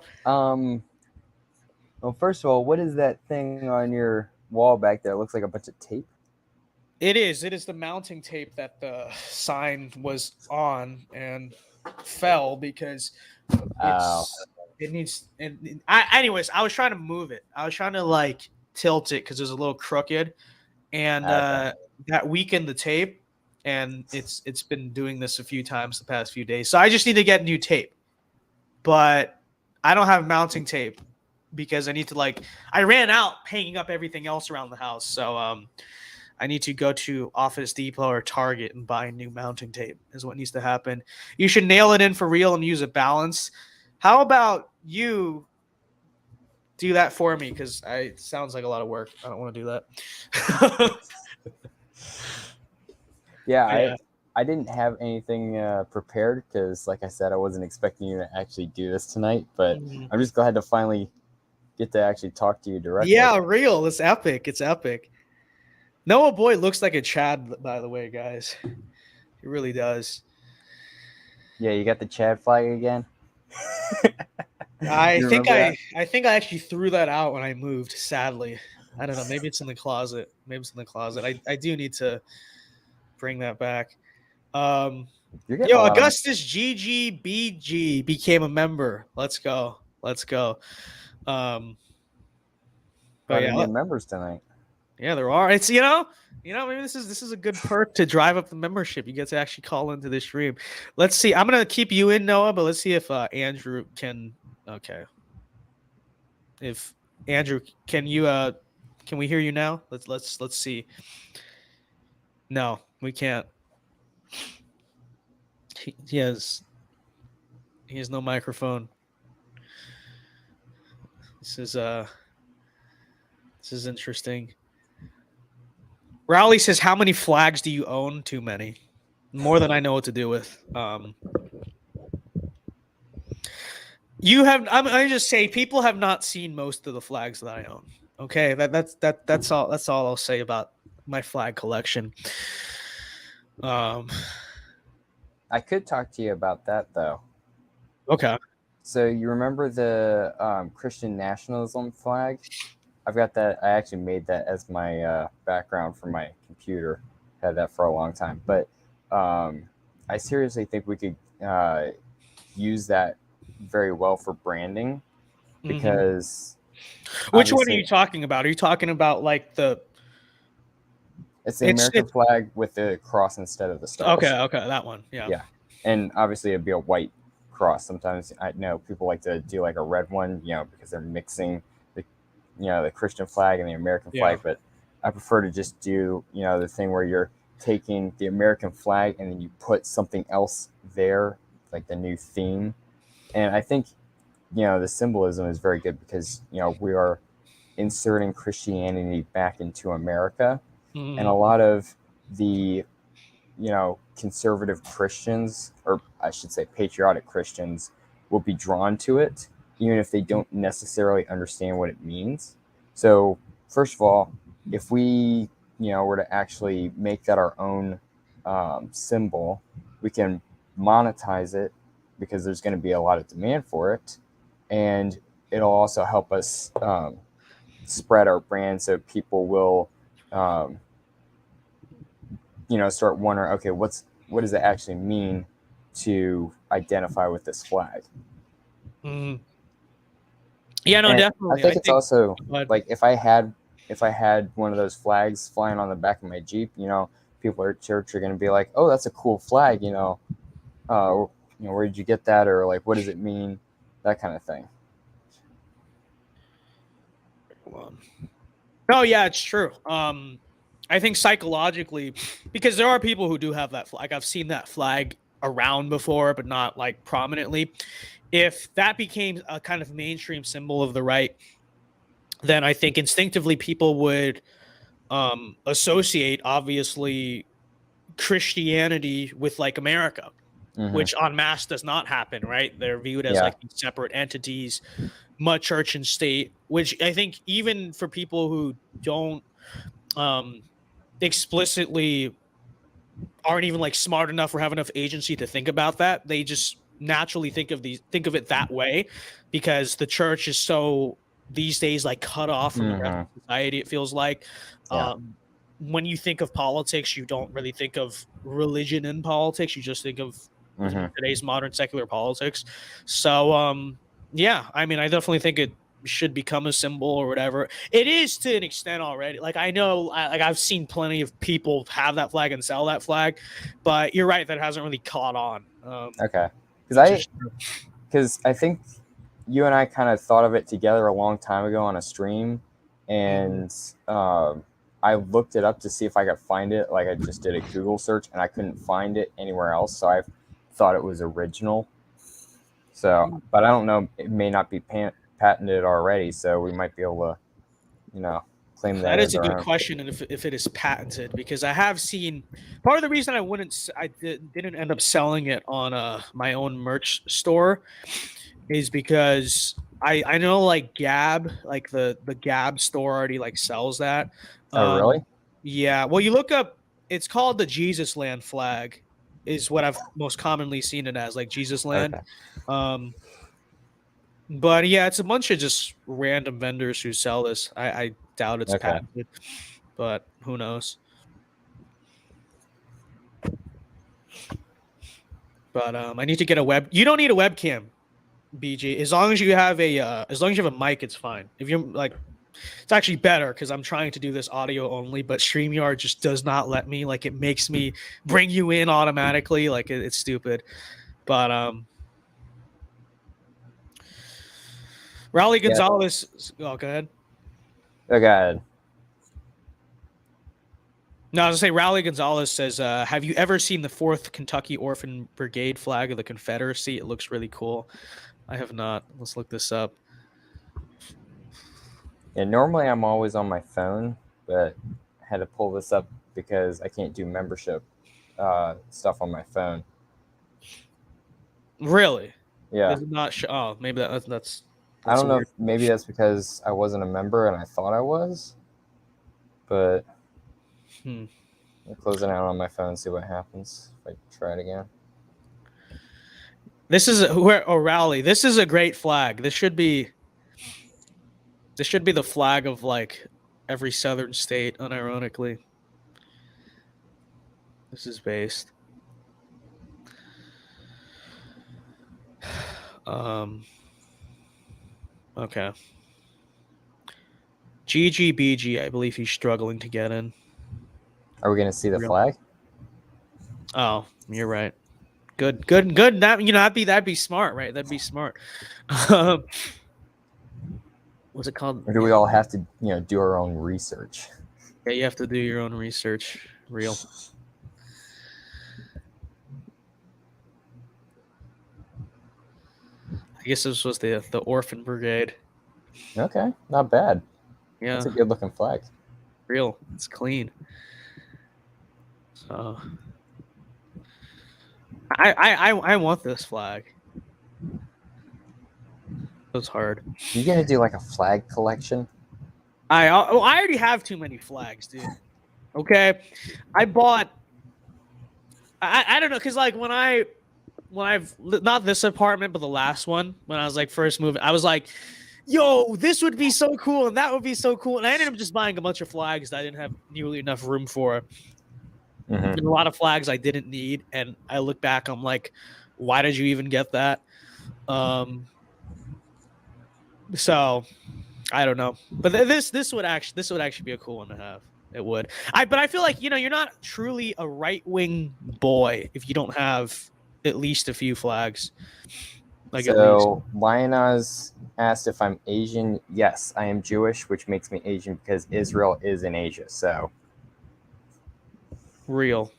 Well, first of all, what is that thing on your wall back there? It looks like a bunch of tape. It is the mounting tape that the sign was on and fell because it needs. Anyways, I was trying to move it. I was trying to tilt it because it was a little crooked, and that weakened the tape. And it's been doing this a few times the past few days. So I just need to get new tape, but I don't have mounting tape because I need to I ran out hanging up everything else around the house. So I need to go to Office Depot or Target and buy new mounting tape is what needs to happen. You should nail it in for real and use a balance. How about you do that for me? Because it sounds like a lot of work. I don't want to do that. Yeah, I didn't have anything prepared because, like I said, I wasn't expecting you to actually do this tonight. But I'm just glad to finally get to actually talk to you directly. Yeah, real. It's epic. Noah Boyd looks like a Chad, by the way, guys. He really does. Yeah, you got the Chad flag again? I think I actually threw that out when I moved, sadly. I don't know. Maybe it's in the closet. I do need to bring that back. Augustus GGBG became a member. Let's go. But members tonight. Yeah, there are. It's maybe this is a good perk to drive up the membership. You get to actually call into the stream. Let's see. I'm gonna keep you in, Noah, but let's see if Andrew can. Okay. If Andrew, can we hear you now? Let's see. No, we can't. He has no microphone. This is interesting. Rowley says, "How many flags do you own?" Too many. More than I know what to do with. You have. I just say people have not seen most of the flags that I own. Okay, that's all. That's all I'll say about my flag collection. I I could talk to you about that though. Okay. So you remember the Christian nationalism flag? I've got that. I actually made that as my background for my computer. Had that for a long time, but I seriously think we could use that very well for branding because Which one are you talking about? Are you talking about like it's the American flag with the cross instead of the stars? Okay, that one. Yeah. And obviously it'd be a white cross. Sometimes I know people like to do like a red one, because they're mixing the Christian flag and the American flag, but I prefer to just do, the thing where you're taking the American flag and then you put something else there, like the new theme. And I think, the symbolism is very good because, we are inserting Christianity back into America. And a lot of the, conservative Christians, or I should say patriotic Christians, will be drawn to it, even if they don't necessarily understand what it means. So first of all, if we, were to actually make that our own symbol, we can monetize it because there's going to be a lot of demand for it. And it'll also help us spread our brand so people will, start wondering, okay, what does it actually mean to identify with this flag? Yeah, no, and definitely. I think it's also like if I had one of those flags flying on the back of my Jeep, people at church are going to be like, "Oh, that's a cool flag," where did you get that, or like, what does it mean, that kind of thing. Oh yeah, it's true. I think psychologically, because there are people who do have that flag. I've seen that flag around before, but not like prominently. If that became a kind of mainstream symbol of the right, then I think instinctively people would associate, obviously, Christianity with like America, which en masse does not happen, right? They're viewed as like these separate entities, church and state, which I think even for people who don't explicitly aren't even like smart enough or have enough agency to think about that, they just naturally think of it that way because the church is so these days like cut off from the rest of society. It feels like when you think of politics, you don't really think of religion in politics. You just think of today's modern secular politics. So yeah, I mean, I definitely think it should become a symbol or whatever. It is to an extent already. Like I know, like I've seen plenty of people have that flag and sell that flag, but you're right, that hasn't really caught on. Okay, because I think you and I kind of thought of it together a long time ago on a stream, and I looked it up to see if I could find it. Like I just did a Google search and I couldn't find it anywhere else, so I thought it was original. So, but I don't know. It may not be patented already, so we might be able to, claim that. That is a good question, and if it is patented, because I have seen part of the reason I didn't end up selling it on my own merch store is because I know like Gab, like the Gab store already like sells that. Oh, really? Yeah. Well, you look up. It's called the Jesus Land flag, is what I've most commonly seen it as, like Jesus Land. Okay. But yeah, it's a bunch of just random vendors who sell this. I doubt it's patented, but who knows? But I need to get a web. You don't need a webcam, BG. As long as you have a mic, it's fine. If you're like, it's actually better because I'm trying to do this audio only, but StreamYard just does not let me. Like, it makes me bring you in automatically. Like, it's stupid. But Raleigh Gonzalez. Oh, go ahead. Oh, go ahead. No, I was gonna say Raleigh Gonzalez says, "Have you ever seen the 4th Kentucky Orphan Brigade flag of the Confederacy? It looks really cool." I have not. Let's look this up. Yeah, normally I'm always on my phone, but I had to pull this up because I can't do membership stuff on my phone. Really? Yeah. Does it not show? Oh, maybe that's I don't know. Weird. Maybe that's because I wasn't a member and I thought I was, but I'll close it out on my phone and see what happens if I try it again. This is O'Reilly. This is a great flag. This should be the flag of like every southern state, unironically. This is based. Okay. GGBG, I believe he's struggling to get in. Are we going to see the flag? Oh, you're right. Good. That that'd be smart, right? That'd be smart. What's it called? Or do we all have to, do our own research? Yeah, you have to do your own research. Real. I guess this was the Orphan Brigade. Okay, not bad. Yeah, that's a good looking flag. Real, it's clean. So, I want this flag. It's hard. You gonna do like a flag collection? I already have too many flags, dude. Okay, I bought. I don't know, cause like when I've not this apartment, but the last one, when I was like first moving, I was like, yo, this would be so cool and that would be so cool, and I ended up just buying a bunch of flags that I didn't have nearly enough room for. Mm-hmm. And a lot of flags I didn't need, and I look back, I'm like, why did you even get that? So I don't know, but this would actually be a cool one to have. It would. But I feel like you're not truly a right-wing boy if you don't have at least a few flags. Like so Lionaz asked if I'm Asian. Yes, I am Jewish, which makes me Asian because Israel is in Asia. So real.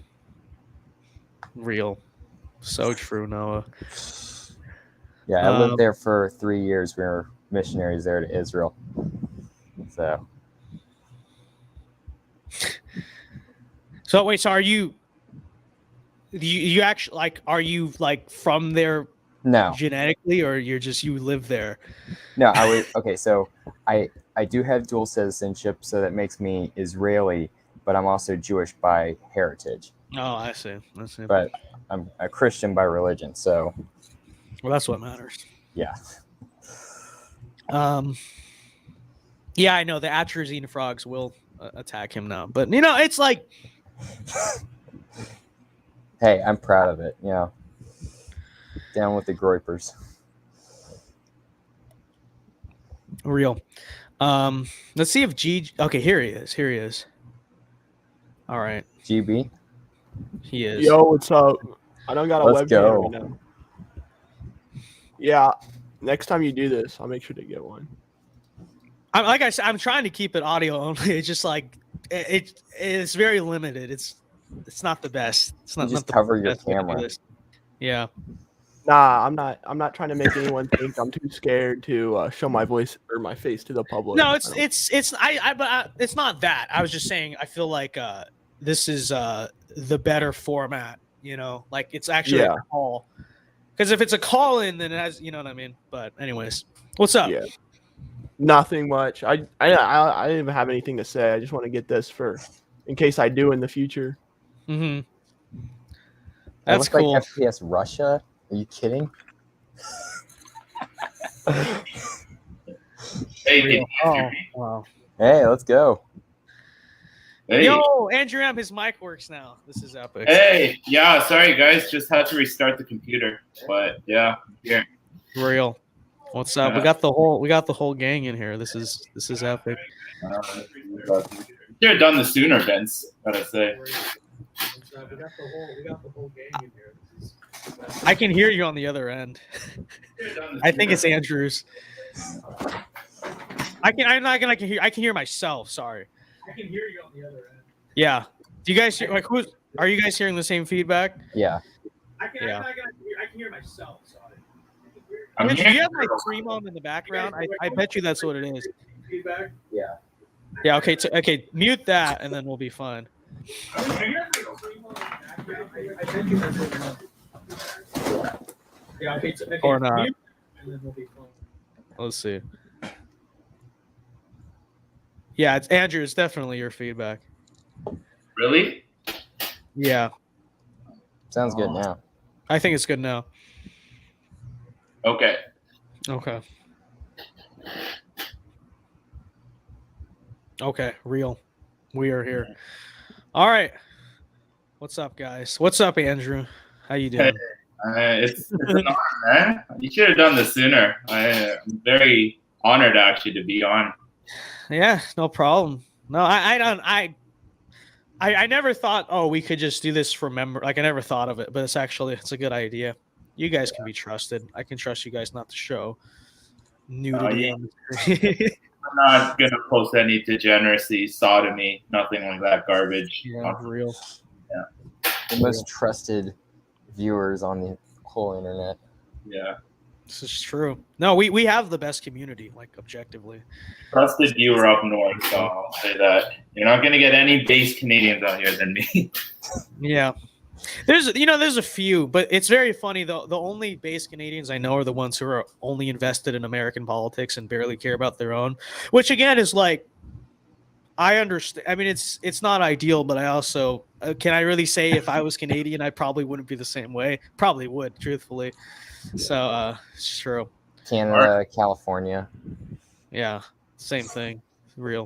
So true, Noah. Yeah, I lived there for 3 years. We were missionaries there to Israel. So wait, so are you actually like, are you like from there? No, genetically, or you live there? No, I was okay. So I do have dual citizenship, so that makes me Israeli, but I'm also Jewish by heritage. Oh, I see. But I'm a Christian by religion, so. Well, that's what matters. Yeah. Yeah, I know the atrazine frogs will attack him now, but it's like. Hey, I'm proud of it. Down with the groypers. Real. Let's see if G. Okay, here he is. All right. GB. He is. Yo, what's up? I don't got a webcam right now. Yeah, next time you do this, I'll make sure to get one. Like I said, I'm trying to keep it audio only. It's just like it's very limited. It's not the best. It's not. Just cover your camera. Yeah. Nah, I'm not trying to make anyone think I'm too scared to show my voice or my face to the public. No, it's not that. I was just saying I feel like this is the better format. Like it's actually a call. Because if it's a call in, then it has, you know what I mean. But anyways, what's up? Yeah. Nothing much. I didn't even have anything to say. I just want to get this in case I do in the future. Mm-hmm. That's cool. Like FPS Russia. Are you kidding? Hey, wow. Hey, let's go. Hey. Yo, Andrew M, his mic works now. This is epic. Hey, yeah, sorry guys, just had to restart the computer. But yeah, here. Real. What's up? Yeah. We got the whole gang in here. This is epic. You're done the sooner, Vince, gotta say. We got the whole gang in here. I can hear you on the other end. I think it's Andrew's. I can hear myself. Sorry. I can hear you on the other end. Yeah. Do you guys hear? Like, are you guys hearing the same feedback? Yeah. I can hear myself. Sorry. Do you have my stream on in the background? I bet you that's what it is. Feedback? Yeah. Yeah. Okay. Okay. Mute that, and then we'll be fine. Yeah, okay, or not. Let's see. Yeah, it's Andrew. It's definitely your feedback. Really? Yeah. Sounds good now. I think it's good now. Okay. Okay. Okay, real. We are here. All right. What's up, guys? What's up, Andrew? How you doing? It's an honor, man. You should have done this sooner. I'm very honored actually to be on. Yeah, no problem. No, I never thought, oh, we could just do this for member. Like I never thought of it, but it's a good idea. You guys can be trusted. I can trust you guys not to show nudity on the screen. I'm not gonna post any degeneracy, sodomy, nothing like that garbage. Yeah, real. Yeah. The most trusted viewers on the whole internet. Yeah. This is true. No, we have the best community, like objectively. Trusted viewer up north, so I'll say that. You're not gonna get any base Canadians out here than me. Yeah. There's a few, but it's very funny though. The only base Canadians I know are the ones who are only invested in American politics and barely care about their own, which again is like, I understand. I mean, it's not ideal, but I also can I really say if I was Canadian, I probably wouldn't be the same way. Probably would, truthfully. So it's true. Canada, California. Yeah, same thing. Real.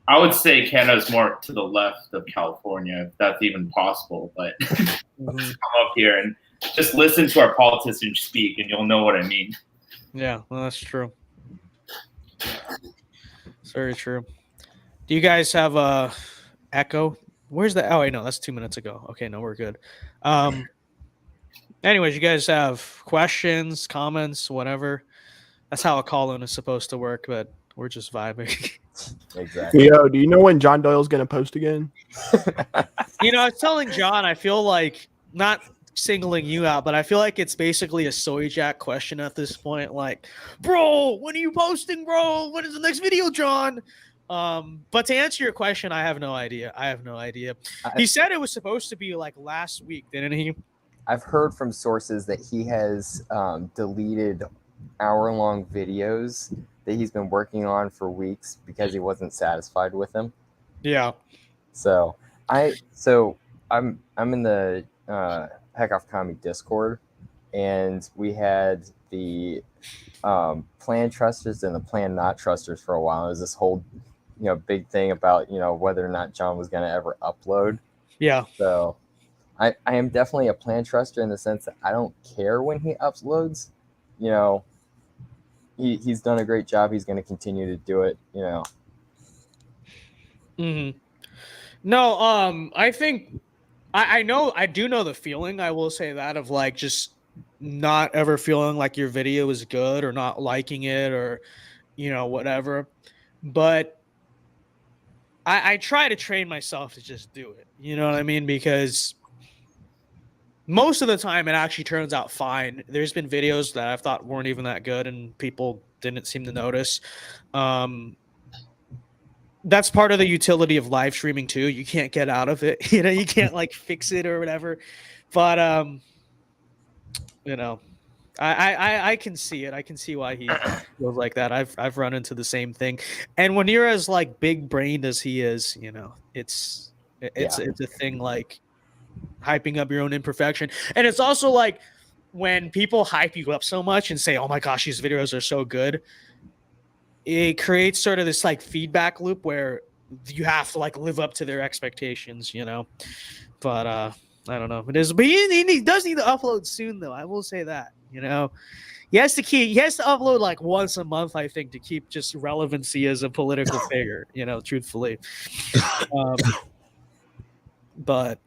I would say Canada's more to the left of California, if that's even possible. But let's come up here and just listen to our politicians speak, and you'll know what I mean. Yeah, well, that's true. It's very true. Do you guys have a echo? Where's the? Oh, wait, no, that's 2 minutes ago. Okay, no, we're good. Anyways, you guys have questions, comments, whatever. That's how a call-in is supposed to work, but we're just vibing. Exactly. Yo, do you know when John Doyle's gonna post again? I was telling John, I feel like, not singling you out, but I feel like it's basically a soy jack question at this point. Like, bro, when are you posting, bro? When is the next video, John? But to answer your question, I have no idea. He said it was supposed to be like last week, didn't he? I've heard from sources that he has deleted hour-long videos that he's been working on for weeks because he wasn't satisfied with them. Yeah. So I'm in the Heck Off Comedy Discord, and we had the plan trusters and the plan not trusters for a while. It was this whole big thing about whether or not John was going to ever upload. Yeah. So I am definitely a plan truster in the sense that I don't care when he uploads. He's done a great job. He's going to continue to do it. No, I think I do know the feeling. I will say that of like just not ever feeling like your video is good or not liking it or whatever. But I try to train myself to just do it. You know what I mean? Because most of the time it actually turns out fine. There's been videos that I thought weren't even that good and people didn't seem to notice. That's part of the utility of live streaming too. You can't get out of it. You can't like fix it or whatever. But I can see it. I can see why he feels like that. I've run into the same thing. And when you're as like big brained as he is, it's a thing like hyping up your own imperfection. And it's also like when people hype you up so much and say, oh my gosh, these videos are so good, it creates sort of this like feedback loop where you have to like live up to their expectations, but I don't know. It is, but he does need to upload soon though. I will say that, he has to upload like once a month, I think, to keep just relevancy as a political figure, truthfully. But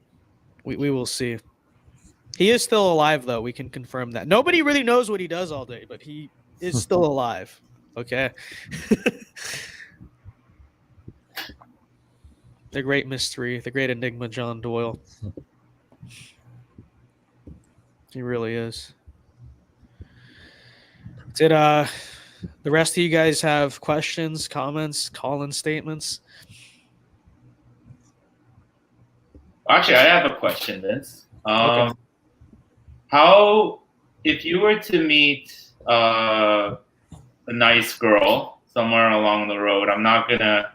we will see. He is still alive, though. We can confirm that. Nobody really knows what he does all day, but he is still alive. Okay. The great mystery, the great enigma, John Doyle. He really is. Did the rest of you guys have questions, comments, call-in statements? Actually, I have a question, Vince. Okay. How, if you were to meet a nice girl somewhere along the road, I'm not gonna,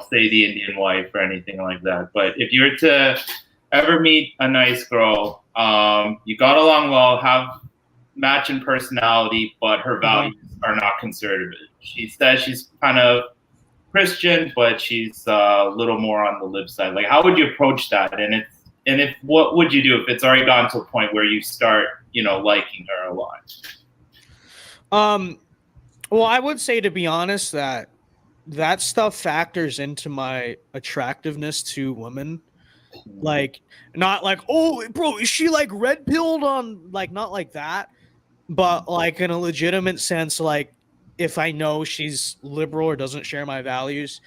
say the Indian wife or anything like that, but if you were to ever meet a nice girl, you got along well, have, match in personality, but her values are not conservative. She says she's kind of Christian, but she's a little more on the lib side. Like, how would you approach that? And if what would you do if it's already gotten to a point where you start, liking her a lot? Well, I would say, to be honest, that stuff factors into my attractiveness to women. Like, not like, oh, bro, is she like red pilled on, like, not like that, but like in a legitimate sense, like if I know she's liberal or doesn't share my values,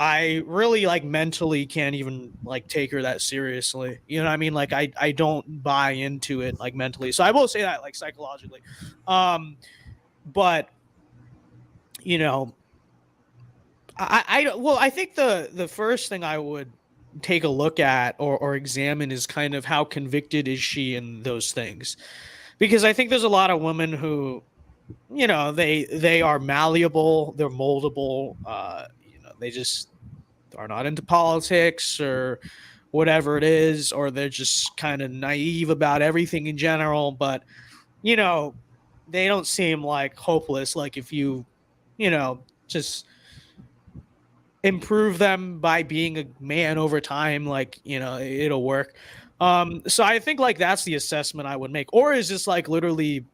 I really like mentally can't even like take her that seriously. You know what I mean? Like I don't buy into it like mentally. So I will say that like psychologically. But I think the first thing I would take a look at or examine is kind of how convicted is she in those things. Because I think there's a lot of women who, they are malleable, they're moldable, they just are not into politics or whatever it is, or they're just kind of naive about everything in general. But, they don't seem like hopeless. Like if you, just improve them by being a man over time, like, it'll work. So I think like that's the assessment I would make. Or is this like literally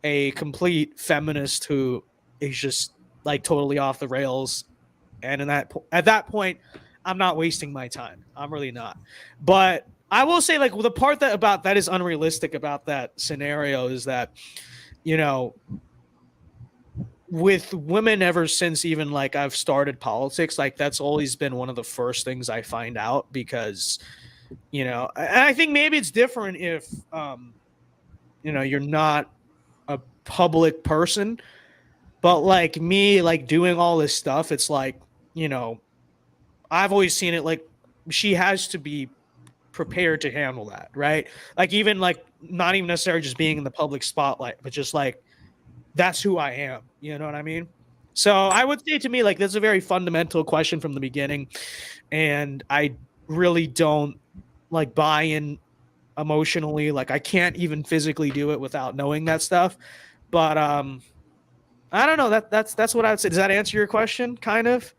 a complete feminist who is just like totally off the rails? And at that point, I'm not wasting my time. I'm really not. But I will say, like, the part that is unrealistic about that scenario is that, with women ever since even like I've started politics, like that's always been one of the first things I find out, because, and I think maybe it's different if, you're not a public person, but like me, like doing all this stuff, it's like, I've always seen it like she has to be prepared to handle that, right? Like even like not even necessarily just being in the public spotlight, but just like that's who I am. You know what I mean? So I would say, to me, like that's a very fundamental question from the beginning, and I really don't like buy in emotionally. Like I can't even physically do it without knowing that stuff. But I don't know. That's what I would say. Does that answer your question? Kind of.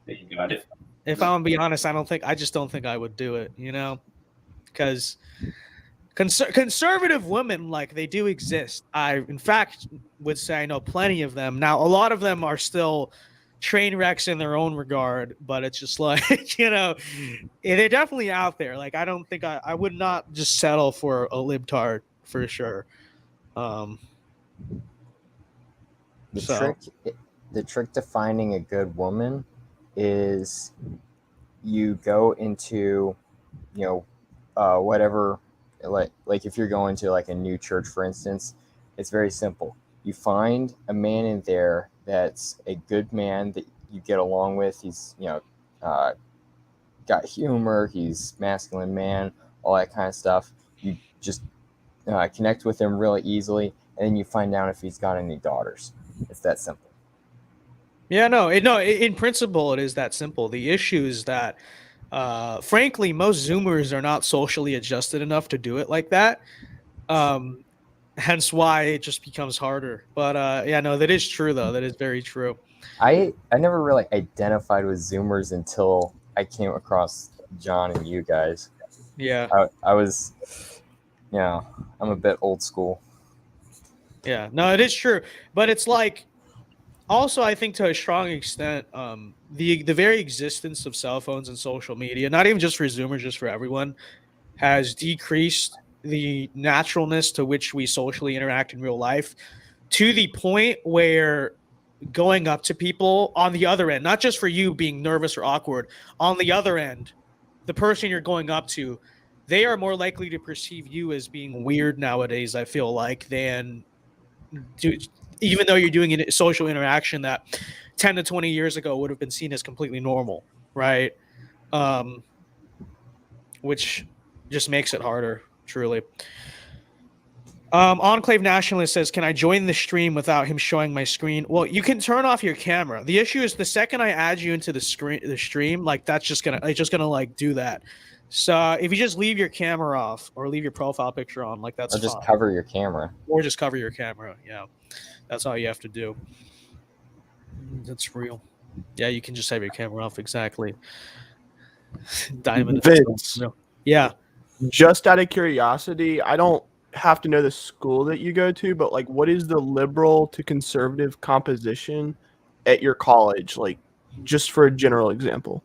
You got it. If I'm gonna be honest, I just don't think I would do it, because conservative women, like, they do exist. I, in fact, would say I know plenty of them. Now, a lot of them are still train wrecks in their own regard, but it's just like, they're definitely out there. Like, I don't think I would not just settle for a libtard for sure. The trick to finding a good woman is you go into, whatever, like if you're going to like a new church, for instance, it's very simple. You find a man in there that's a good man that you get along with. He's, got humor, he's masculine man, all that kind of stuff. You just connect with him really easily, and then you find out if he's got any daughters. It's that simple. Yeah, in principle, it is that simple. The issue is that, frankly, most Zoomers are not socially adjusted enough to do it like that. Hence why it just becomes harder. But that is true, though. That is very true. I never really identified with Zoomers until I came across John and you guys. Yeah. I was, I'm a bit old school. Yeah, no, it is true. But it's like, also, I think to a strong extent, the very existence of cell phones and social media, not even just for Zoomers, just for everyone, has decreased the naturalness to which we socially interact in real life, to the point where going up to people on the other end, not just for you being nervous or awkward, on the other end, the person you're going up to, they are more likely to perceive you as being weird nowadays, I feel like, than even though you're doing a social interaction that 10 to 20 years ago would have been seen as completely normal, right? Which just makes it harder, truly. Enclave Nationalist says, can I join the stream without him showing my screen? Well, you can turn off your camera. The issue is the second I add you into the stream, like it's just gonna like do that. So if you just leave your camera off or leave your profile picture on, like that's or just fine. cover your camera. Or just cover your camera. Yeah, that's all you have to do. That's real. Yeah, you can just have your camera off. Exactly. Diamond. Vince, Yeah. just out of curiosity, I don't have to know the school that you go to, but like, what is the liberal to conservative composition at your college? Like, just for a general example.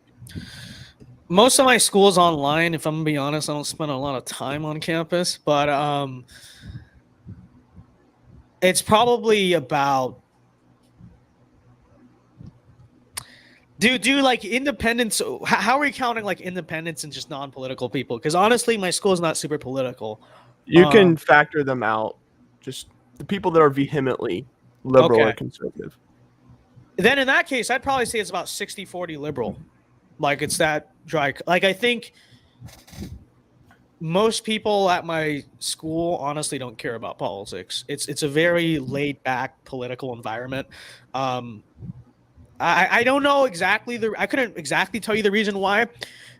Most of my school is online. If I'm gonna be honest, I don't spend a lot of time on campus, but it's probably about do like independents. How are we counting like independents and just non-political people? Because honestly, my school is not super political. You can factor them out. Just the people that are vehemently liberal or conservative. Then in that case, I'd probably say it's about 60-40 liberal. Like it's that dry. Like I think most people at my school honestly don't care about politics. It's a very laid back political environment. I don't know exactly I couldn't exactly tell you the reason why,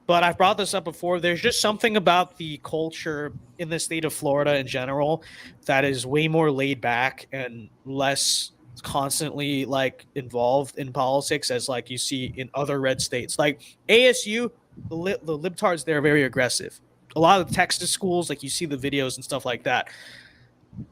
but I've brought this up before. There's just something about the culture in the state of Florida in general that is way more laid back and less constantly like involved in politics as like you see in other red states. Like ASU, the libtards there are very aggressive. A lot of the Texas schools, like you see the videos and stuff like that.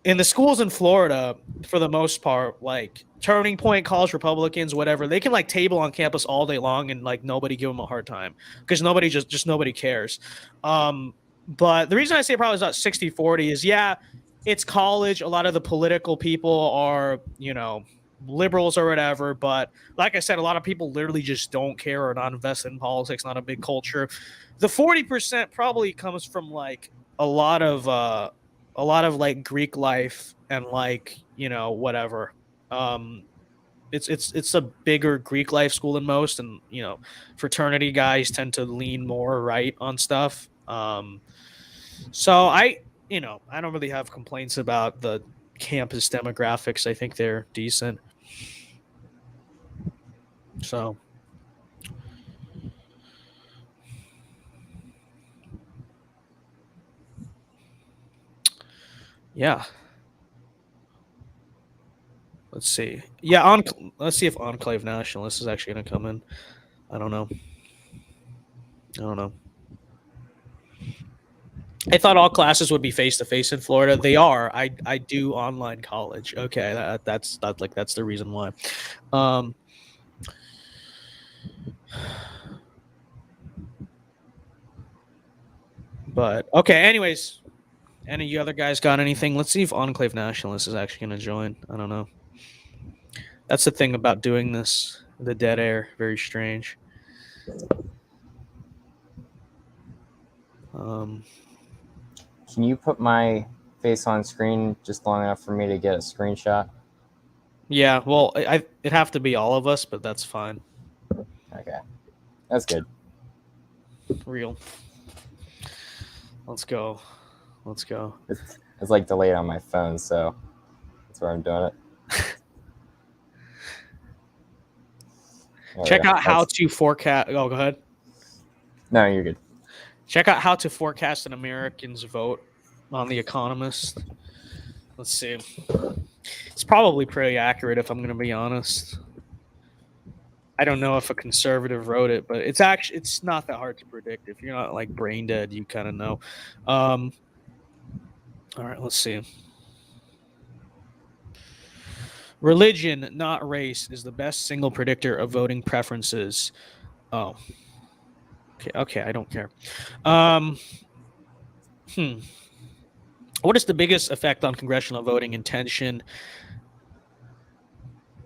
In the schools in Florida, for the most part, like Turning Point, college Republicans, whatever, they can like table on campus all day long and like nobody give them a hard time because nobody just nobody cares. But the reason I say probably is not 60-40 is it's college. A lot of the political people are, liberals or whatever. But like I said, a lot of people literally just don't care or not invested in politics, not a big culture. The 40% probably comes from like a lot of like Greek life and like, whatever. It's a bigger Greek life school than most. And, fraternity guys tend to lean more right on stuff. So I don't really have complaints about the campus demographics. I think they're decent. So. Yeah. Let's see. Yeah, let's see if Enclave Nationalist is actually going to come in. I don't know. I thought all classes would be face-to-face in Florida. They are. I do online college. Okay, that's the reason why. But okay, anyways, any of you other guys got anything? Let's see if Enclave Nationalist is actually going to join. I don't know. That's the thing about doing this. The dead air, very strange. Can you put my face on screen just long enough for me to get a screenshot? Yeah, well, it'd have to be all of us, but that's fine. Okay. That's good. Real. Let's go. It's like delayed on my phone, so that's where I'm doing it. Check out how to forecast. Oh, go ahead. No, you're good. Check out how to forecast an American's vote on The Economist. Let's see. It's probably pretty accurate, if I'm going to be honest. I don't know if a conservative wrote it, but it's not that hard to predict. If you're not like brain dead, you kind of know. All right, let's see. Religion, not race, is the best single predictor of voting preferences. Oh. Okay, I don't care. What is the biggest effect on congressional voting intention?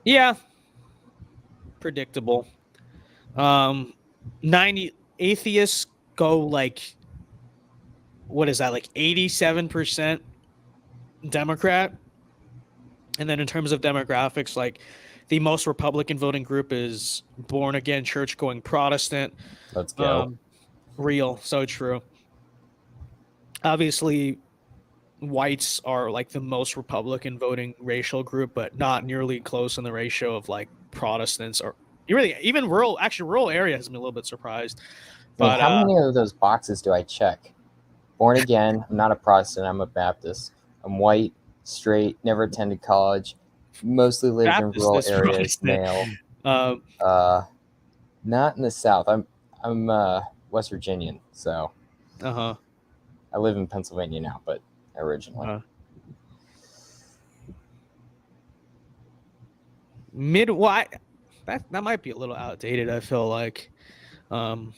Yeah. Predictable. 90 atheists go like, what is that, like 87% Democrat? And then in terms of demographics, like the most Republican voting group is born again, church going Protestant. Let's go. Real, so true. Obviously, whites are like the most Republican voting racial group, but not nearly close in the ratio of like Protestants or really even rural. Actually, rural area has been a little bit surprised. But how many of those boxes do I check? Born again, I'm not a Protestant, I'm a Baptist. I'm white, straight, never attended college, mostly lived Baptist in rural is areas, Protestant. male. Not in the South. I'm West Virginian, so Uh-huh. I live in Pennsylvania now, but originally. That might be a little outdated, I feel like. Well,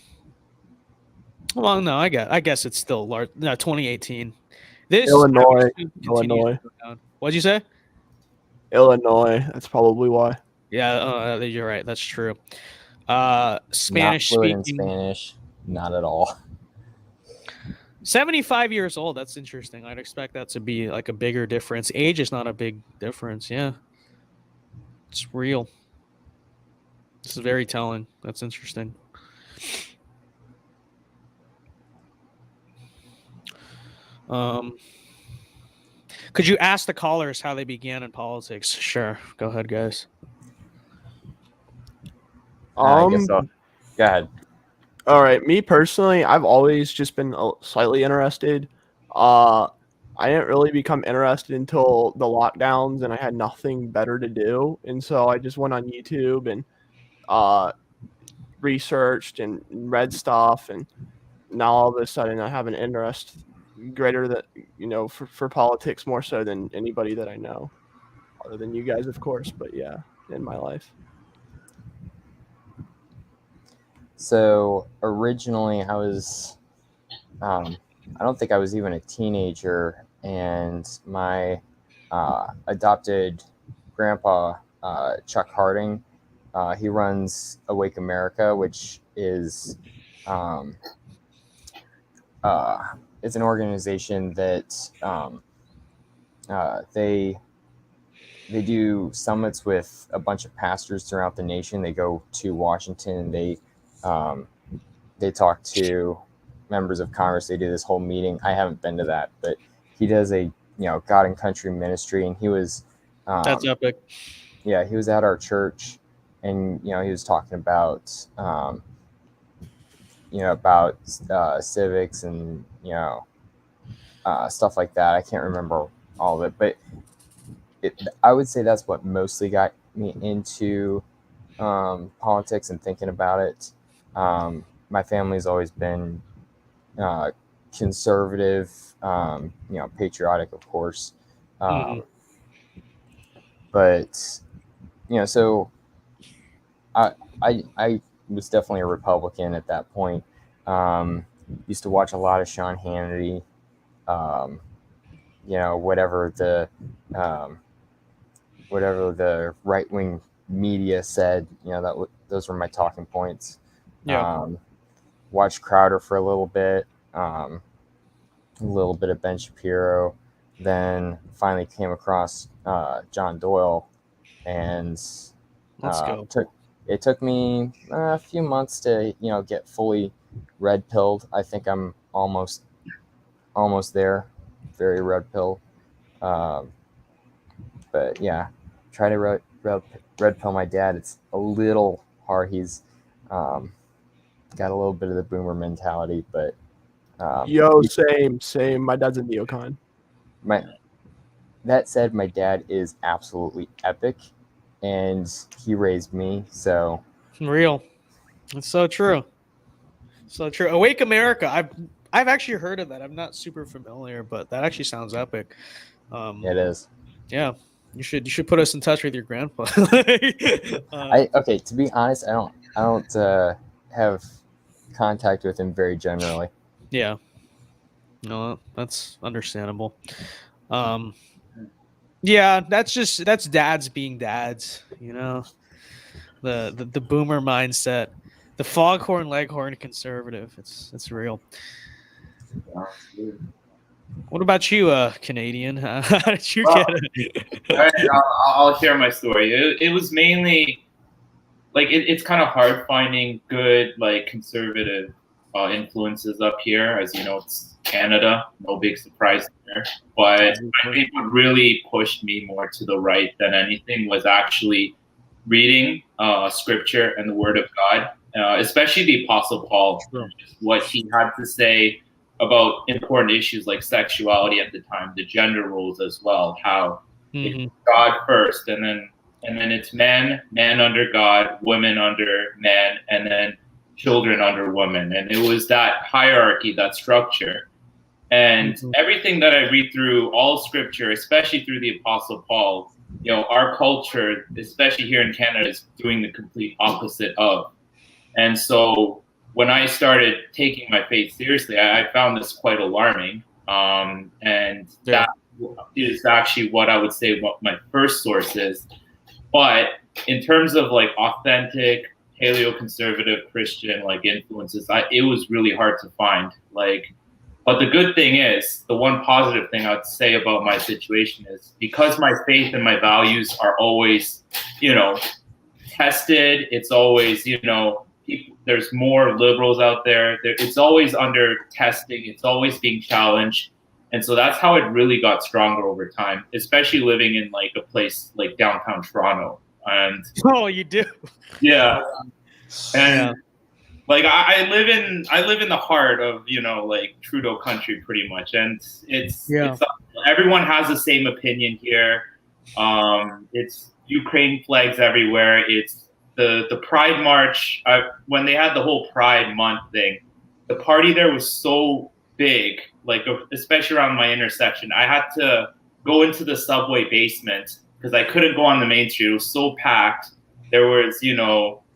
no, I guess it's still large. No, 2018. This Illinois. What'd you say? Illinois. That's probably why. Yeah, you're right. That's true. Not Spanish fluent in speaking. Spanish, not at all. 75 years old. That's interesting. I'd expect that to be like a bigger difference. Age is not a big difference. Yeah, it's real. This is very telling. That's interesting. Could you ask the callers how they began in politics? Sure. Go ahead, guys. I guess so. Go ahead. All right. Me personally, I've always just been slightly interested. I didn't really become interested until the lockdowns, and I had nothing better to do, and so I just went on YouTube and researched and read stuff, and now all of a sudden I have an interest greater that for politics more so than anybody that I know, other than you guys, of course. But yeah, in my life. So originally I was, I don't think I was even a teenager, and my adopted grandpa, Chuck Harding, he runs Awake America, which is it's an organization that they do summits with a bunch of pastors throughout the nation. They go to Washington and they talk to members of Congress. They do this whole meeting. I haven't been to that, but he does a God and Country ministry, and he was that's epic. Yeah, he was at our church, and he was talking about about civics and stuff like that. I can't remember all of it, but I would say that's what mostly got me into politics and thinking about it. My family's always been conservative, patriotic, of course. But so I was definitely a Republican at that point. Used to watch a lot of Sean Hannity. Whatever the right-wing media said, those were my talking points. Yeah. Watched Crowder for a little bit, a little bit of Ben Shapiro, then finally came across John Doyle, and it took me a few months to get fully red-pilled. I think I'm almost there, very red-pilled. But yeah, try to red pill my dad. It's a little hard. He's got a little bit of the boomer mentality, but same. My dad's a neocon. That said, my dad is absolutely epic, and he raised me. So real. It's so true. So true. Awake America. I've actually heard of that. I'm not super familiar, but that actually sounds epic. It is. Yeah. You should put us in touch with your grandpa. Okay, to be honest, I don't have contact with him very generally. Yeah. No, that's understandable. Yeah, that's dads being dads, the boomer mindset, the foghorn leghorn conservative. It's real. What about you, Canadian? How did you get it? All right, I'll share my story. It was mainly like it's kind of hard finding good conservative influences up here. As you know, it's Canada, no big surprise there. But I think what really pushed me more to the right than anything was actually reading scripture and the Word of God especially the Apostle Paul, and just what he had to say about important issues like sexuality at the time, the gender roles as well, how it's God first, and then it's man under God, women under man, and then children under women. And it was that hierarchy, that structure. And everything that I read through all scripture, especially through the Apostle Paul, our culture, especially here in Canada, is doing the complete opposite of. And so when I started taking my faith seriously, I found this quite alarming. And that is actually what I would say what my first source is. But in terms of like authentic paleoconservative Christian like influences, it was really hard to find. But the good thing is, the one positive thing I would say about my situation is because my faith and my values are always, tested. It's always, there's more liberals out there. It's always under testing. It's always being challenged. And so that's how it really got stronger over time, especially living in like a place like downtown Toronto. And you do? Yeah. And like I live in the heart of, like Trudeau country pretty much. And it's everyone has the same opinion here. It's Ukraine flags everywhere. It's the Pride March. When they had the whole Pride Month thing, the party there was so big, like especially around my intersection. I had to go into the subway basement because I couldn't go on the main street. It was so packed. There was,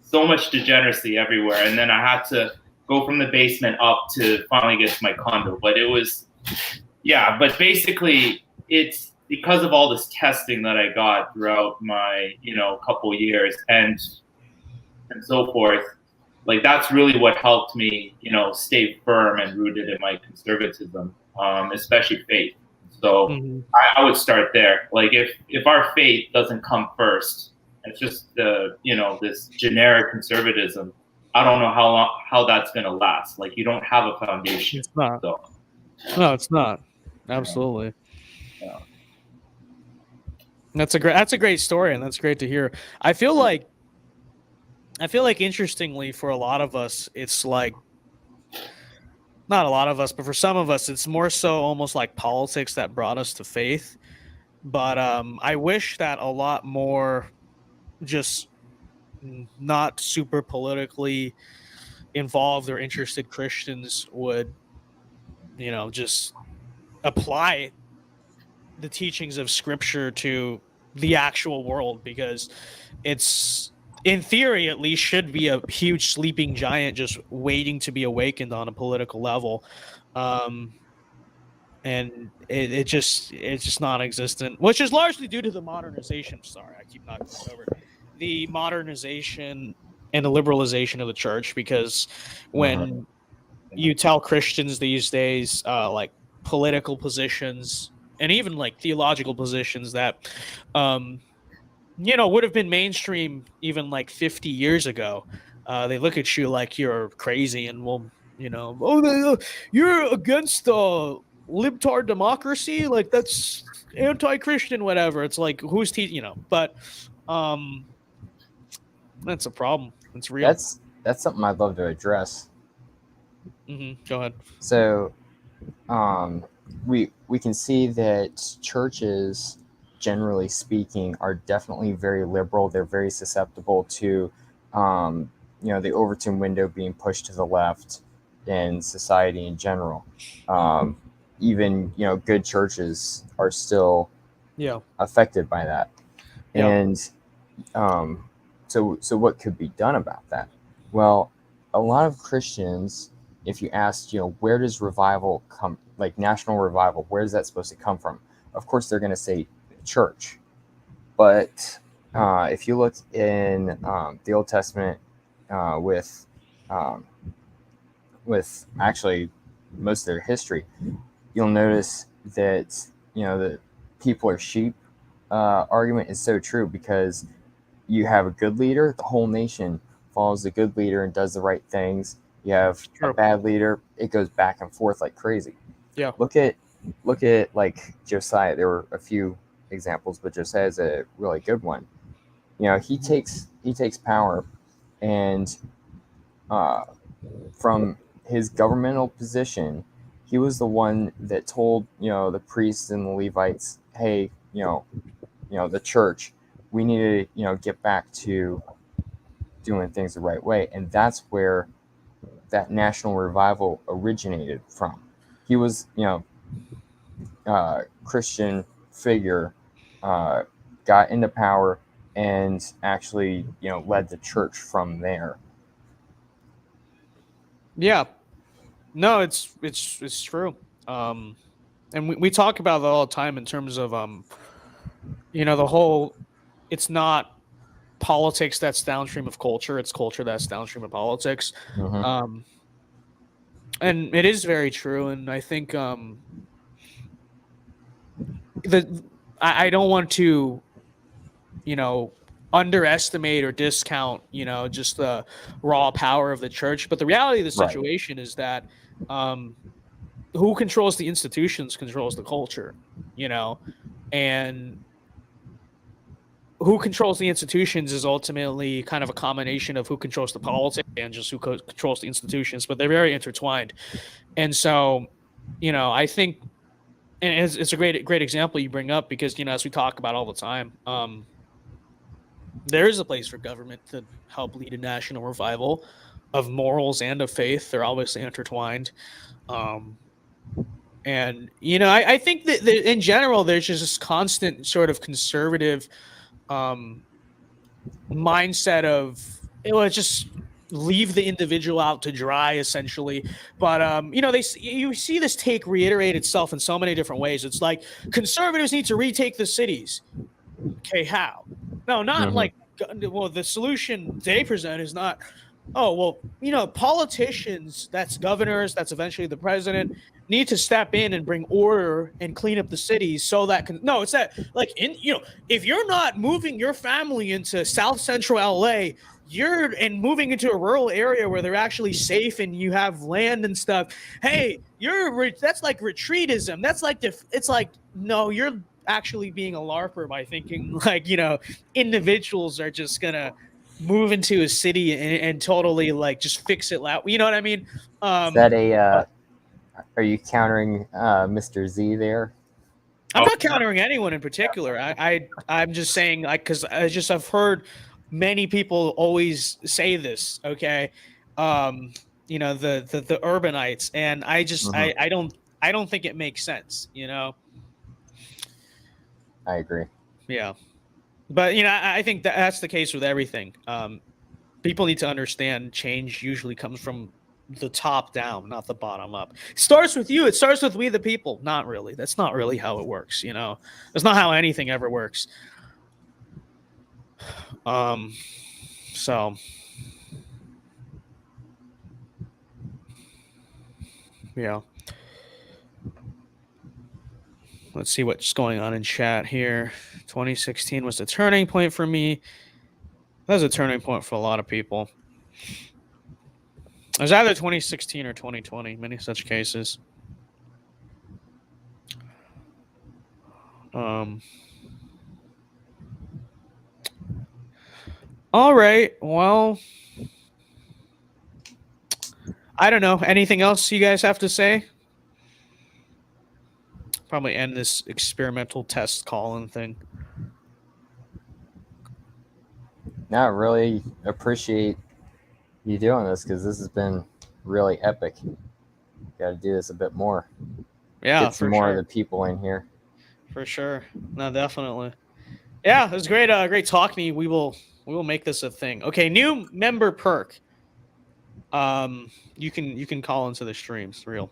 so much degeneracy everywhere. And then I had to go from the basement up to finally get to my condo. But it was, but basically it's because of all this testing that I got throughout my, couple years and so forth. Like that's really what helped me, stay firm and rooted in my conservatism, especially faith. So I would start there. Like if our faith doesn't come first, it's just this generic conservatism. I don't know how that's gonna last. Like you don't have a foundation. It's not. So. No, it's not. Absolutely. Yeah. That's a great story, and that's great to hear. I feel like interestingly for a lot of us, it's like not a lot of us, but for some of us, it's more so almost like politics that brought us to faith. But I wish that a lot more just not super politically involved or interested Christians would, just apply the teachings of Scripture to the actual world, because it's, in theory at least, should be a huge sleeping giant just waiting to be awakened on a political level. And it's just non-existent, which is largely due to the modernization. Sorry, I keep knocking this over. The modernization and the liberalization of the church, because when you tell Christians these days, like political positions and even like theological positions that, would have been mainstream even like 50 years ago, they look at you like you're crazy and you're against libtard democracy, like that's anti-Christian, whatever. It's like who's but that's a problem. It's real. That's something I'd love to address. Go ahead. So we can see that churches, generally speaking, are definitely very liberal. They're very susceptible to the Overton window being pushed to the left in society in general. Even good churches are still affected by that. And so what could be done about that? Well, a lot of Christians, if you ask, where does revival come, like national revival, where is that supposed to come from? Of course, they're going to say church. But if you look in the Old Testament with actually most of their history, you'll notice that, the people are sheep argument is so true, because you have a good leader, the whole nation follows the good leader and does the right things. You have a bad leader, it goes back and forth like crazy. Yeah. Look at like Josiah. There were a few examples, but Josiah is a really good one. He takes power, and from his governmental position, he was the one that told, the priests and the Levites, hey, the church, we need to, get back to doing things the right way. And that's where that national revival originated from. He was, Christian figure, got into power and actually, led the church from there. Yeah, no, it's true. And we talk about that all the time in terms of the whole. It's not politics that's downstream of culture; it's culture that's downstream of politics. Mm-hmm. And it is very true. And I think I don't want to, underestimate or discount, just the raw power of the church. But the reality of the situation is that who controls the institutions controls the culture, and who controls the institutions is ultimately kind of a combination of who controls the politics and just who controls the institutions, but they're very intertwined. And so, I think, and it's a great example you bring up because, as we talk about all the time, there is a place for government to help lead a national revival of morals and of faith. They're obviously intertwined. And, I think that in general, there's just this constant sort of conservative mindset of, let's just leave the individual out to dry, essentially. But, you see this take reiterate itself in so many different ways. It's like conservatives need to retake the cities. Okay, how? No, not like, well, the solution they present is not, oh, well, politicians, that's governors, that's eventually the president, need to step in and bring order and clean up the cities so that no, it's that, like, if you're not moving your family into South Central LA, and moving into a rural area where they're actually safe and you have land and stuff, hey, that's like retreatism. That's like, it's like, no, you're actually being a LARPer by thinking like, individuals are just gonna move into a city and totally like just fix it loud. You know what I mean? Is that are you countering Mr. Z there? I'm not countering anyone in particular. I'm just saying, like, because I've heard many people always say this. Okay, the urbanites, and I just I don't think it makes sense. I agree. Yeah, but I think that's the case with everything. People need to understand change usually comes from the top down, not the bottom up. It starts with you. It starts with we the people. Not really. That's not really how it works. That's not how anything ever works. So yeah. Let's see what's going on in chat here. 2016 was the turning point for me. That was a turning point for a lot of people. It was either 2016 or 2020, many such cases. All right. Well, I don't know. Anything else you guys have to say? Probably end this experimental test call-in thing. No, really appreciate you doing this because this has been really epic. Got to do this a bit more. Yeah, get some more of the people in here. For sure. No, definitely. Yeah, it was great. Great talking to you. We will make this a thing. Okay, new member perk. You can call into the streams. It's real.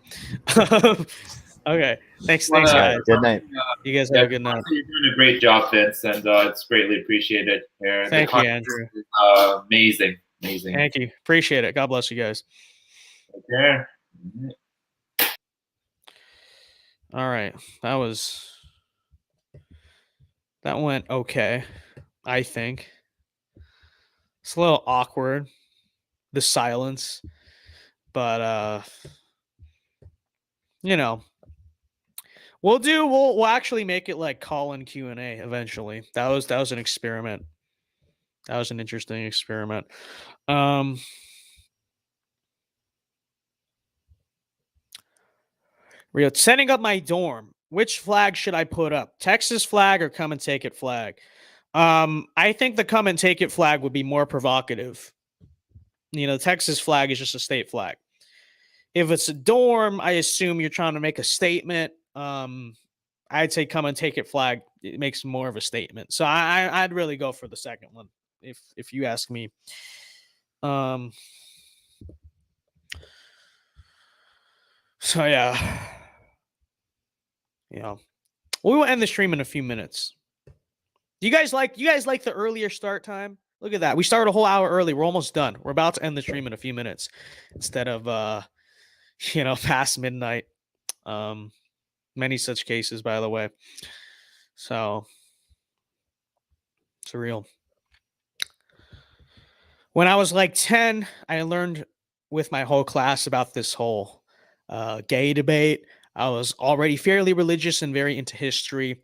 Okay. Thanks, guys. Good night. You guys have a good night. You're doing a great job, Vince, and it's greatly appreciated. Thank you, Andrew. Amazing. Thank you. Appreciate it. God bless you guys. Take care. All right. That went okay, I think. It's a little awkward, the silence, but we'll actually make it like call-in Q&A eventually. That was an experiment. That was an interesting experiment. Real. Setting up my dorm. Which flag should I put up? Texas flag or come and take it flag? I think the come and take it flag would be more provocative. You know, the Texas flag is just a state flag. If it's a dorm, I assume you're trying to make a statement. I'd say come and take it flag. It makes more of a statement. So I'd really go for the second one, if you ask me. So yeah. Yeah. We will end the stream in a few minutes. Do you guys like the earlier start time? Look at that. We started a whole hour early. We're almost done. We're about to end the stream in a few minutes instead of past midnight. Many such cases, by the way. So it's real. When I was like 10, I learned with my whole class about this whole gay debate. I was already fairly religious and very into history.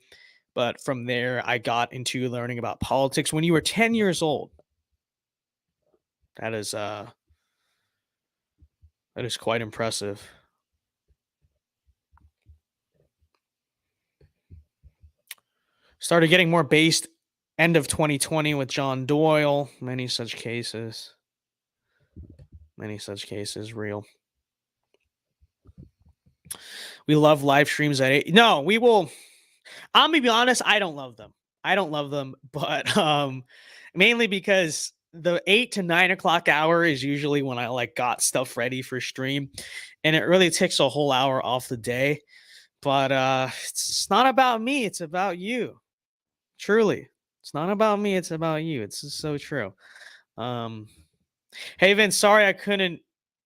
But from there, I got into learning about politics when you were 10 years old. That is quite impressive. Started getting more based end of 2020 with John Doyle. Many such cases. Many such cases, real. We love live streams at 8. No, we will. I'm gonna be honest, I don't love them. But mainly because the 8 to 9 o'clock hour is usually when I like got stuff ready for stream, and it really takes a whole hour off the day. But it's not about me, it's about you. Truly. It's not about me, it's about you. It's so true. Hey Vince, sorry I couldn't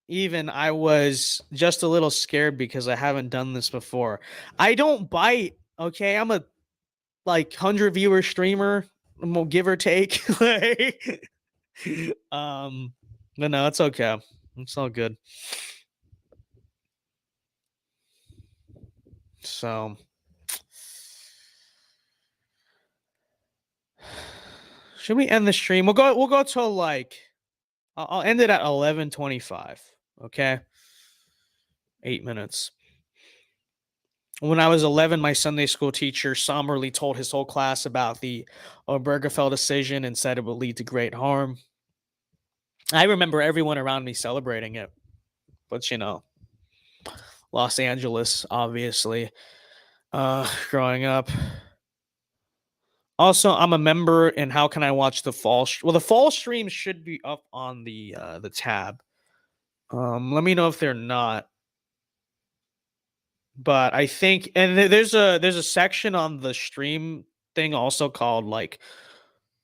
even. I was just a little scared because I haven't done this before. I don't bite. Okay, I'm a 100 viewer streamer, give or take. But no, it's okay. It's all good. So should we end the stream? We'll go till I'll end it at 11:25. Okay, 8 minutes. When I was 11, my Sunday school teacher somberly told his whole class about the Obergefell decision and said it would lead to great harm. I remember everyone around me celebrating it. But, Los Angeles, obviously, growing up. Also, I'm a member in How Can I Watch the Fall? Well, the fall streams should be up on the tab. Let me know if they're not. But I think, and there's a section on the stream thing also called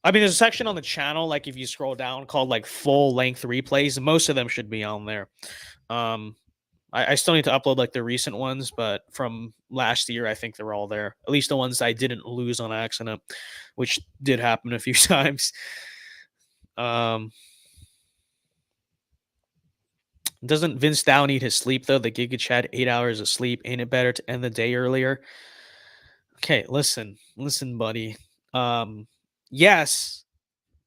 there's a section on the channel, if you scroll down, called full length replays, and most of them should be on there. I still need to upload the recent ones, but from last year, I think they're all there. At least the ones I didn't lose on accident, which did happen a few times. Doesn't Vince Dow need his sleep, though? The Giga Chad 8 hours of sleep. Ain't it better to end the day earlier? Okay, listen, buddy. Yes,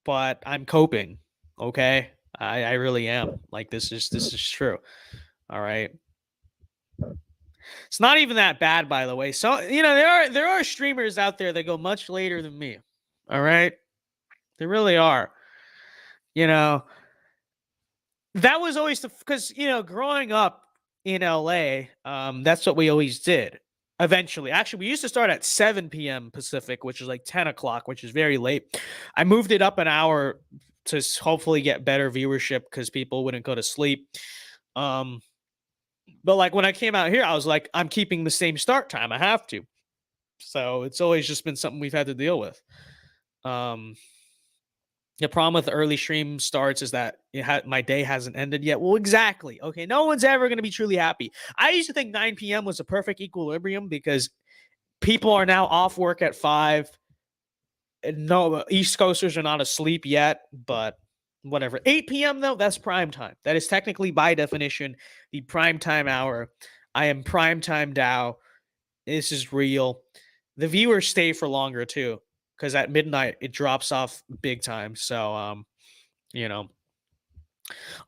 but I'm coping. Okay, I really am. This is true. All right. It's not even that bad, by the way. So there are streamers out there that go much later than me. All right, there really are. That was always because growing up in LA, that's what we always did. Eventually, actually, we used to start at 7 p.m. Pacific, which is 10 o'clock, which is very late. I moved it up an hour to hopefully get better viewership because people wouldn't go to sleep. But when I came out here, I was I'm keeping the same start time. I have to. So it's always just been something we've had to deal with. The problem with the early stream starts is that my day hasn't ended yet. Well, exactly. Okay, no one's ever going to be truly happy. I used to think 9 p.m. was a perfect equilibrium because people are now off work at 5. No, East Coasters are not asleep yet, but whatever. 8 p.m. though, that's prime time. That is technically, by definition, the prime time hour. I am prime time Dow. This is real. The viewers stay for longer too, because at midnight it drops off big time. So,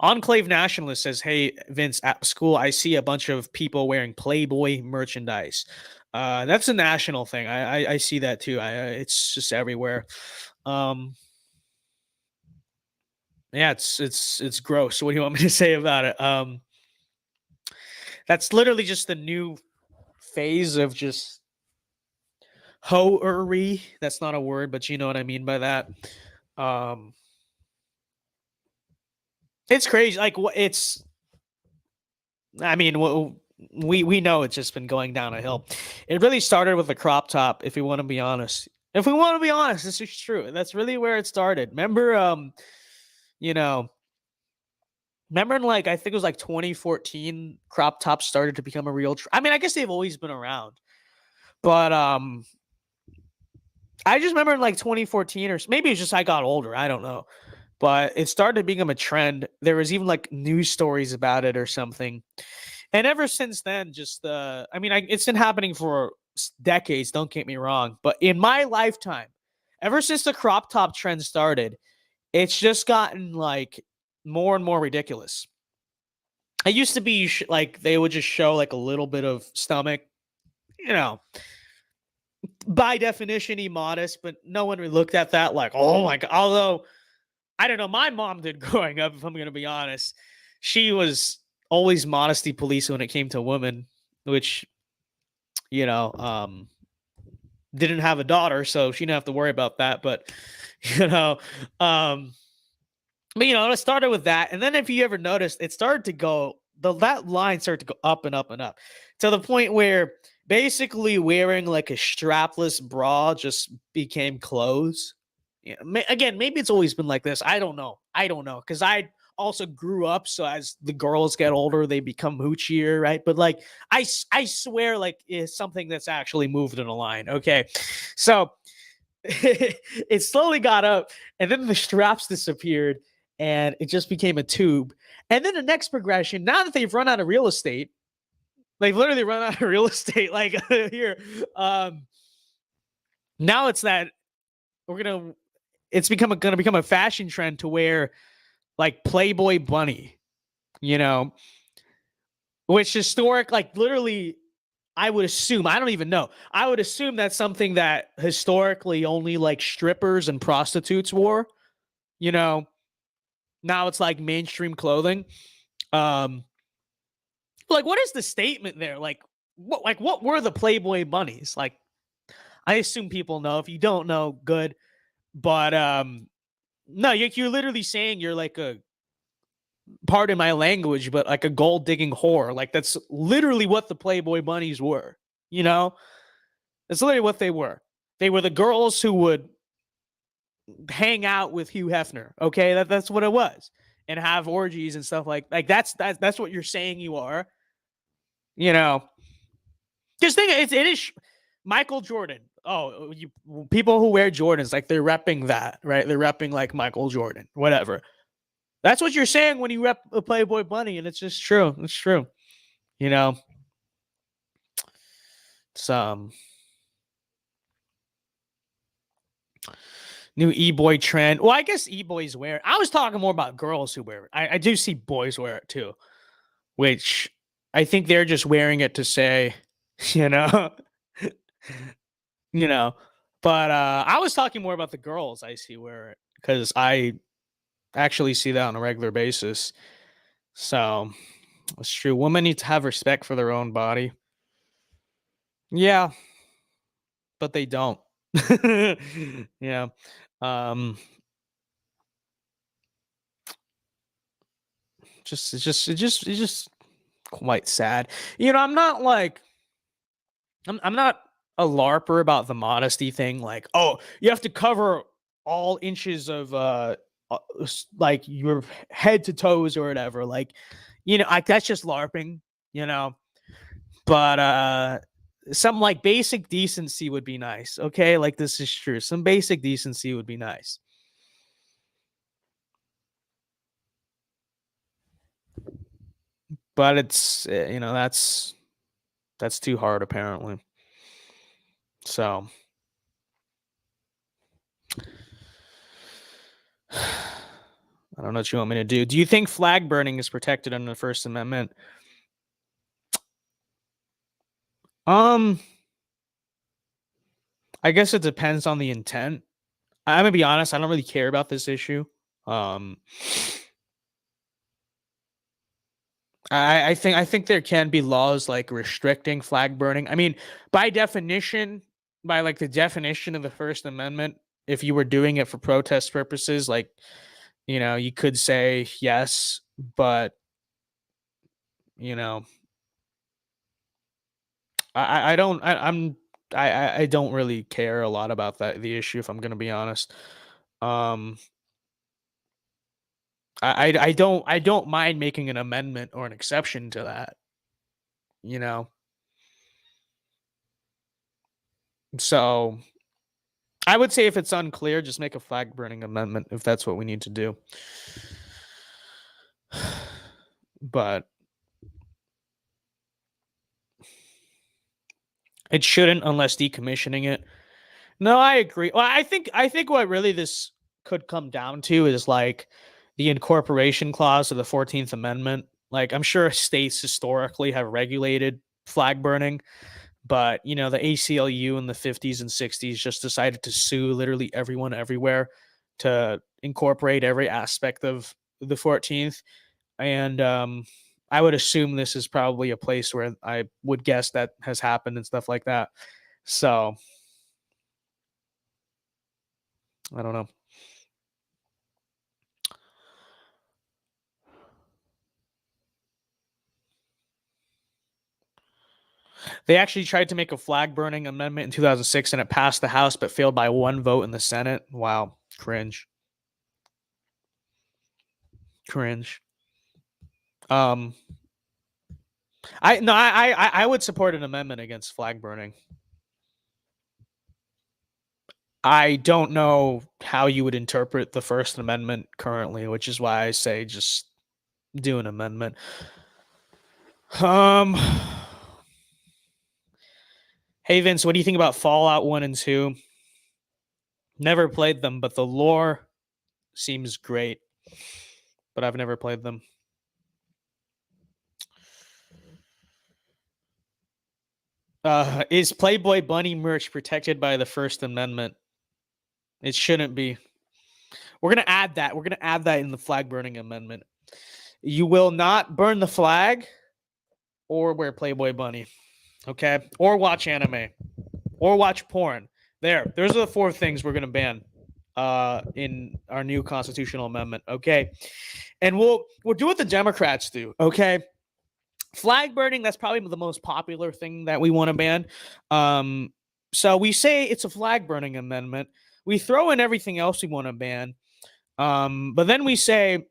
Enclave Nationalist says, "Hey Vince, at school I see a bunch of people wearing Playboy merchandise. That's a national thing. I see that too. It's just everywhere. Yeah, it's gross. What do you want me to say about it? That's literally just the new phase of just hoery. That's not a word, but you know what I mean by that. It's crazy. Like it's. I mean, we know it's just been going down a hill. It really started with the crop top. If we want to be honest, this is true. That's really where it started. Remember, you know, remember in like I think it was like 2014, crop tops started to become a real. I mean, I guess they've always been around, but I just remember in like 2014 or maybe it's just I got older. I don't know, but it started to become a trend. There was even like news stories about it or something. And ever since then, just I mean, it's been happening for decades. Don't get me wrong, but in my lifetime, ever since the crop top trend started, it's just gotten like more and more ridiculous. It used to be like they would just show like a little bit of stomach, you know, by definition, immodest, but no one really looked at that like, oh my god. Although I don't know, my mom did growing up. If I'm gonna be honest, she was always modesty police when it came to women, which you know, didn't have a daughter, so she didn't have to worry about that. But you know, but you know, it started with that, and then if you ever noticed, it started to go that line started to go up and up and up to the point where basically wearing like a strapless bra just became clothes. Yeah, again, maybe it's always been like this. I don't know because I also grew up. So as the girls get older, they become hoochier, right? But like I swear, like it's something that's actually moved in a line. Okay, so it slowly got up, and then the straps disappeared, and it just became a tube. And then the next progression, now that they've run out of real estate, they've literally run out of real estate. Like here, now it's that it's gonna become a fashion trend to wear like Playboy bunny, you know, which historic, like literally, I would assume, I don't even know. I would assume that's something that historically only like strippers and prostitutes wore, you know. Now it's like mainstream clothing. Like what is the statement there? Like what were the Playboy bunnies? Like I assume people know. If you don't know, good. But no, you're literally saying you're like a, pardon my language, but like a gold digging whore. Like that's literally what the Playboy bunnies were. You know, that's literally what they were. They were the girls who would hang out with Hugh Hefner. Okay, that's what it was, and have orgies and stuff like that's what you're saying you are. You know, just think it is Michael Jordan. Oh, people who wear Jordans, like they're repping that, right? They're repping like Michael Jordan, whatever. That's what you're saying when you rep a Playboy bunny, and it's just true. It's true. You know, some new e-boy trend. Well, I guess e-boys wear it. I was talking more about girls who wear it. I do see boys wear it too, which I think they're just wearing it to say, you know, you know. But I was talking more about the girls I see wear it because I actually see that on a regular basis. So it's true. Women need to have respect for their own body. Yeah, but they don't. Yeah. Um it's just quite sad. You know, I'm not like I'm not a larper about the modesty thing like, "Oh, you have to cover all inches of like your head to toes or whatever." Like, you know, that's just larping, you know. But some like basic decency would be nice. Okay, like this is true. Some basic decency would be nice. But it's you know, that's too hard apparently. So I don't know what you want me to do. Do you think flag burning is protected under the First Amendment? I guess it depends on the intent. I'm gonna be honest, I don't really care about this issue. I think there can be laws like restricting flag burning. I mean, by definition, by like the definition of the First Amendment, if you were doing it for protest purposes, like, you know, you could say yes, but you know, I don't I don't really care a lot about the issue, if I'm gonna be honest. Um I don't mind making an amendment or an exception to that, you know. So I would say if it's unclear, just make a flag burning amendment if that's what we need to do. But it shouldn't unless decommissioning it. No, I agree. Well, I think what really this could come down to is like the incorporation clause of the 14th Amendment. Like, I'm sure states historically have regulated flag burning, but you know, the ACLU in the 50s and 60s just decided to sue literally everyone everywhere to incorporate every aspect of the 14th. And I would assume this is probably a place where I would guess that has happened and stuff like that. So I don't know. They actually tried to make a flag burning amendment in 2006 and it passed the House but failed by 1 vote in the Senate. Wow. Cringe. Cringe. I would support an amendment against flag burning. I don't know how you would interpret the First Amendment currently, which is why I say just do an amendment. Hey Vince, what do you think about Fallout 1 and 2? Never played them, but the lore seems great. But I've never played them. Is Playboy Bunny merch protected by the First Amendment? It shouldn't be. We're going to add that. We're going to add that in the flag burning amendment. You will not burn the flag or wear Playboy Bunny. Okay? Or watch anime. Or watch porn. Those are the 4 things we're going to ban in our new constitutional amendment. Okay? And we'll do what the Democrats do. Okay? Flag burning, that's probably the most popular thing that we want to ban. So we say it's a flag burning amendment. We throw in everything else we want to ban. But then we say,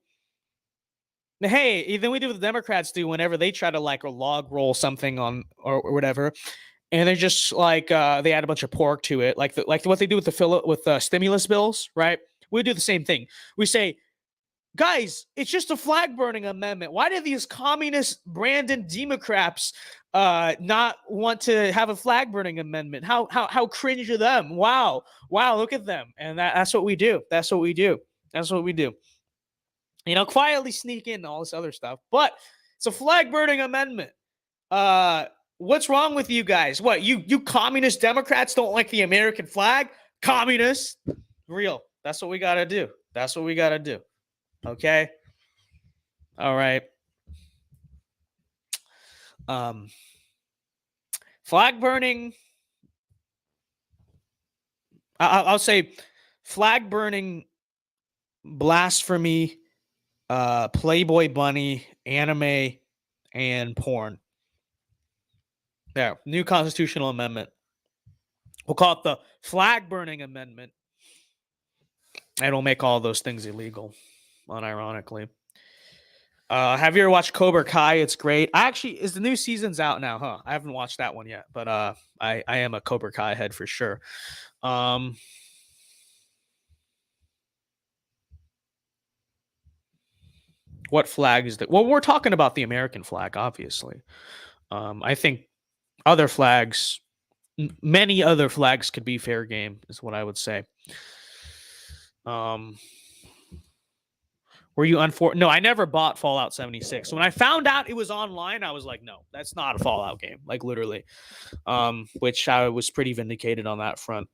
hey, then we do what the Democrats do whenever they try to like log roll something on or whatever. And they're just like, they add a bunch of pork to it. Like what they do with the stimulus bills, right? We do the same thing. We say, guys, it's just a flag burning amendment. Why do these communist Brandon Democrats not want to have a flag burning amendment? How cringe of them. Wow, look at them. And that's what we do. That's what we do. You know, quietly sneak in all this other stuff. But it's a flag burning amendment. What's wrong with you guys? What, you communist Democrats don't like the American flag? Communists. Real. That's what we got to do. Okay. All right. Flag burning. I'll say flag burning, blasphemy, Playboy Bunny, anime, and porn. There. New constitutional amendment. We'll call it the flag burning amendment. And it'll make all those things illegal. Unironically. Have you ever watched Cobra Kai? It's great. Is the new season's out now, huh? I haven't watched that one yet, but I am a Cobra Kai head for sure. What flag is that? Well, we're talking about the American flag, obviously. I think other flags, many other flags could be fair game, is what I would say. We're Were you No, I never bought Fallout 76. So when I found out it was online, I was like, no, that's not a Fallout game. Like literally. Which I was pretty vindicated on that front.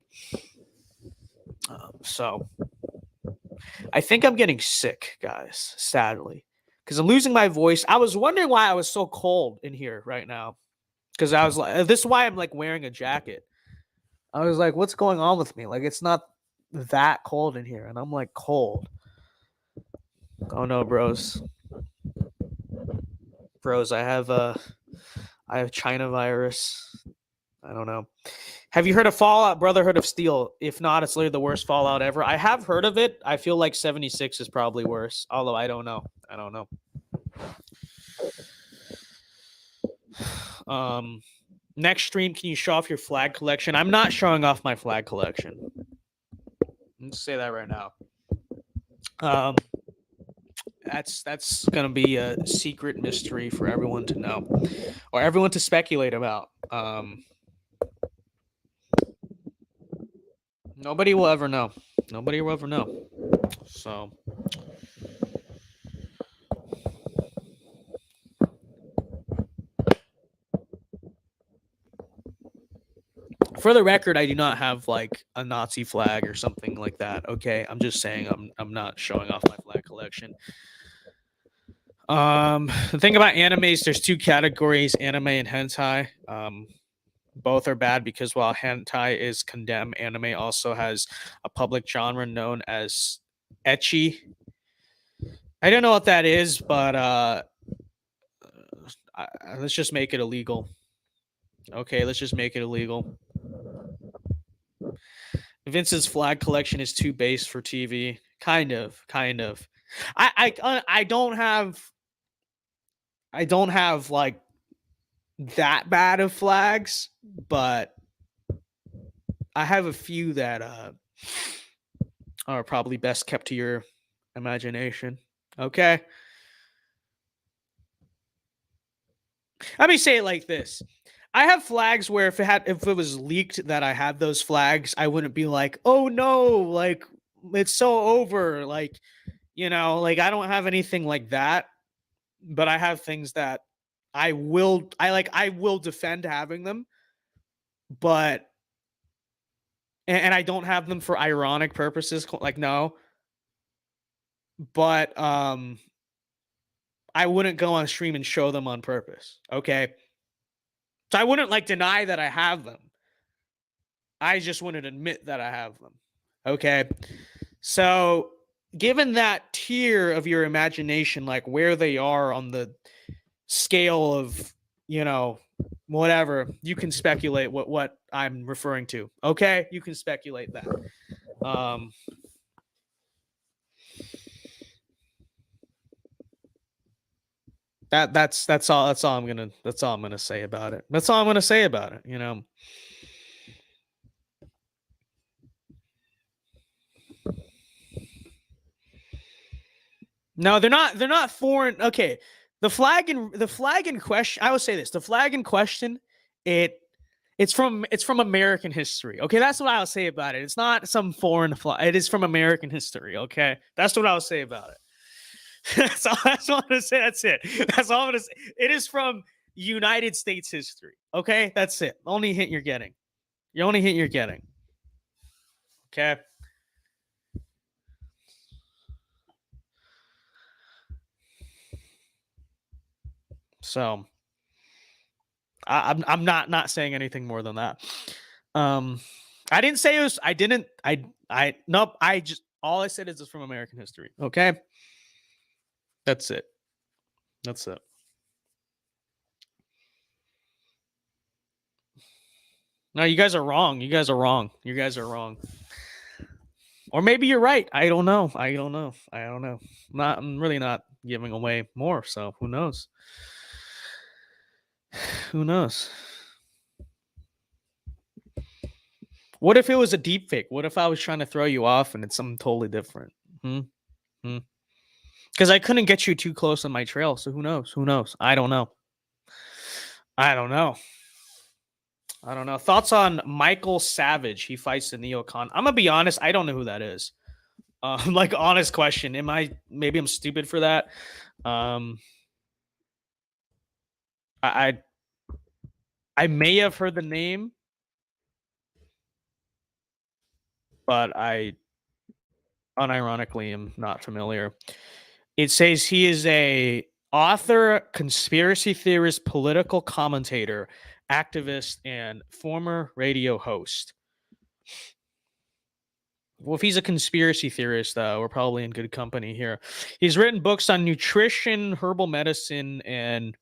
So I think I'm getting sick, guys, sadly. Because I'm losing my voice. I was wondering why I was so cold in here right now. Because I was like, this is why I'm like wearing a jacket. I was like, what's going on with me? Like, it's not that cold in here. And I'm like cold. Oh no, bros. Bros, I have China virus. I don't know. Have you heard of Fallout Brotherhood of Steel? If not, it's literally the worst Fallout ever. I have heard of it. I feel like 76 is probably worse. Although I don't know. I don't know. Next stream, can you show off your flag collection? I'm not showing off my flag collection. Let's say that right now. That's gonna be a secret mystery for everyone to know, or everyone to speculate about. Nobody will ever know. Nobody will ever know. So. For the record, I do not have like a Nazi flag or something like that. Okay, I'm just saying I'm not showing off my flag collection. The thing about animes, there's two categories: anime and hentai. Both are bad because while hentai is condemned, anime also has a public genre known as ecchi. I don't know what that is, but let's just make it illegal. Okay, let's just make it illegal. Vince's flag collection is too base for TV. Kind of. I don't have like that bad of flags, but I have a few that are probably best kept to your imagination. Okay. Let me say it like this. I have flags where if it was leaked that I had those flags, I wouldn't be like, oh no, like it's so over. Like, you know, like I don't have anything like that, but I have things that I will defend having them, but and I don't have them for ironic purposes. Like, no, but I wouldn't go on stream and show them on purpose. Okay. So I wouldn't like deny that I have them. I just wouldn't admit that I have them. Okay. So given that tier of your imagination, like where they are on the scale of, you know, whatever, you can speculate what I'm referring to. Okay. You can speculate that. That's all I'm gonna say about it. That's all I'm gonna say about it, you know. No, they're not foreign. Okay. The flag in question, I would say this. The flag in question, it's from American history. Okay, that's what I'll say about it. It's not some foreign flag. It is from American history. Okay, that's what I'll say about it. That's all I'm gonna say. That's it. That's all I'm gonna say. It is from United States history. Okay, that's it. Only hint you're getting. The only hint you're getting. Okay. So I'm not saying anything more than that. I didn't say it was. I didn't. Nope. All I said is it's from American history. Okay. That's it. That's it. No, you guys are wrong. You guys are wrong. You guys are wrong. Or maybe you're right. I don't know. I'm really not giving away more. So who knows? Who knows? What if it was a deep fake? What if I was trying to throw you off and it's something totally different? Because I couldn't get you too close on my trail. So who knows? Who knows? I don't know. Thoughts on Michael Savage? He fights the Neocon. I'm going to be honest. I don't know who that is. Like, honest question. Maybe I'm stupid for that. I may have heard the name, but I unironically am not familiar. It says he is a author, conspiracy theorist, political commentator, activist, and former radio host. Well, if he's a conspiracy theorist, we're probably in good company here. He's written books on nutrition, herbal medicine, and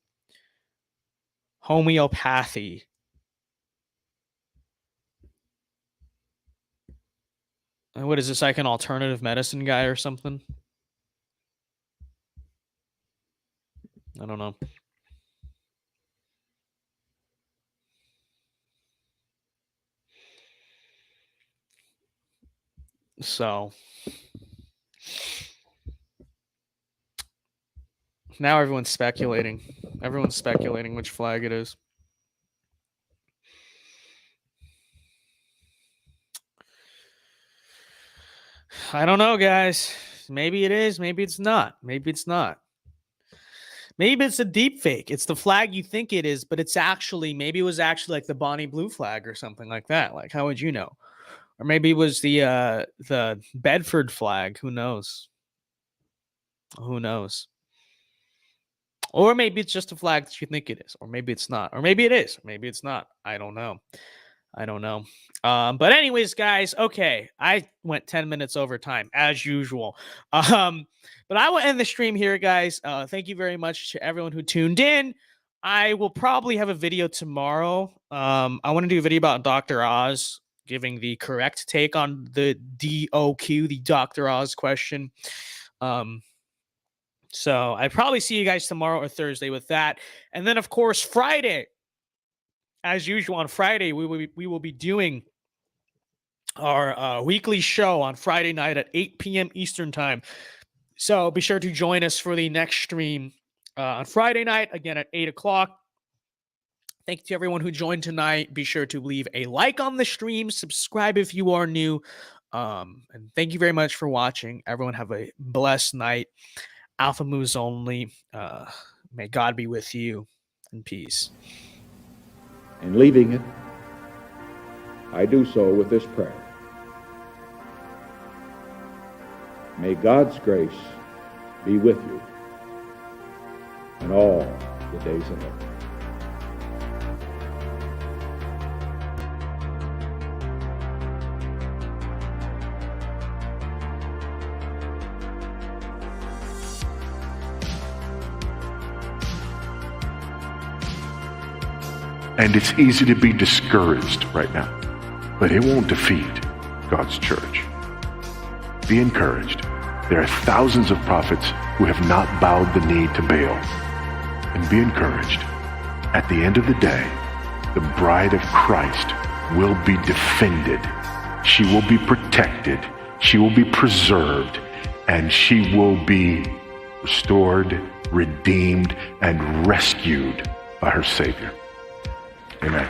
homeopathy. And what is this, like an alternative medicine guy or something? I don't know. So now everyone's speculating. Everyone's speculating which flag it is. I don't know, guys. Maybe it is. Maybe it's not. Maybe it's not. Maybe it's a deep fake. It's the flag you think it is, but it's actually, maybe it was actually like the Bonnie Blue flag or something like that. Like, how would you know? Or maybe it was the Bedford flag. Who knows? Who knows? Or maybe it's just a flag that you think it is. Or maybe it's not. Or maybe it is. Maybe it's not. I don't know. I don't know. But anyways, guys, okay. I went 10 minutes over time, as usual. But I will end the stream here, guys. Thank you very much to everyone who tuned in. I will probably have a video tomorrow. I want to do a video about Dr. Oz, giving the correct take on the DOQ, the Dr. Oz question. So I probably see you guys tomorrow or Thursday with that. And then, of course, Friday, as usual, on Friday, we will be doing our weekly show on Friday night at 8 p.m. Eastern time. So be sure to join us for the next stream on Friday night, again at 8 o'clock. Thank you to everyone who joined tonight. Be sure to leave a like on the stream, subscribe if you are new. And thank you very much for watching. Everyone have a blessed night. Alpha moves only. May God be with you, and peace. And leaving it, I do so with this prayer. May God's grace be with you in all the days ahead. And it's easy to be discouraged right now, but it won't defeat God's church. Be encouraged. There are thousands of prophets who have not bowed the knee to Baal. And be encouraged. At the end of the day, the bride of Christ will be defended. She will be protected. She will be preserved. And she will be restored, redeemed, and rescued by her Savior. Amen.